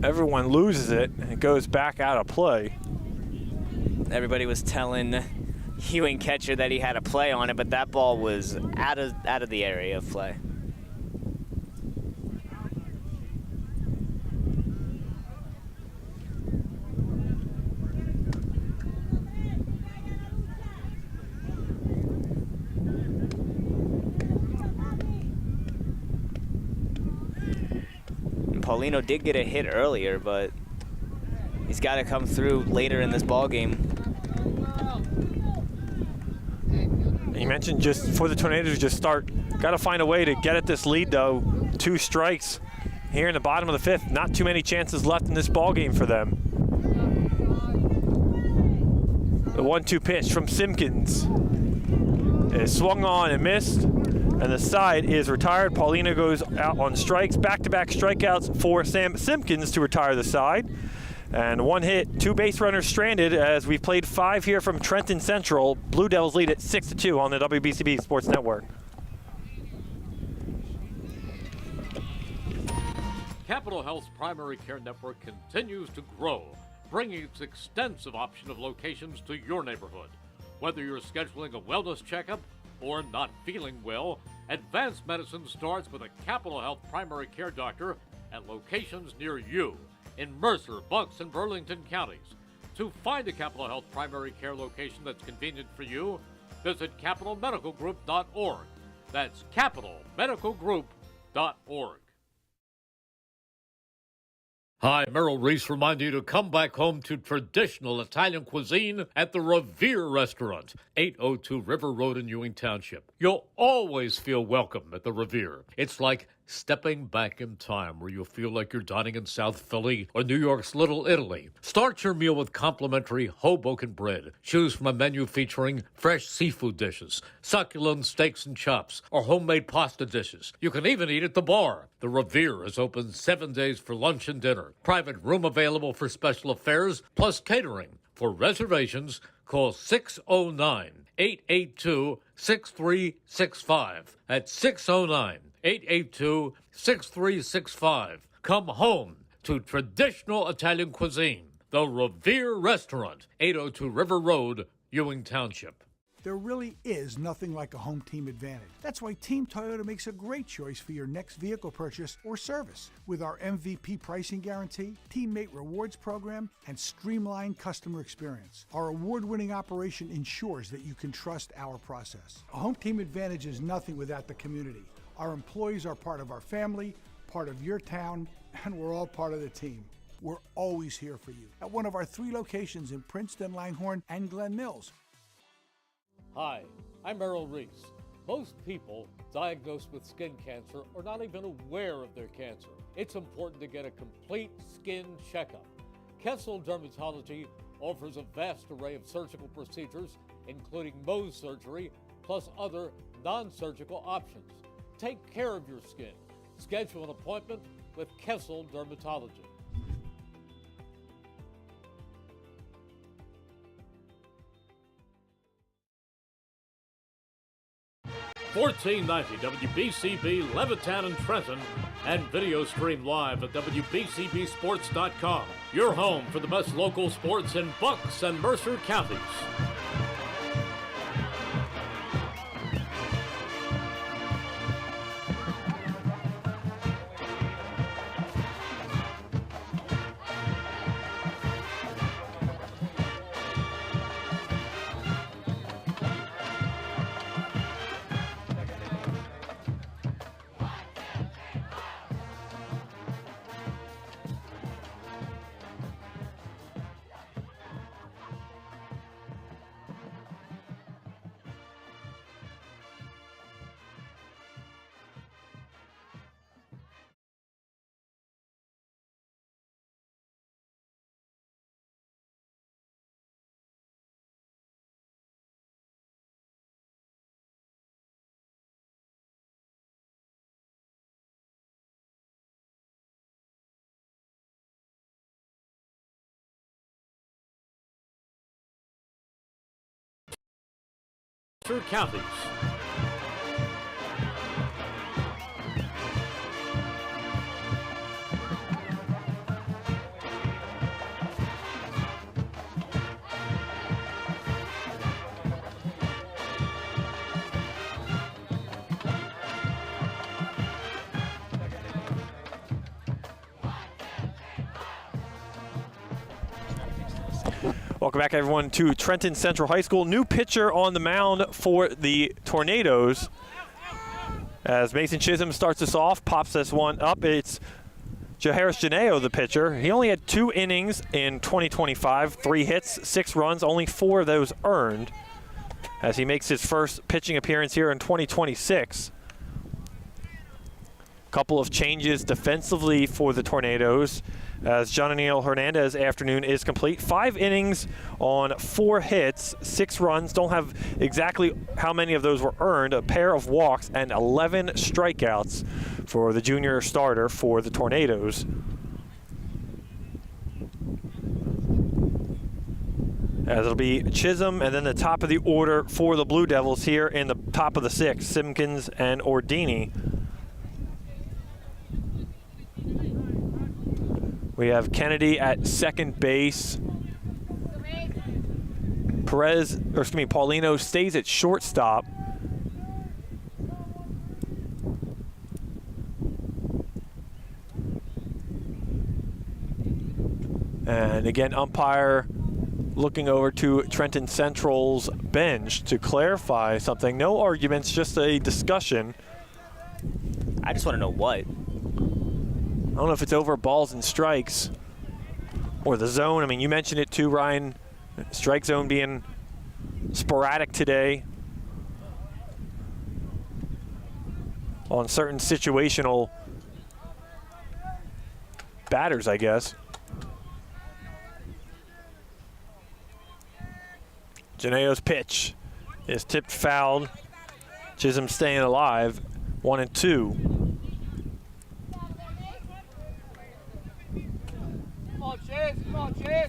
Everyone loses it, and it goes back out of play. Everybody was telling Ewing catcher that he had a play on it, but that ball was out of the area of play. Paulino did get a hit earlier, but he's got to come through later in this ball game. You mentioned just for the Tornadoes to just start, got to find a way to get at this lead though. 2 strikes here in the bottom of the 5th. Not too many chances left in this ball game for them. The 1-2 pitch from Simpkins is swung on and missed. And the side is retired. Paulino goes out on strikes. Back-to-back strikeouts for Sam Simpkins to retire the side. And 1 hit, 2 base runners stranded as we've played 5 here from Trenton Central. Blue Devils lead at 6-2 on the WBCB Sports Network. Capital Health's primary care network continues to grow, bringing its extensive option of locations to your neighborhood. Whether you're scheduling a wellness checkup or not feeling well, advanced medicine starts with a Capital Health primary care doctor at locations near you in Mercer, Bucks, and Burlington counties. To find a Capital Health primary care location that's convenient for you, visit capitalmedicalgroup.org. That's capitalmedicalgroup.org. Hi, Merrill Reese reminding you to come back home to traditional Italian cuisine at the Revere Restaurant, 802 River Road in Ewing Township. You'll always feel welcome at the Revere. It's like stepping back in time where you'll feel like you're dining in South Philly or New York's Little Italy. Start your meal with complimentary Hoboken bread. Choose from a menu featuring fresh seafood dishes, succulent steaks and chops, or homemade pasta dishes. You can even eat at the bar. The Revere is open 7 days for lunch and dinner. Private room available for special affairs, plus catering. For reservations, call 609-882-6365. That's 609-882-6365. Come home to traditional Italian cuisine. The Revere Restaurant, 802 River Road, Ewing Township. There really is nothing like a home team advantage. That's why Team Toyota makes a great choice for your next vehicle purchase or service. With our MVP pricing guarantee, teammate rewards program, and streamlined customer experience, our award-winning operation ensures that you can trust our process. A home team advantage is nothing without the community. Our employees are part of our family, part of your town, and we're all part of the team. We're always here for you at one of our 3 locations in Princeton, Langhorne, and Glen Mills. Hi, I'm Errol Reese. Most people diagnosed with skin cancer are not even aware of their cancer. It's important to get a complete skin checkup. Kessel Dermatology offers a vast array of surgical procedures, including Mohs surgery, plus other non-surgical options. Take care of your skin. Schedule an appointment with Kessel Dermatology. 1490 WBCB Levittown and Trenton, and video stream live at WBCBSports.com. Your home for the best local sports in Bucks and Mercer counties. Counties. Welcome back, everyone, to Trenton Central High School. New pitcher on the mound for the Tornadoes. As Mason Chisholm starts us off, pops this one up. It's Jaharis Janeo, the pitcher. He only had 2 innings in 2025, 3 hits, 6 runs, only 4 of those earned, as he makes his first pitching appearance here in 2026. Couple of changes defensively for the Tornadoes, as Jonaniel Hernandez afternoon is complete. 5 innings on 4 hits, 6 runs. Don't have exactly how many of those were earned. A pair of walks and 11 strikeouts for the junior starter for the Tornadoes. As it'll be Chisholm and then the top of the order for the Blue Devils here in the top of the 6, Simpkins and Ordini. We have Kennedy at second base. Paulino stays at shortstop. And again, umpire looking over to Trenton Central's bench to clarify something. No arguments, just a discussion. I just want to know what. I don't know if it's over balls and strikes or the zone. I mean, you mentioned it too, Ryan. Strike zone being sporadic today on certain situational batters, I guess. Janeo's pitch is tipped foul. Chisholm staying alive, 1-2. Come on, Chase.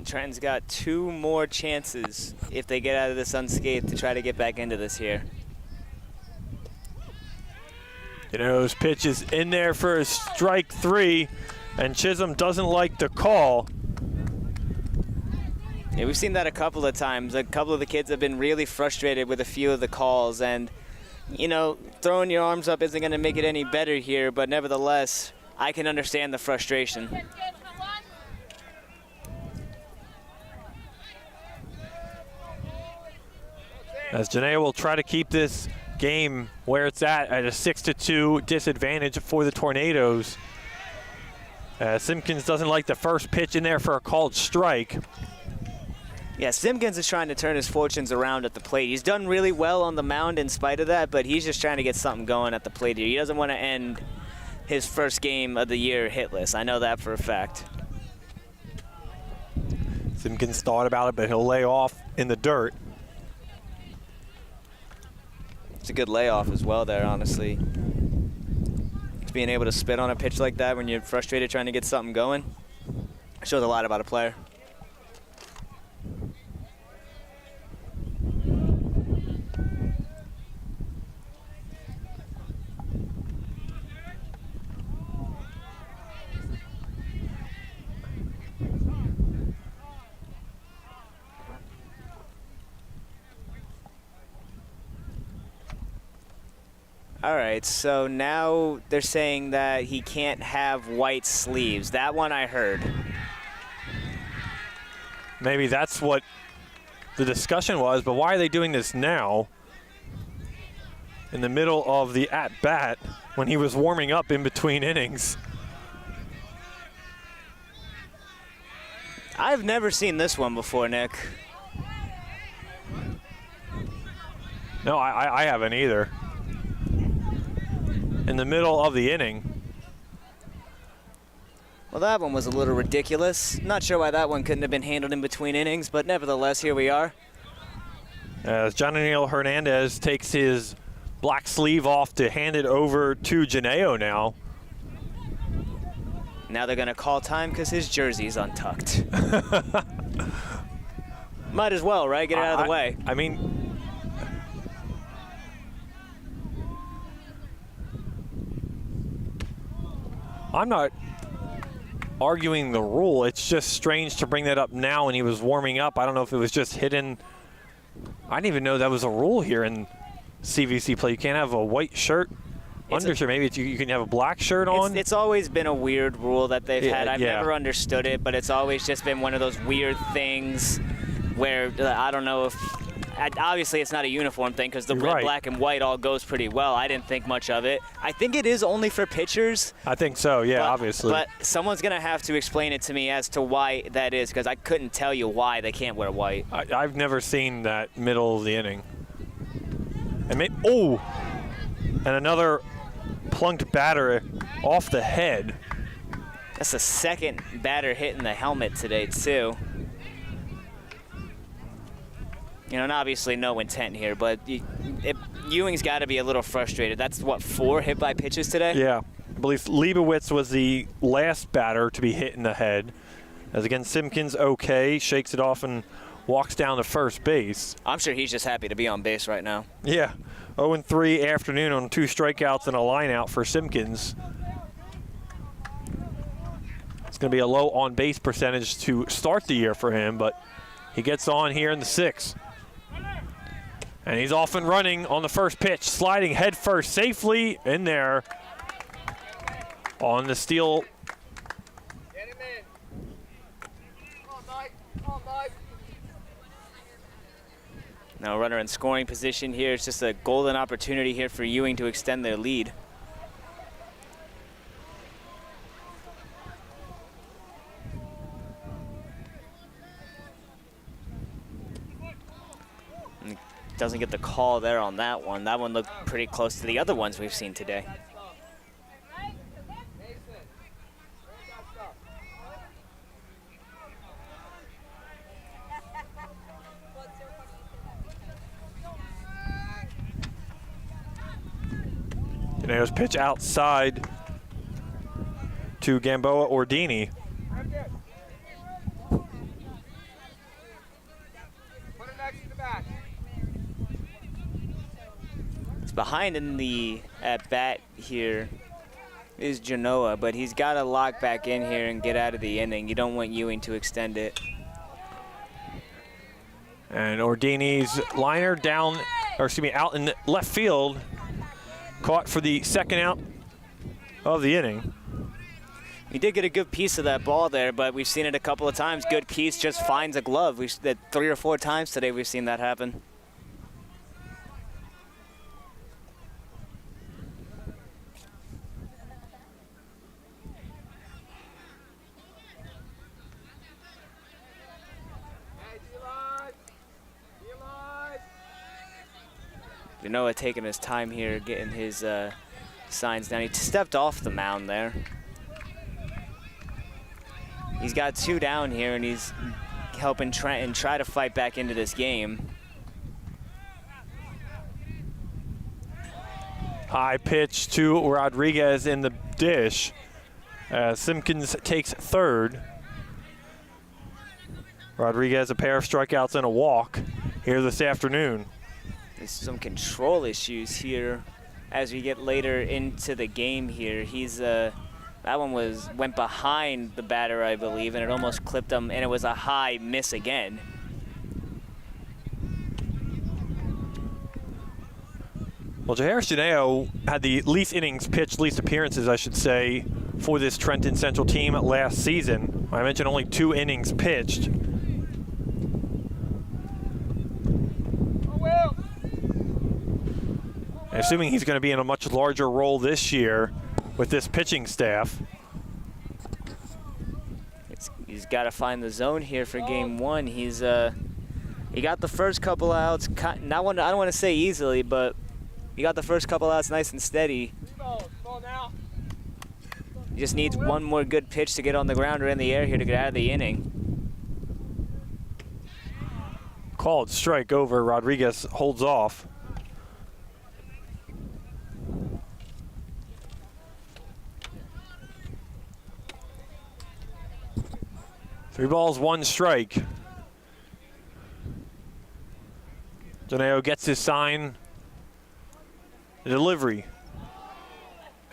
Trenton's got 2 more chances if they get out of this unscathed to try to get back into this here. His pitch is in there for a strike 3, and Chisholm doesn't like the call. Yeah, we've seen that a couple of times. A couple of the kids have been really frustrated with a few of the calls, and throwing your arms up isn't going to make it any better here, but nevertheless, I can understand the frustration. As Janae will try to keep this game where it's at a 6-2 disadvantage for the Tornadoes. Simpkins doesn't like the first pitch in there for a called strike. Yeah, Simpkins is trying to turn his fortunes around at the plate. He's done really well on the mound in spite of that, but he's just trying to get something going at the plate here. He doesn't want to end his first game of the year hitless. I know that for a fact. Simpkins thought about it, but he'll lay off in the dirt. It's a good layoff as well there, honestly. Just being able to spit on a pitch like that when you're frustrated trying to get something going shows a lot about a player. All right, so now they're saying that he can't have white sleeves. That one I heard. Maybe that's what the discussion was, but why are they doing this now? In the middle of the at-bat when he was warming up in between innings. I've never seen this one before, Nick. No, I haven't either. In the middle of the inning. Well, that one was a little ridiculous. Not sure why that one couldn't have been handled in between innings, but nevertheless, here we are. As Jonathan Hernandez takes his black sleeve off to hand it over to Janeo now. Now they're going to call time because his jersey's untucked. Might as well, right? Get it out of the way. I mean, I'm not arguing the rule. It's just strange to bring that up now when he was warming up. I don't know if it was just hidden. I didn't even know that was a rule here in CVC play. You can't have a white shirt, undershirt. Maybe you can have a black shirt on. It's always been a weird rule that they've had. I've never understood it, but it's always just been one of those weird things where I don't know if obviously it's not a uniform thing because the red, black, and white all goes pretty well. I didn't think much of it. I think it is only for pitchers. I think so, yeah, obviously. But someone's going to have to explain it to me as to why that is because I couldn't tell you why they can't wear white. I've never seen that middle of the inning. And and another plunked batter off the head. That's the second batter hitting the helmet today, too. And obviously no intent here, but Ewing's got to be a little frustrated. That's, what, 4 hit-by pitches today? Yeah. I believe Leibowitz was the last batter to be hit in the head. As again, Simpkins okay, shakes it off and walks down to first base. I'm sure he's just happy to be on base right now. Yeah. 0-3 afternoon on 2 strikeouts and a line out for Simpkins. It's going to be a low on-base percentage to start the year for him, but he gets on here in the 6th. And he's off and running on the first pitch, sliding head first safely in there on the steal. Get him in. Come on, Mike. Come on, Mike. Now runner in scoring position here. It's just a golden opportunity here for Ewing to extend their lead. Doesn't get the call there on that one. That one looked pretty close to the other ones we've seen today. There's pitch outside to Gamboa Ordini. Behind in the at-bat here is Genoa, but he's got to lock back in here and get out of the inning. You don't want Ewing to extend it. And Ordini's liner down, or excuse me, out in left field, caught for the second out of the inning. He did get a good piece of that ball there, but we've seen it a couple of times. Good piece just finds a glove. We've that 3 or 4 times today we've seen that happen. Genoa taking his time here, getting his signs down. He stepped off the mound there. He's got 2 down here, and he's helping Trenton try to fight back into this game. High pitch to Rodriguez in the dish. Simpkins takes third. Rodriguez, a pair of strikeouts and a walk here this afternoon. There's some control issues here as we get later into the game here. He's that one went behind the batter, I believe, and it almost clipped him, and it was a high miss again. Well, Jaharis Janeo had the least innings pitched, least appearances, I should say, for this Trenton Central team last season. I mentioned only 2 innings pitched. Assuming he's going to be in a much larger role this year with this pitching staff. He's got to find the zone here for game 1. He got the first couple outs. I don't want to say easily, but he got the first couple outs nice and steady. He just needs one more good pitch to get on the ground or in the air here to get out of the inning. Called strike over. Rodriguez holds off. Three balls, 1 strike. Janeo gets his sign. The delivery.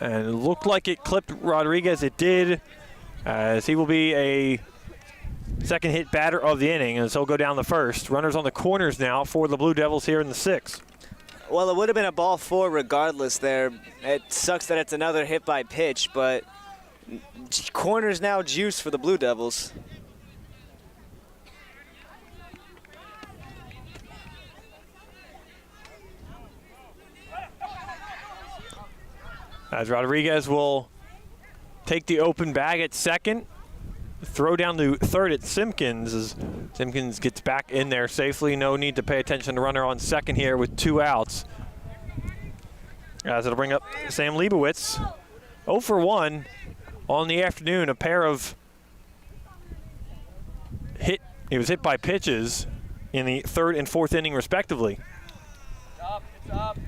And it looked like it clipped Rodriguez. It did, as he will be a second hit batter of the inning, as he'll go down the first. Runners on the corners now for the Blue Devils here in the 6th. Well, it would have been a ball 4 regardless there. It sucks that it's another hit by pitch, but corners now juice for the Blue Devils. As Rodriguez will take the open bag at second, throw down to third at Simpkins as Simpkins gets back in there safely. No need to pay attention to runner on second here with 2 outs. As it'll bring up Sam Leibowitz. 0 for 1 on the afternoon. A pair of he was hit by pitches in the 3rd and 4th inning respectively. It's up.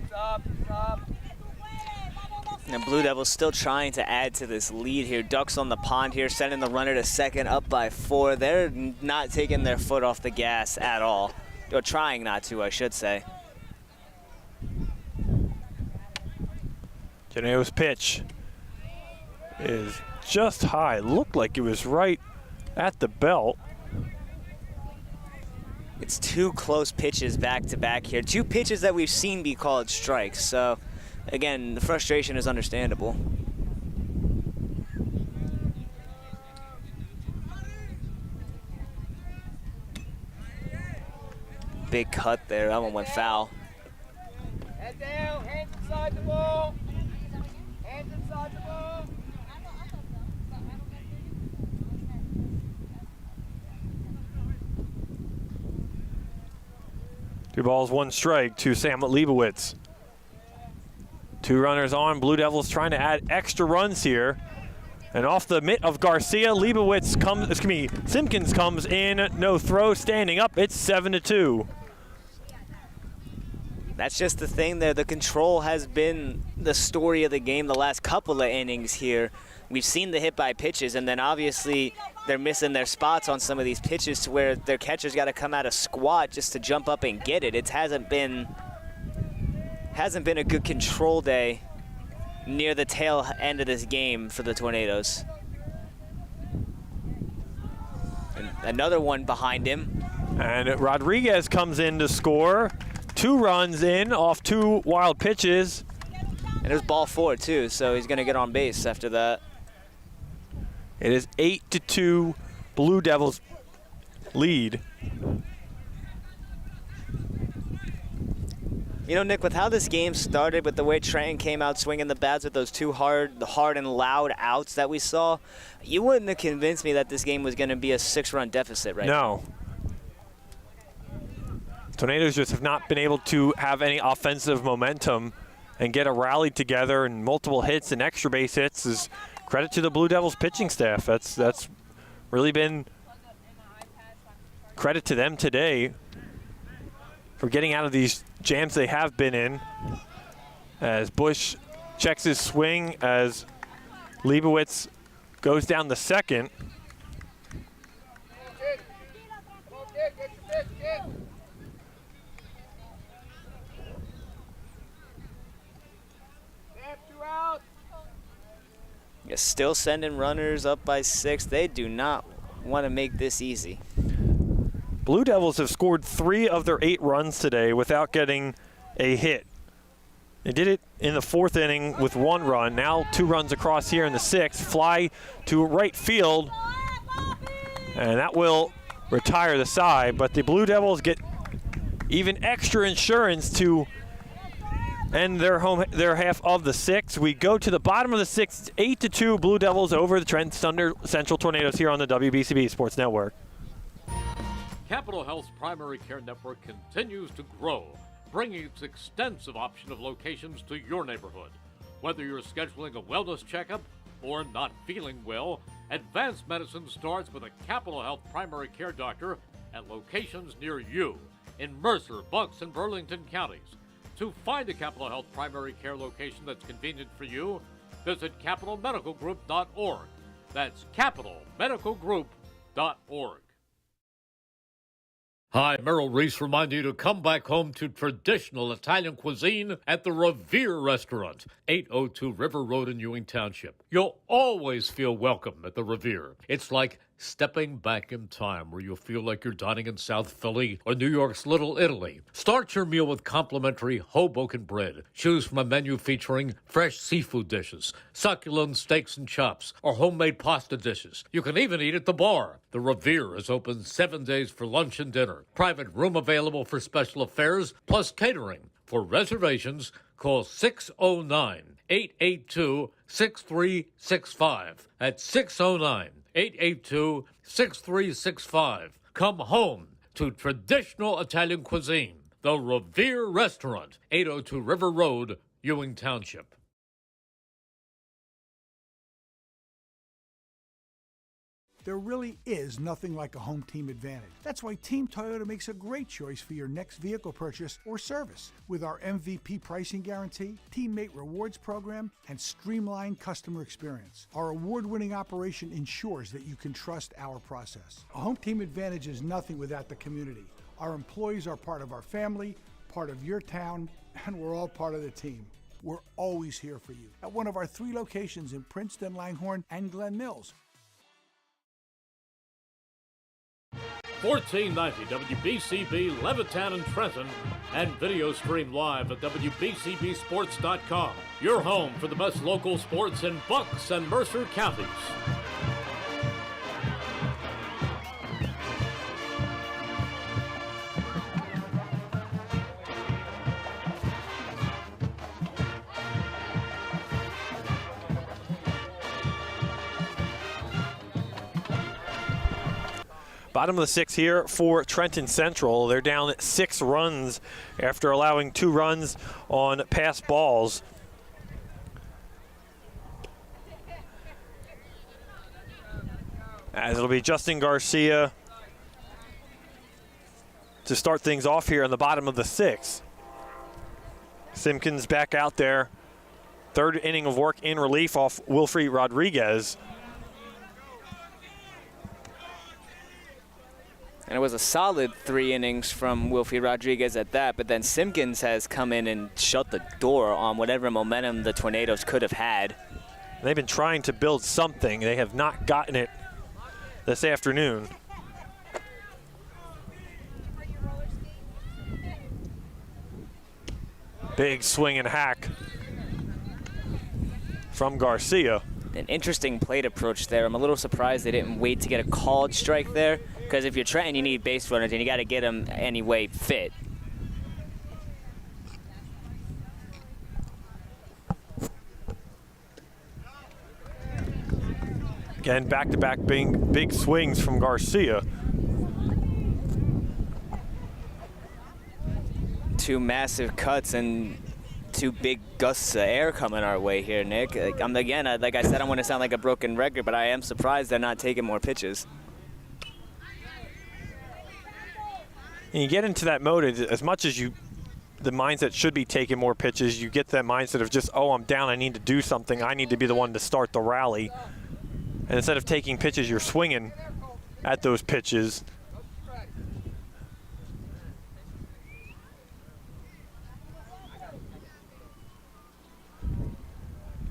And Blue Devils still trying to add to this lead here. Ducks on the pond here, sending the runner to second, up by 4. They're not taking their foot off the gas at all. Or trying not to, I should say. Janeo's pitch is just high. Looked like it was right at the belt. It's 2 close pitches back to back here. 2 pitches that we've seen be called strikes. So, again, the frustration is understandable. Big cut there. That one went foul. Head down, hands inside the ball. Hands inside the ball. 2 balls, 1 strike to Sam Leibowitz. 2 runners on. Blue Devils trying to add extra runs here. And off the mitt of Garcia, Simpkins comes in. No throw, standing up. It's 7-2. That's just the thing there. The control has been the story of the game the last couple of innings here. We've seen the hit by pitches, and then obviously they're missing their spots on some of these pitches to where their catcher's got to come out of squat just to jump up and get it. It hasn't been Hasn't been a good control day near the tail end of this game for the Tornadoes. And another one behind him. And Rodriguez comes in to score. 2 runs in off 2 wild pitches. And it was ball 4 too, so he's gonna get on base after that. It is 8-2 Blue Devils lead. You know, Nick, with how this game started, with the way Trenton came out swinging the bats with those 2 hard and loud outs that we saw, you wouldn't have convinced me that this game was going to be a 6-run deficit right now. No. Tornadoes just have not been able to have any offensive momentum and get a rally together, and multiple hits and extra base hits is credit to the Blue Devils pitching staff. That's really been credit to them today for getting out of these jams they have been in. As Bush checks his swing, as Leibowitz goes down the second. Yeah, still sending runners up by 6. They do not want to make this easy. Blue Devils have scored 3 of their 8 runs today without getting a hit. They did it in the 4th inning with 1 run. Now 2 runs across here in the 6th. Fly to right field, and that will retire the side. But the Blue Devils get even extra insurance to end their half of the 6th. We go to the bottom of the 6th. 8-2 Blue Devils over the Trenton Central Tornadoes here on the WBCB Sports Network. Capital Health's primary care network continues to grow, bringing its extensive option of locations to your neighborhood. Whether you're scheduling a wellness checkup or not feeling well, advanced medicine starts with a Capital Health primary care doctor at locations near you in Mercer, Bucks, and Burlington counties. To find a Capital Health primary care location that's convenient for you, visit capitalmedicalgroup.org. That's capitalmedicalgroup.org. Hi, Merrill Reese reminding you to come back home to traditional Italian cuisine at the Revere Restaurant, 802 River Road in Ewing Township. You'll always feel welcome at the Revere. It's like stepping back in time, where you'll feel like you're dining in South Philly or New York's Little Italy. Start your meal with complimentary Hoboken bread. Choose from a menu featuring fresh seafood dishes, succulent steaks and chops, or homemade pasta dishes. You can even eat at the bar. The Revere is open 7 days for lunch and dinner. Private room available for special affairs, plus catering. For reservations, call 609-882-6365. That's 609-882-6365. Come home to traditional Italian cuisine. The Revere Restaurant, 802 River Road, Ewing Township. There really is nothing like a home team advantage. That's why Team Toyota makes a great choice for your next vehicle purchase or service. With our MVP pricing guarantee, teammate rewards program, and streamlined customer experience, our award-winning operation ensures that you can trust our process. A home team advantage is nothing without the community. Our employees are part of our family, part of your town, and we're all part of the team. We're always here for you at one of our 3 locations in Princeton, Langhorne, and Glen Mills. 1490 WBCB Levittown and Trenton, and video stream live at WBCBSports.com. Your home for the best local sports in Bucks and Mercer counties. Bottom of the 6th here for Trenton Central. They're down 6 runs after allowing 2 runs on pass balls. As it'll be Justin Garcia to start things off here in the bottom of the 6th. Simpkins back out there. 3rd inning of work in relief off Wilfrey Rodriguez. And it was a solid 3 innings from Wilfie Rodriguez at that, but then Simpkins has come in and shut the door on whatever momentum the Tornadoes could have had. They've been trying to build something. They have not gotten it this afternoon. Big swing and hack from Garcia. An interesting plate approach there. I'm a little surprised they didn't wait to get a called strike there, because if you're Trenton, you need base runners, and you got to get them anyway fit. Again, back-to-back big swings from Garcia. 2 massive cuts and 2 big gusts of air coming our way here, Nick. Like I said, I don't want to sound like a broken record, but I am surprised they're not taking more pitches. And you get into that mode, as much as the mindset should be taking more pitches, you get that mindset of just, oh, I'm down, I need to do something, I need to be the one to start the rally. And instead of taking pitches, you're swinging at those pitches.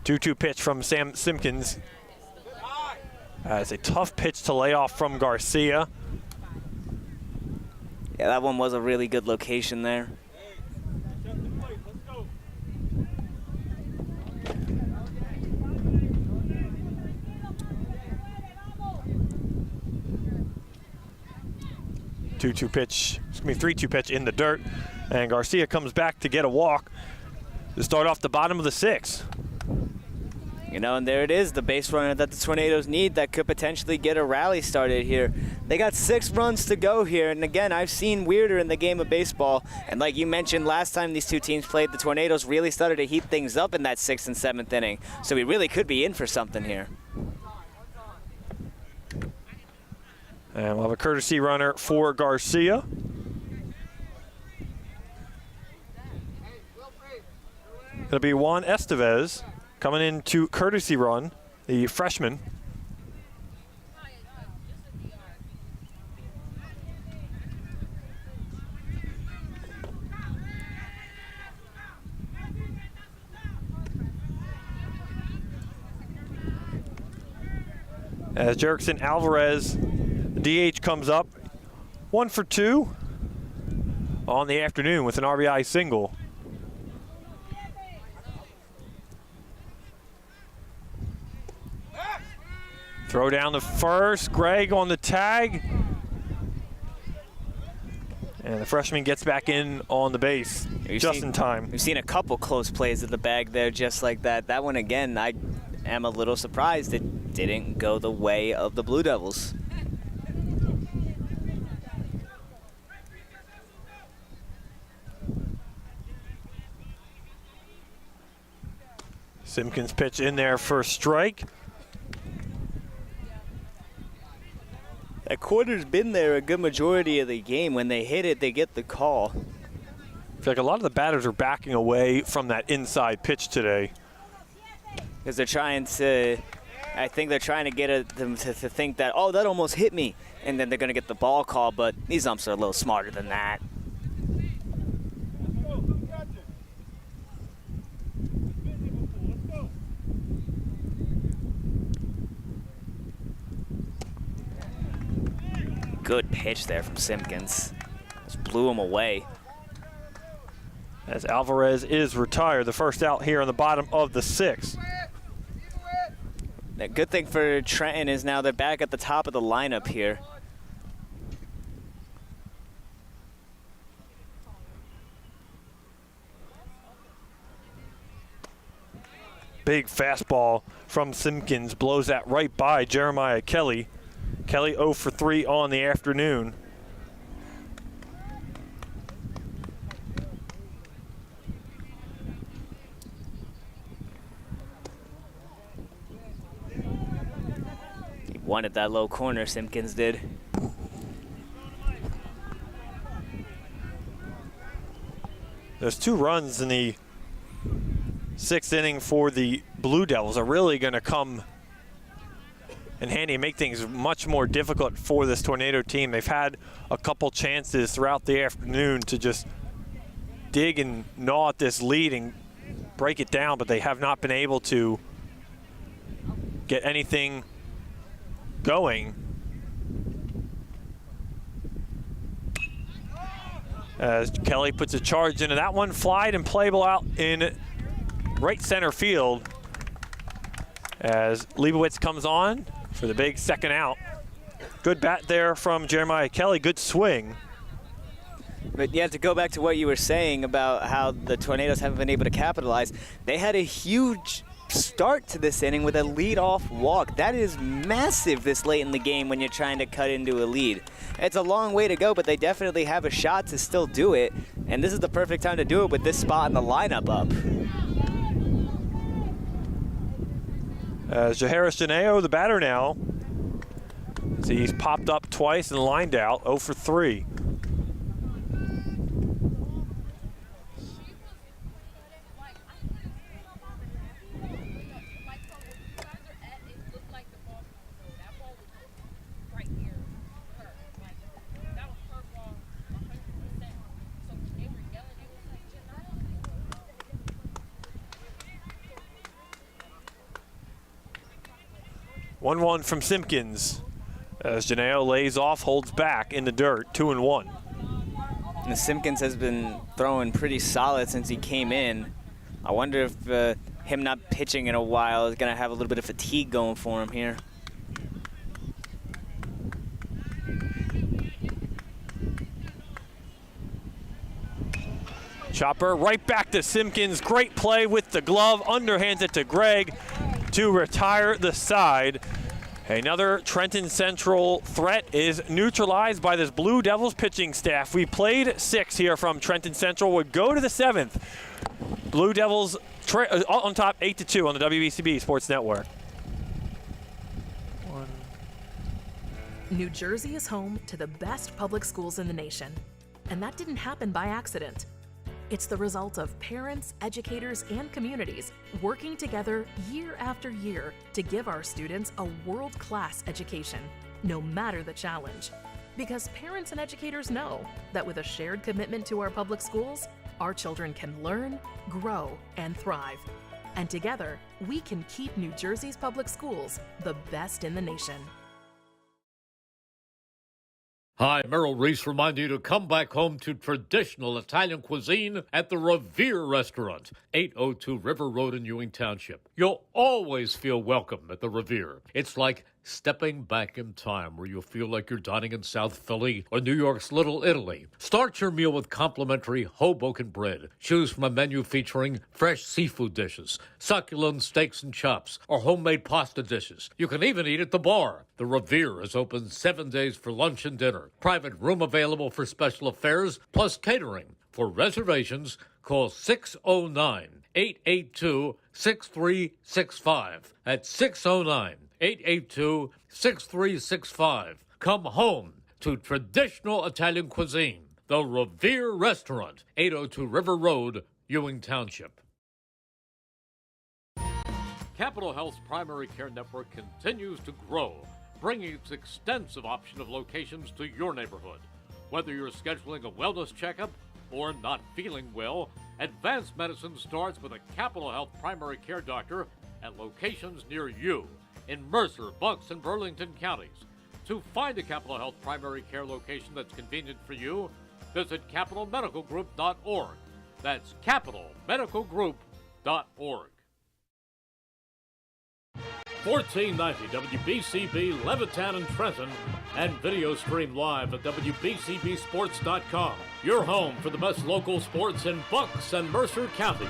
Two-two pitch from Sam Simpkins. It's a tough pitch to lay off from Garcia. Yeah, that one was a really good location there. Two-two pitch, 3-2 pitch in the dirt, and Garcia comes back to get a walk to start off the bottom of the 6th. You know, and there it is, the base runner that the Tornadoes need that could potentially get a rally started here. They got 6 runs to go here, and again, I've seen weirder in the game of baseball. And like you mentioned, last time these 2 teams played, the Tornadoes really started to heat things up in that 6th and 7th inning. So we really could be in for something here. And we'll have a courtesy runner for Garcia. It'll be Juan Estevez coming in to courtesy run, the freshman. As Jerickson Alvarez, the DH, comes up 1 for 2 on the afternoon with an RBI single. Throw down the first, Greg on the tag. And the freshman gets back in on the base just in time. We've seen a couple close plays at the bag there just like that. That one, again, I am a little surprised it didn't go the way of the Blue Devils. Simpkins pitch in there for a strike. That quarter's been there a good majority of the game. When they hit it, they get the call. I feel like a lot of the batters are backing away from that inside pitch today. Because they're trying to, I think they're trying to get them to think that, oh, that almost hit me. And then they're going to get the ball call, but these umps are a little smarter than that. Good pitch there from Simpkins. Just blew him away. As Alvarez is retired, the first out here on the bottom of the 6th. The good thing for Trenton is now they're back at the top of the lineup here. Big fastball from Simpkins blows that right by Jeremiah Kelly. Kelly 0 for 3 on the afternoon. He wanted that low corner, Simpkins did. Those 2 runs in the 6th inning for the Blue Devils are really going to come and handy and make things much more difficult for this Tornado team. They've had a couple chances throughout the afternoon to just dig and gnaw at this lead and break it down, but they have not been able to get anything going. As Kelly puts a charge into that one, flied and playable out in right center field as Leibowitz comes on for the big second out. Good bat there from Jeremiah Kelly, good swing. But yeah, to go back to what you were saying about how the Tornadoes haven't been able to capitalize, they had a huge start to this inning with a lead-off walk. That is massive this late in the game when you're trying to cut into a lead. It's a long way to go, but they definitely have a shot to still do it, and this is the perfect time to do it with this spot in the lineup up. As Jaharis Janeo, the batter now, see he's popped up twice and lined out, 0 for 3. One from Simpkins as Janeo lays off, holds back in the dirt, 2-1. And Simpkins has been throwing pretty solid since he came in. I wonder if him not pitching in a while is going to have a little bit of fatigue going for him here. Chopper right back to Simpkins. Great play with the glove. Underhands it to Gregg to retire the side. Another Trenton Central threat is neutralized by this Blue Devils pitching staff. We played 6 here from Trenton Central. Would go to the 7th. Blue Devils on top 8-2 on the WBCB Sports Network. New Jersey is home to the best public schools in the nation. And that didn't happen by accident. It's the result of parents, educators, and communities working together year after year to give our students a world-class education, no matter the challenge. Because parents and educators know that with a shared commitment to our public schools, our children can learn, grow, and thrive. And together, we can keep New Jersey's public schools the best in the nation. Hi, Merrill Reese reminding you to come back home to traditional Italian cuisine at the Revere Restaurant, 802 River Road in Ewing Township. You'll always feel welcome at the Revere. It's like stepping back in time where you'll feel like you're dining in South Philly or New York's Little Italy. Start your meal with complimentary Hoboken bread. Choose from a menu featuring fresh seafood dishes, succulent steaks and chops, or homemade pasta dishes. You can even eat at the bar. The Revere is open 7 days for lunch and dinner. Private room available for special affairs, plus catering. For reservations, call 609-882-6365. That's 609-882-6365. Come home to traditional Italian cuisine. The Revere Restaurant, 802 River Road, Ewing Township. Capital Health's primary care network continues to grow, bringing its extensive option of locations to your neighborhood. Whether you're scheduling a wellness checkup or not feeling well, advanced medicine starts with a Capital Health primary care doctor at locations near you in Mercer, Bucks, and Burlington counties. To find a Capital Health primary care location that's convenient for you, visit capitalmedicalgroup.org. That's capitalmedicalgroup.org. 1490 WBCB Levittown and Trenton, and video stream live at WBCBSports.com. Your home for the best local sports in Bucks and Mercer counties.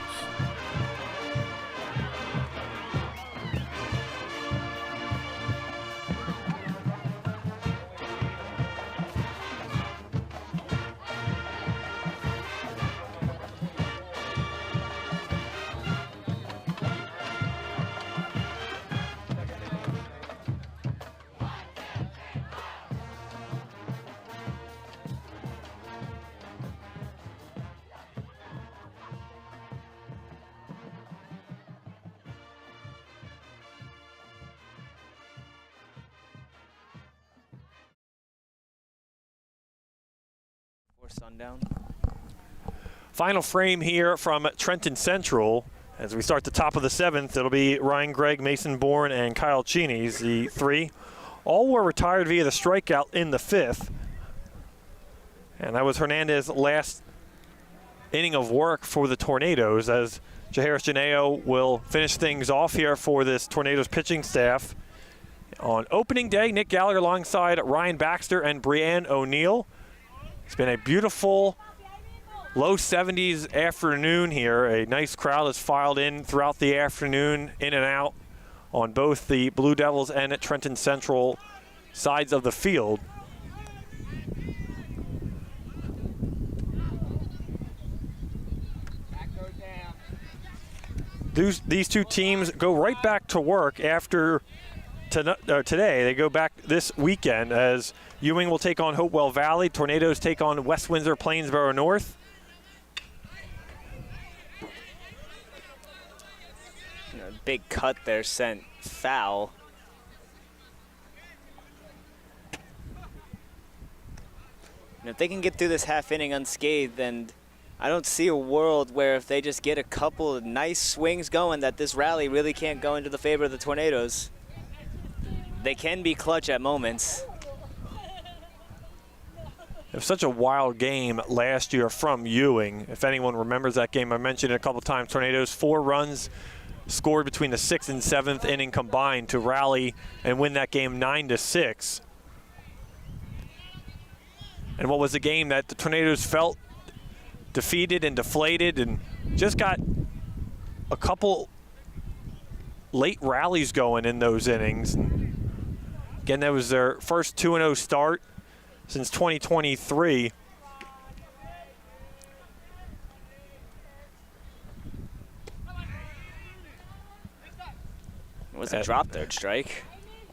Before sundown. Final frame here from Trenton Central. As we start the top of the 7th, it'll be Ryan Gregg, Mason Bourne, and Kyle Cheney's, the 3. All were retired via the strikeout in the 5th. And that was Hernandez's last inning of work for the Tornadoes, as Jaharis Janeo will finish things off here for this Tornadoes pitching staff. On opening day, Nick Gallagher alongside Ryan Baxter and Brianne O'Neill. It's been a beautiful low 70s afternoon here. A nice crowd has filed in throughout the afternoon, in and out on both the Blue Devils and at Trenton Central sides of the field. These two teams go right back to work after today. They go back this weekend as Ewing will take on Hopewell Valley. Tornadoes take on West Windsor Plainsboro North. Big cut there sent foul. And if they can get through this half inning unscathed, then I don't see a world where if they just get a couple of nice swings going that this rally really can't go into the favor of the Tornadoes. They can be clutch at moments. It was such a wild game last year from Ewing. If anyone remembers that game, I mentioned it a couple times. Tornadoes 4 runs scored between the 6th and 7th inning combined to rally and win that game 9-6. And what was a game that the Tornadoes felt defeated and deflated and just got a couple late rallies going in those innings. And again, that was their first 2-0 start since 2023. It was a drop third strike.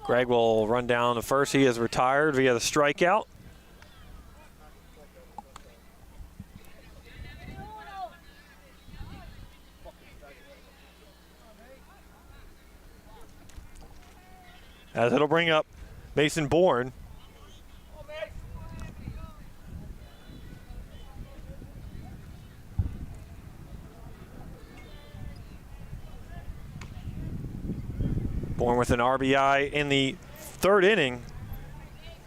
Gregg will run down the first. He is retired via the strikeout. As it'll bring up Mason Bourne. Bourne with an RBI in the 3rd inning.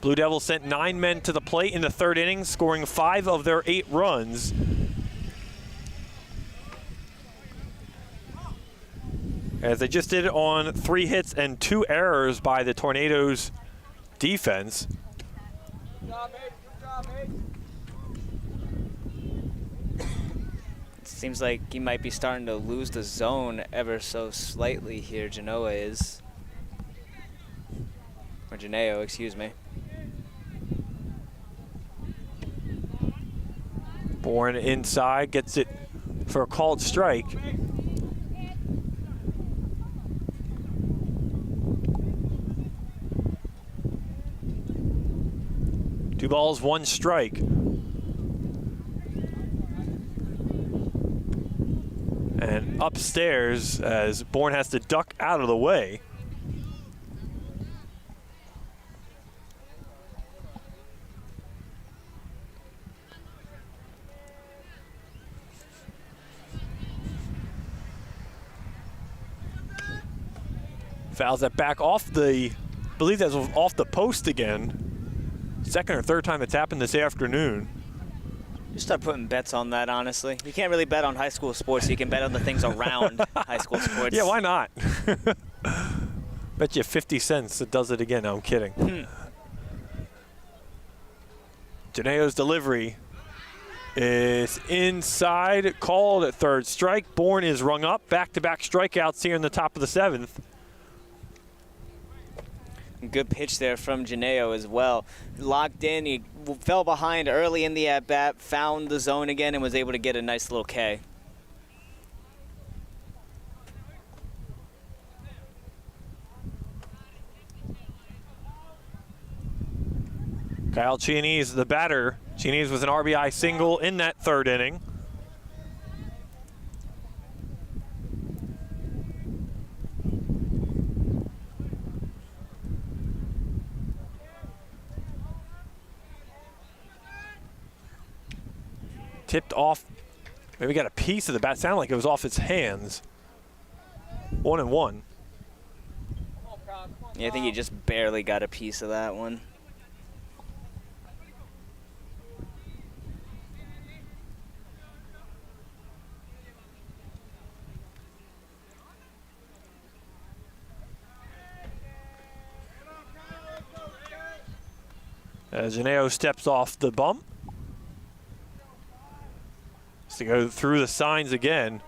Blue Devils sent 9 men to the plate in the 3rd inning, scoring 5 of their 8 runs. As they just did it on 3 hits and 2 errors by the Tornadoes defense. Good job, mate. Good job, mate. It seems like he might be starting to lose the zone ever so slightly here, Genoa is. Or Janeo, excuse me. Bourne inside, gets it for a called strike. 2 balls, 1 strike. And upstairs as Bourne has to duck out of the way. Fouls that back off the, I believe that's off the post again. 2nd or 3rd time it's happened this afternoon. Just start putting bets on that, honestly. You can't really bet on high school sports, so you can bet on the things around high school sports. Yeah, why not? Bet you 50 cents it does it again. No, I'm kidding. Janeo's delivery is inside, called at 3rd strike. Bourne is rung up. Back-to-back strikeouts here in the top of the 7th. Good pitch there from Janeo as well. Locked in, he fell behind early in the at-bat, found the zone again, and was able to get a nice little K. Kyle Cheney's the batter. Cheney's with an RBI single in that 3rd inning. tipped off. Maybe got a piece of the bat. Sounded like it was off its hands. 1-1. Yeah, I think he just barely got a piece of that one. As Janeo steps off the bump. To go through the signs again.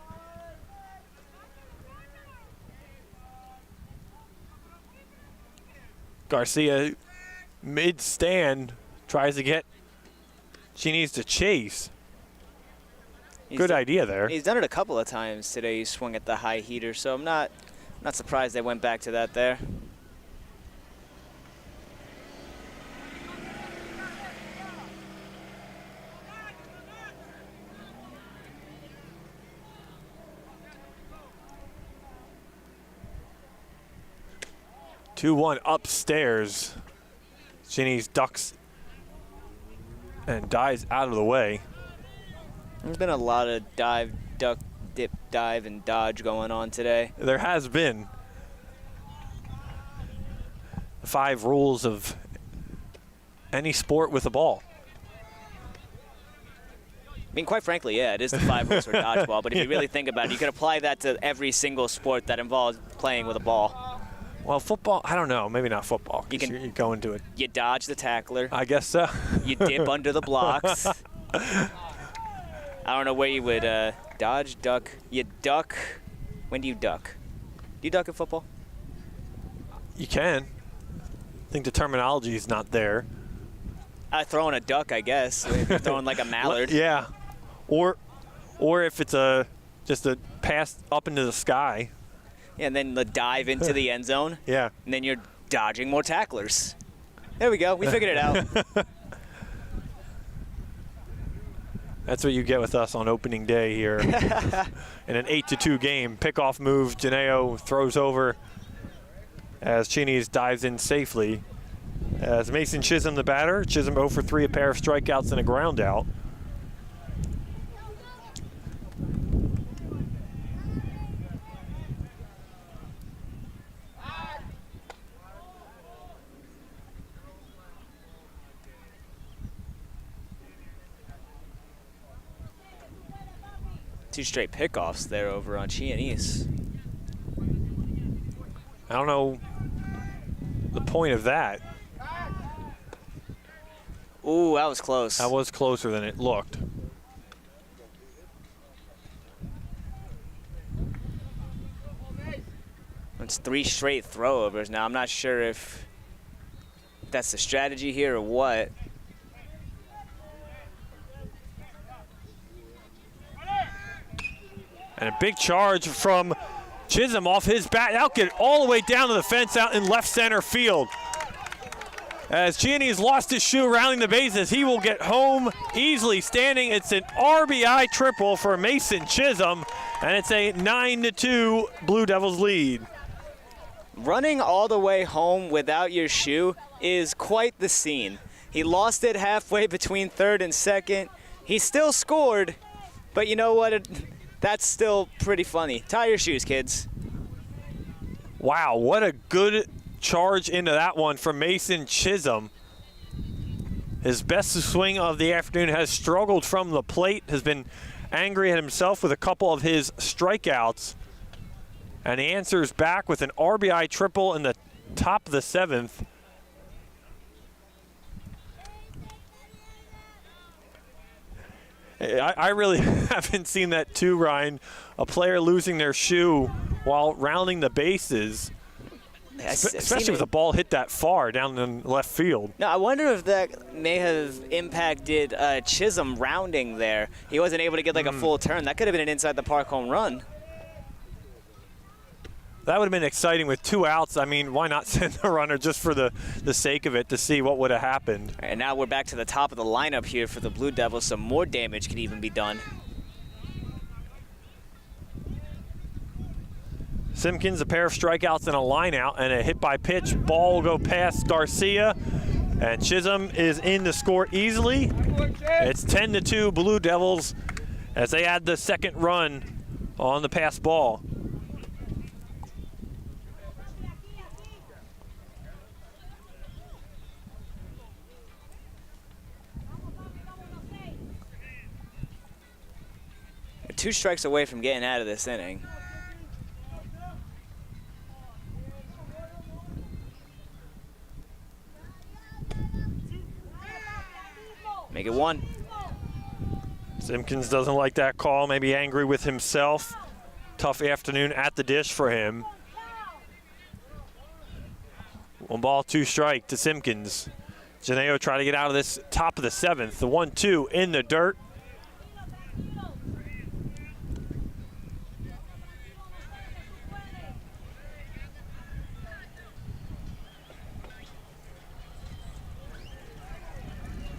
Garcia mid-stand tries to get. She needs to chase. Good idea there. He's done it a couple of times today. He swung at the high heater, so I'm not surprised they went back to that there. Two-one upstairs. Ginny's ducks and dives out of the way. There's been a lot of dive, duck, dip, dive, and dodge going on today. There has been. The 5 rules of any sport with a ball. I mean, quite frankly, yeah, it is the 5 rules for dodgeball, but if you really think about it, you could apply that to every single sport that involves playing with a ball. Well, football, I don't know. Maybe not football. You go into it. You dodge the tackler. I guess so. You dip under the blocks. I don't know where you would dodge, duck. You duck. When do you duck? Do you duck in football? You can. I think the terminology is not there. Throwing a duck, I guess. You're throwing like a mallard. Yeah. Or if it's just a pass up into the sky. Yeah, and then the dive into the end zone. Yeah. And then you're dodging more tacklers. There we go. We figured it out. That's what you get with us on opening day here. In an 8-2 game. Pickoff move. Janeo throws over as Cheney's dives in safely. As Mason Chisholm the batter. Chisholm 0 for 3, a pair of strikeouts and a ground out. Two straight pickoffs there over on Chianese. I don't know the point of that. Ooh, that was close. That was closer than it looked. It's 3 straight throwovers now. I'm not sure if that's the strategy here or what. And a big charge from Chisholm off his bat. That'll get it all the way down to the fence out in left center field. As Gianni has lost his shoe rounding the bases, he will get home easily standing. It's an RBI triple for Mason Chisholm, and it's a 9-2 Blue Devils lead. Running all the way home without your shoe is quite the scene. He lost it halfway between third and second. He still scored, but you know what? That's still pretty funny. Tie your shoes, kids. Wow, what a good charge into that one from Mason Chisholm. His best swing of the afternoon, has struggled from the plate, has been angry at himself with a couple of his strikeouts. And he answers back with an RBI triple in the top of the 7th. I really haven't seen that too, Ryan. A player losing their shoe while rounding the bases, especially with a ball hit that far down in left field. No, I wonder if that may have impacted Chisholm rounding there. He wasn't able to get like a full turn. That could have been an inside the park home run. That would have been exciting with 2 outs. I mean, why not send the runner just for the sake of it to see what would have happened? And now we're back to the top of the lineup here for the Blue Devils. Some more damage could even be done. Simpkins, a pair of strikeouts and a line out, and a hit by pitch. Ball will go past Garcia. And Chisholm is in to score easily. It's 10-2 Blue Devils as they add the second run on the pass ball. They're 2 strikes away from getting out of this inning. Make it 1. Simpkins doesn't like that call, maybe angry with himself. Tough afternoon at the dish for him. 1 ball, 2 strike to Simpkins. Janeo trying to get out of this top of the 7th. The 1-2 in the dirt.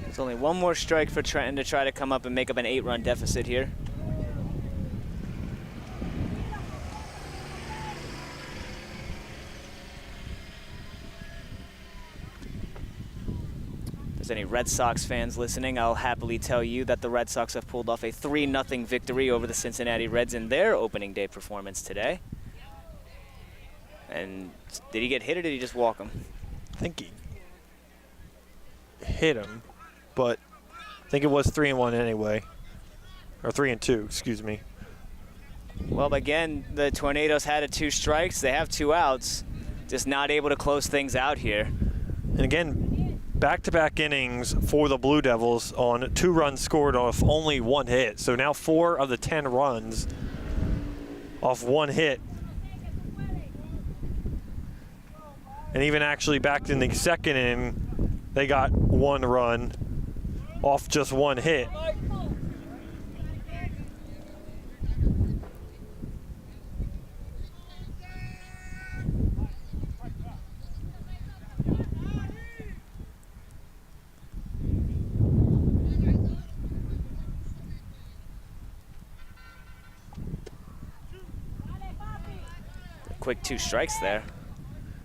There's only 1 more strike for Trenton to try to come up and make up an 8-run deficit here. If there's any Red Sox fans listening, I'll happily tell you that the Red Sox have pulled off a 3-0 victory over the Cincinnati Reds in their opening day performance today. And did he get hit or did he just walk him? I think he hit him, but I think it was 3-1 anyway. Or 3-2, excuse me. Well, again, the Tornadoes had 2 strikes. They have 2 outs. Just not able to close things out here. And again, back-to-back innings for the Blue Devils on 2 runs scored off only 1 hit. So now 4 of the 10 runs off 1 hit. And even actually back in the second inning, they got 1 run off just 1 hit. Quick 2 strikes there.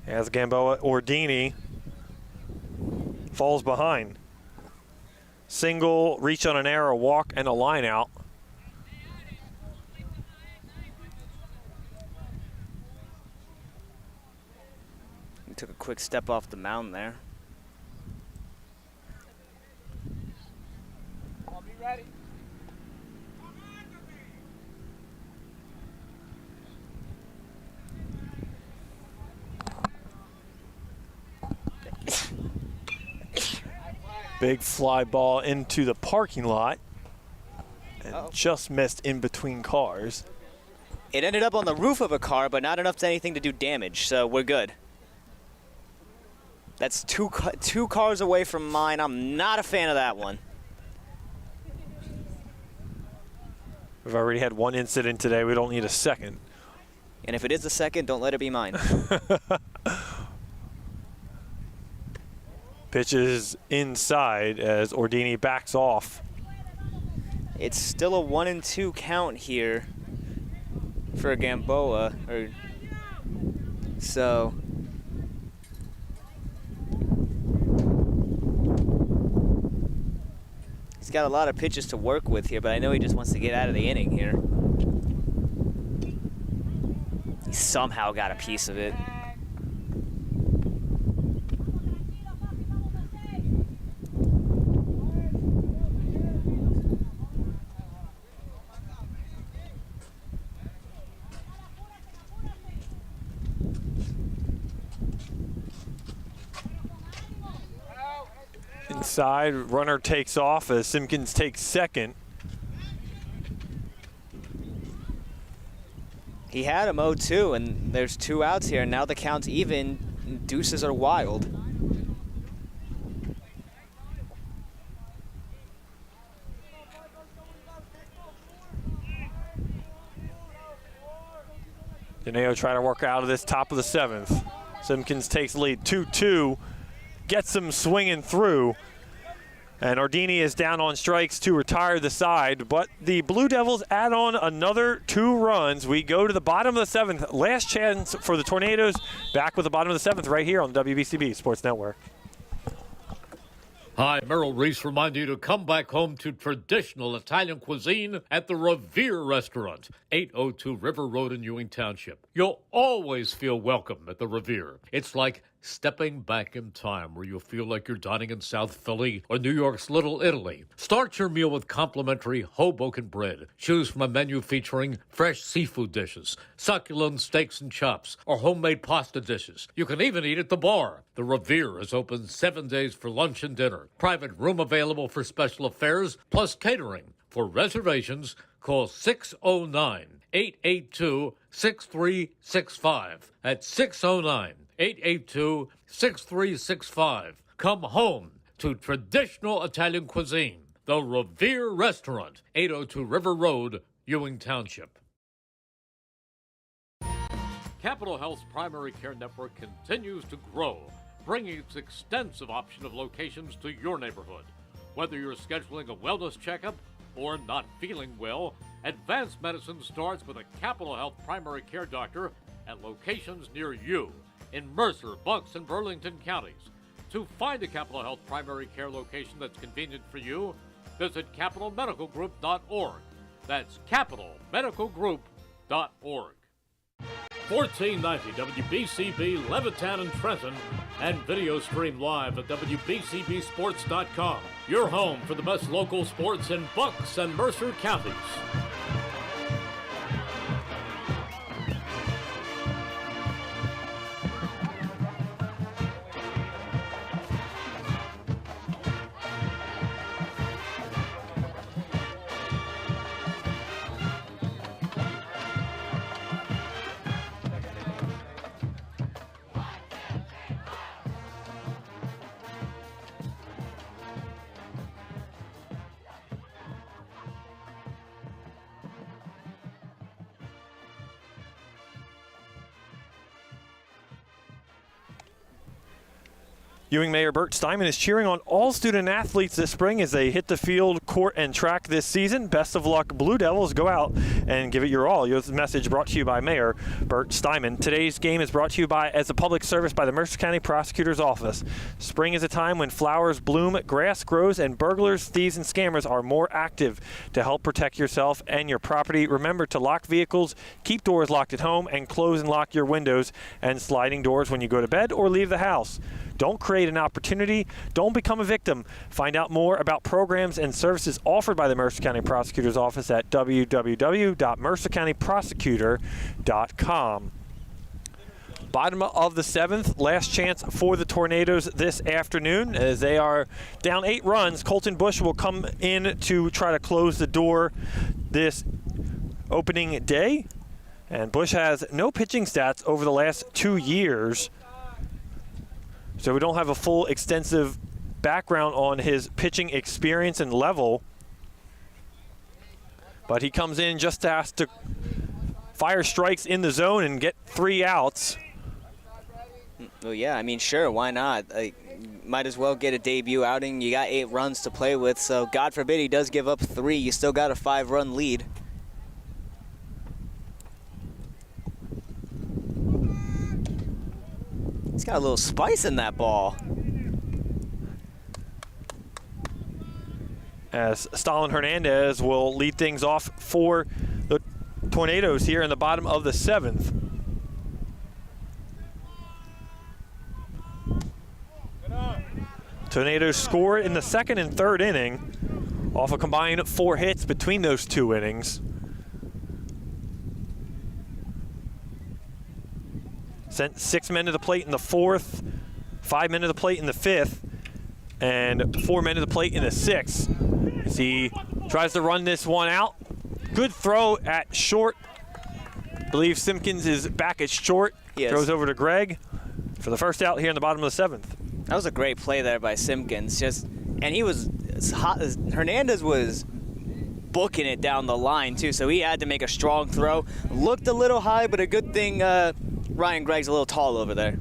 As Gamboa Ordini falls behind. Single, reach on an error, a walk, and a line out. He took a quick step off the mound there. I'll be ready. Big fly ball into the parking lot and just missed in between cars. It ended up on the roof of a car, but not enough to anything to do damage, so we're good. That's two cars away from mine. I'm not a fan of that one. We've already had 1 incident today. We don't need a second. And if it is the second, don't let it be mine. Pitches inside as Ordini backs off. It's still a 1-2 count here for Gamboa. So he's got a lot of pitches to work with here, but I know he just wants to get out of the inning here. He somehow got a piece of it. Inside, runner takes off as Simpkins takes second. He had him 0-2, and there's 2 outs here. Now the count's even. Deuces are wild. Janeo trying to work out of this top of the 7th. Simpkins takes lead 2-2, gets him swinging through. And Ordini is down on strikes to retire the side, but the Blue Devils add on another 2 runs. We go to the bottom of the 7th. Last chance for the Tornadoes. Back with the bottom of the 7th right here on the WBCB Sports Network. Hi, Merrill Reese reminding you to come back home to traditional Italian cuisine at the Revere Restaurant, 802 River Road in Ewing Township. You'll always feel welcome at the Revere. It's like stepping back in time where you'll feel like you're dining in South Philly or New York's Little Italy. Start your meal with complimentary Hoboken bread. Choose from a menu featuring fresh seafood dishes, succulent steaks and chops, or homemade pasta dishes. You can even eat at the bar. The Revere is open 7 days for lunch and dinner. Private room available for special affairs, plus catering. For reservations, call 609-882-6365. That's 609-882-6365. Come home to traditional Italian cuisine. The Revere Restaurant, 802 River Road, Ewing Township. Capital Health's primary care network continues to grow, bringing its extensive option of locations to your neighborhood. Whether you're scheduling a wellness checkup or not feeling well, advanced medicine starts with a Capital Health primary care doctor at locations near you in Mercer, Bucks, and Burlington counties. To find a Capital Health primary care location that's convenient for you, visit capitalmedicalgroup.org. That's capitalmedicalgroup.org. 1490 WBCB Levittown and Trenton, and video stream live at WBCBSports.com. Your home for the best local sports in Bucks and Mercer counties. Ewing Mayor Bert Steinman is cheering on all student athletes this spring as they hit the field, court, and track this season. Best of luck, Blue Devils. Go out and give it your all. Your message brought to you by Mayor Bert Steinman. Today's game is brought to you as a public service by the Mercer County Prosecutor's Office. Spring is a time when flowers bloom, grass grows, and burglars, thieves, and scammers are more active. To help protect yourself and your property, remember to lock vehicles, keep doors locked at home, and close and lock your windows and sliding doors when you go to bed or leave the house. Don't create an opportunity. Don't become a victim. Find out more about programs and services offered by the Mercer County Prosecutor's Office at www.mercercountyprosecutor.com. Bottom of the seventh, last chance for the Tornadoes this afternoon as they are down 8 runs. Colton Bush will come in to try to close the door this opening day. And Bush has no pitching stats over the last 2 years. So we don't have a full extensive background on his pitching experience and level. But he comes in just to have to fire strikes in the zone and get 3 outs. Well, yeah, I mean, sure, why not? Might as well get a debut outing. You got 8 runs to play with, so God forbid he does give up 3. You still got a 5-run lead. He's got a little spice in that ball. As Stalin Hernandez will lead things off for the Tornadoes here in the bottom of the 7th. Tornadoes score in the 2nd and 3rd inning off a combined 4 hits between those 2 innings. Sent 6 men to the plate in the 4th, 5 men to the plate in the 5th, and 4 men to the plate in the 6th. As he tries to run this one out. Good throw at short. I believe Simpkins is back at short. Yes. Throws over to Greg for the first out here in the bottom of the 7th. That was a great play there by Simpkins. And he was hot. Hernandez was booking it down the line too, so he had to make a strong throw. Looked a little high, but a good thing Ryan Gregg's a little tall over there.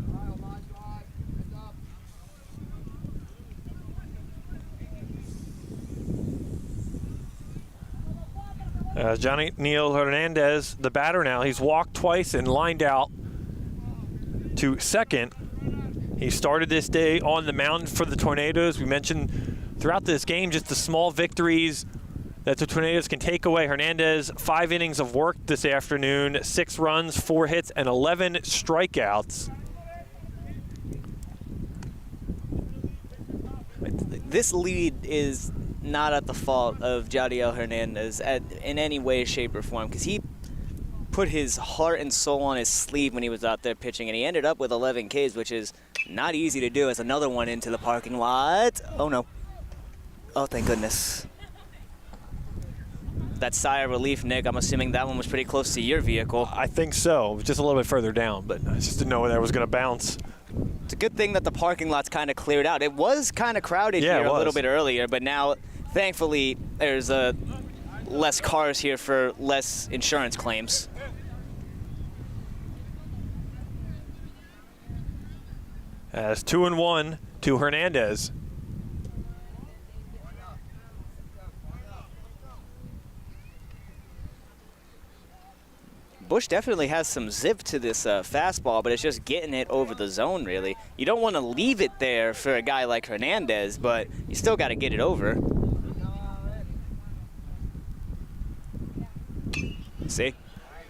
Johnny Neil Hernandez, the batter now, he's walked twice and lined out to second. He started this day on the mound for the Tornadoes. We mentioned throughout this game just the small victories that the Tornadoes can take away. Hernandez, 5 innings of work this afternoon, 6 runs, 4 hits, and 11 strikeouts. This lead is not at the fault of Jadiel Hernandez in any way, shape, or form, because he put his heart and soul on his sleeve when he was out there pitching, and he ended up with 11 Ks, which is not easy to do. As another one into the parking lot. Oh, no. Oh, thank goodness. That sigh of relief, Nick, I'm assuming that one was pretty close to your vehicle. I think so, just a little bit further down, but I just didn't know where that was going to bounce. It's a good thing that the parking lot's kind of cleared out. It was kind of crowded Yeah, here it a was. little bit earlier, but now, thankfully, there's less cars here for less insurance claims. As 2-1 to Hernandez. Bush definitely has some zip to this fastball, but it's just getting it over the zone, really. You don't want to leave it there for a guy like Hernandez, but you still got to get it over. See?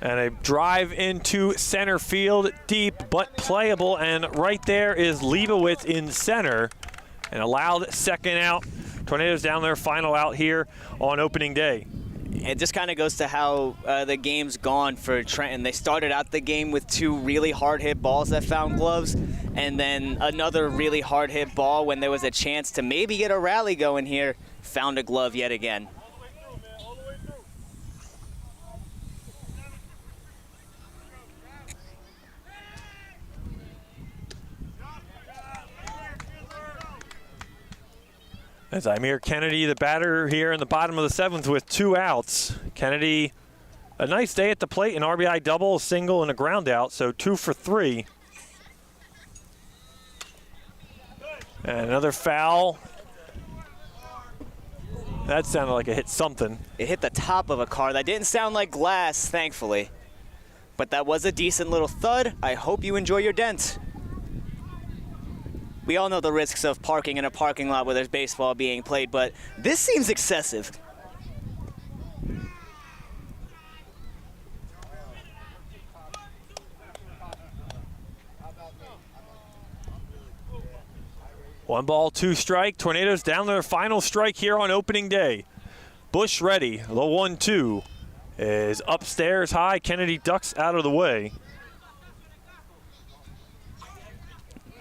And a drive into center field, deep but playable, and right there is Leibowitz in center. An allowed second out. Tornadoes down their final out here on opening day. It just kind of goes to how the game's gone for Trenton. They started out the game with 2 really hard-hit balls that found gloves, and then another really hard-hit ball when there was a chance to maybe get a rally going here, found a glove yet again. As Amir Kennedy, the batter here in the bottom of the 7th with 2 outs. Kennedy, a nice day at the plate, an RBI double, a single, and a ground out, so 2 for 3. And another foul. That sounded like it hit something. It hit the top of a car. That didn't sound like glass, thankfully. But that was a decent little thud. I hope you enjoy your dent. We all know the risks of parking in a parking lot where there's baseball being played, but this seems excessive. One ball, 2 strike. Tornadoes down to their final strike here on opening day. Bush ready. The 1-2 is upstairs high. Kennedy ducks out of the way.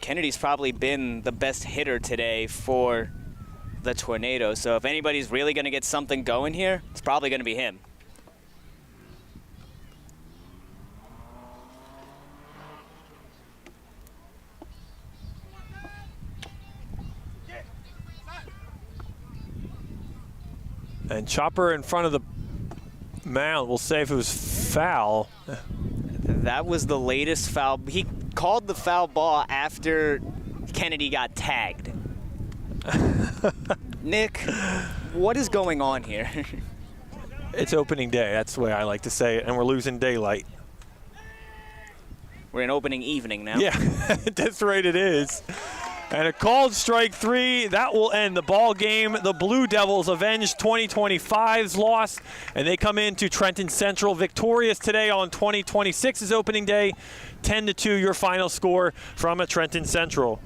Kennedy's probably been the best hitter today for the Tornadoes. So if anybody's really going to get something going here, it's probably going to be him. And Chopper in front of the mound. We'll say if it was foul. That was the latest foul. He called the foul ball after Kennedy got tagged. Nick, what is going on here? It's opening day. That's the way I like to say it. And we're losing daylight. We're in opening evening now. Yeah, that's right it is. And a called strike 3. That will end the ball game. The Blue Devils avenge 2025's loss, and they come into Trenton Central victorious today on 2026's opening day. 10-2 your final score from a Trenton Central.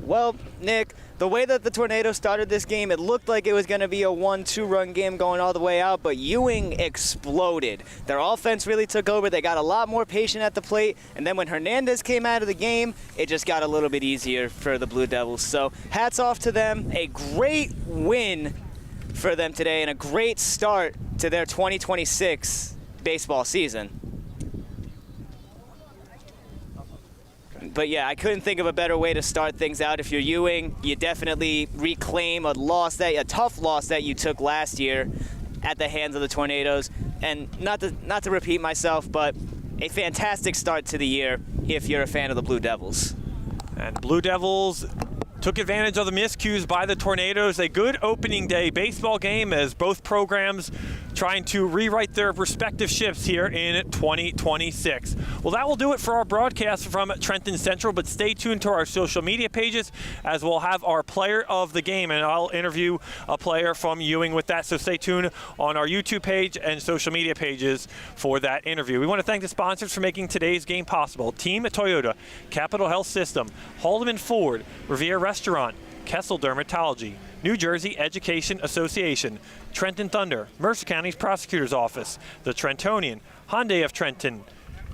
Well, Nick, the way that the Tornadoes started this game, it looked like it was going to be a 1-2 run game going all the way out, but Ewing exploded. Their offense really took over. They got a lot more patient at the plate, and then when Hernandez came out of the game, it just got a little bit easier for the Blue Devils. So hats off to them. A great win for them today and a great start to their 2026 baseball season. But yeah, I couldn't think of a better way to start things out. If you're Ewing, you definitely reclaim a tough loss that you took last year at the hands of the Tornadoes. And not to repeat myself, but a fantastic start to the year if you're a fan of the Blue Devils. And Blue Devils took advantage of the miscues by the Tornadoes. A good opening day baseball game as both programs trying to rewrite their respective ships here in 2026. Well, that will do it for our broadcast from Trenton Central, but stay tuned to our social media pages as we'll have our player of the game, and I'll interview a player from Ewing with that. So stay tuned on our YouTube page and social media pages for that interview. We want to thank the sponsors for making today's game possible. Team Toyota, Capital Health System, Haldeman Ford, Revere Restaurant, Kessel Dermatology, New Jersey Education Association, Trenton Thunder, Mercer County's Prosecutor's Office, the Trentonian, Hyundai of Trenton,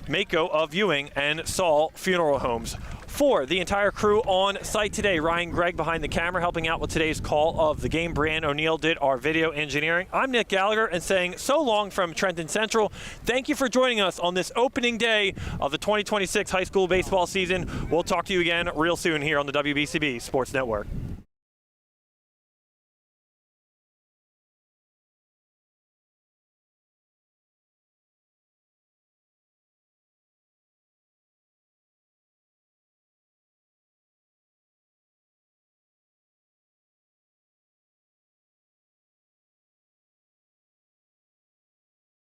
Mako of Ewing, and Saul Funeral Homes. For the entire crew on site today, Ryan Gregg behind the camera helping out with today's call of the game. Brianne O'Neill did our video engineering. I'm Nick Gallagher and saying so long from Trenton Central. Thank you for joining us on this opening day of the 2026 high school baseball season. We'll talk to you again real soon here on the WBCB Sports Network.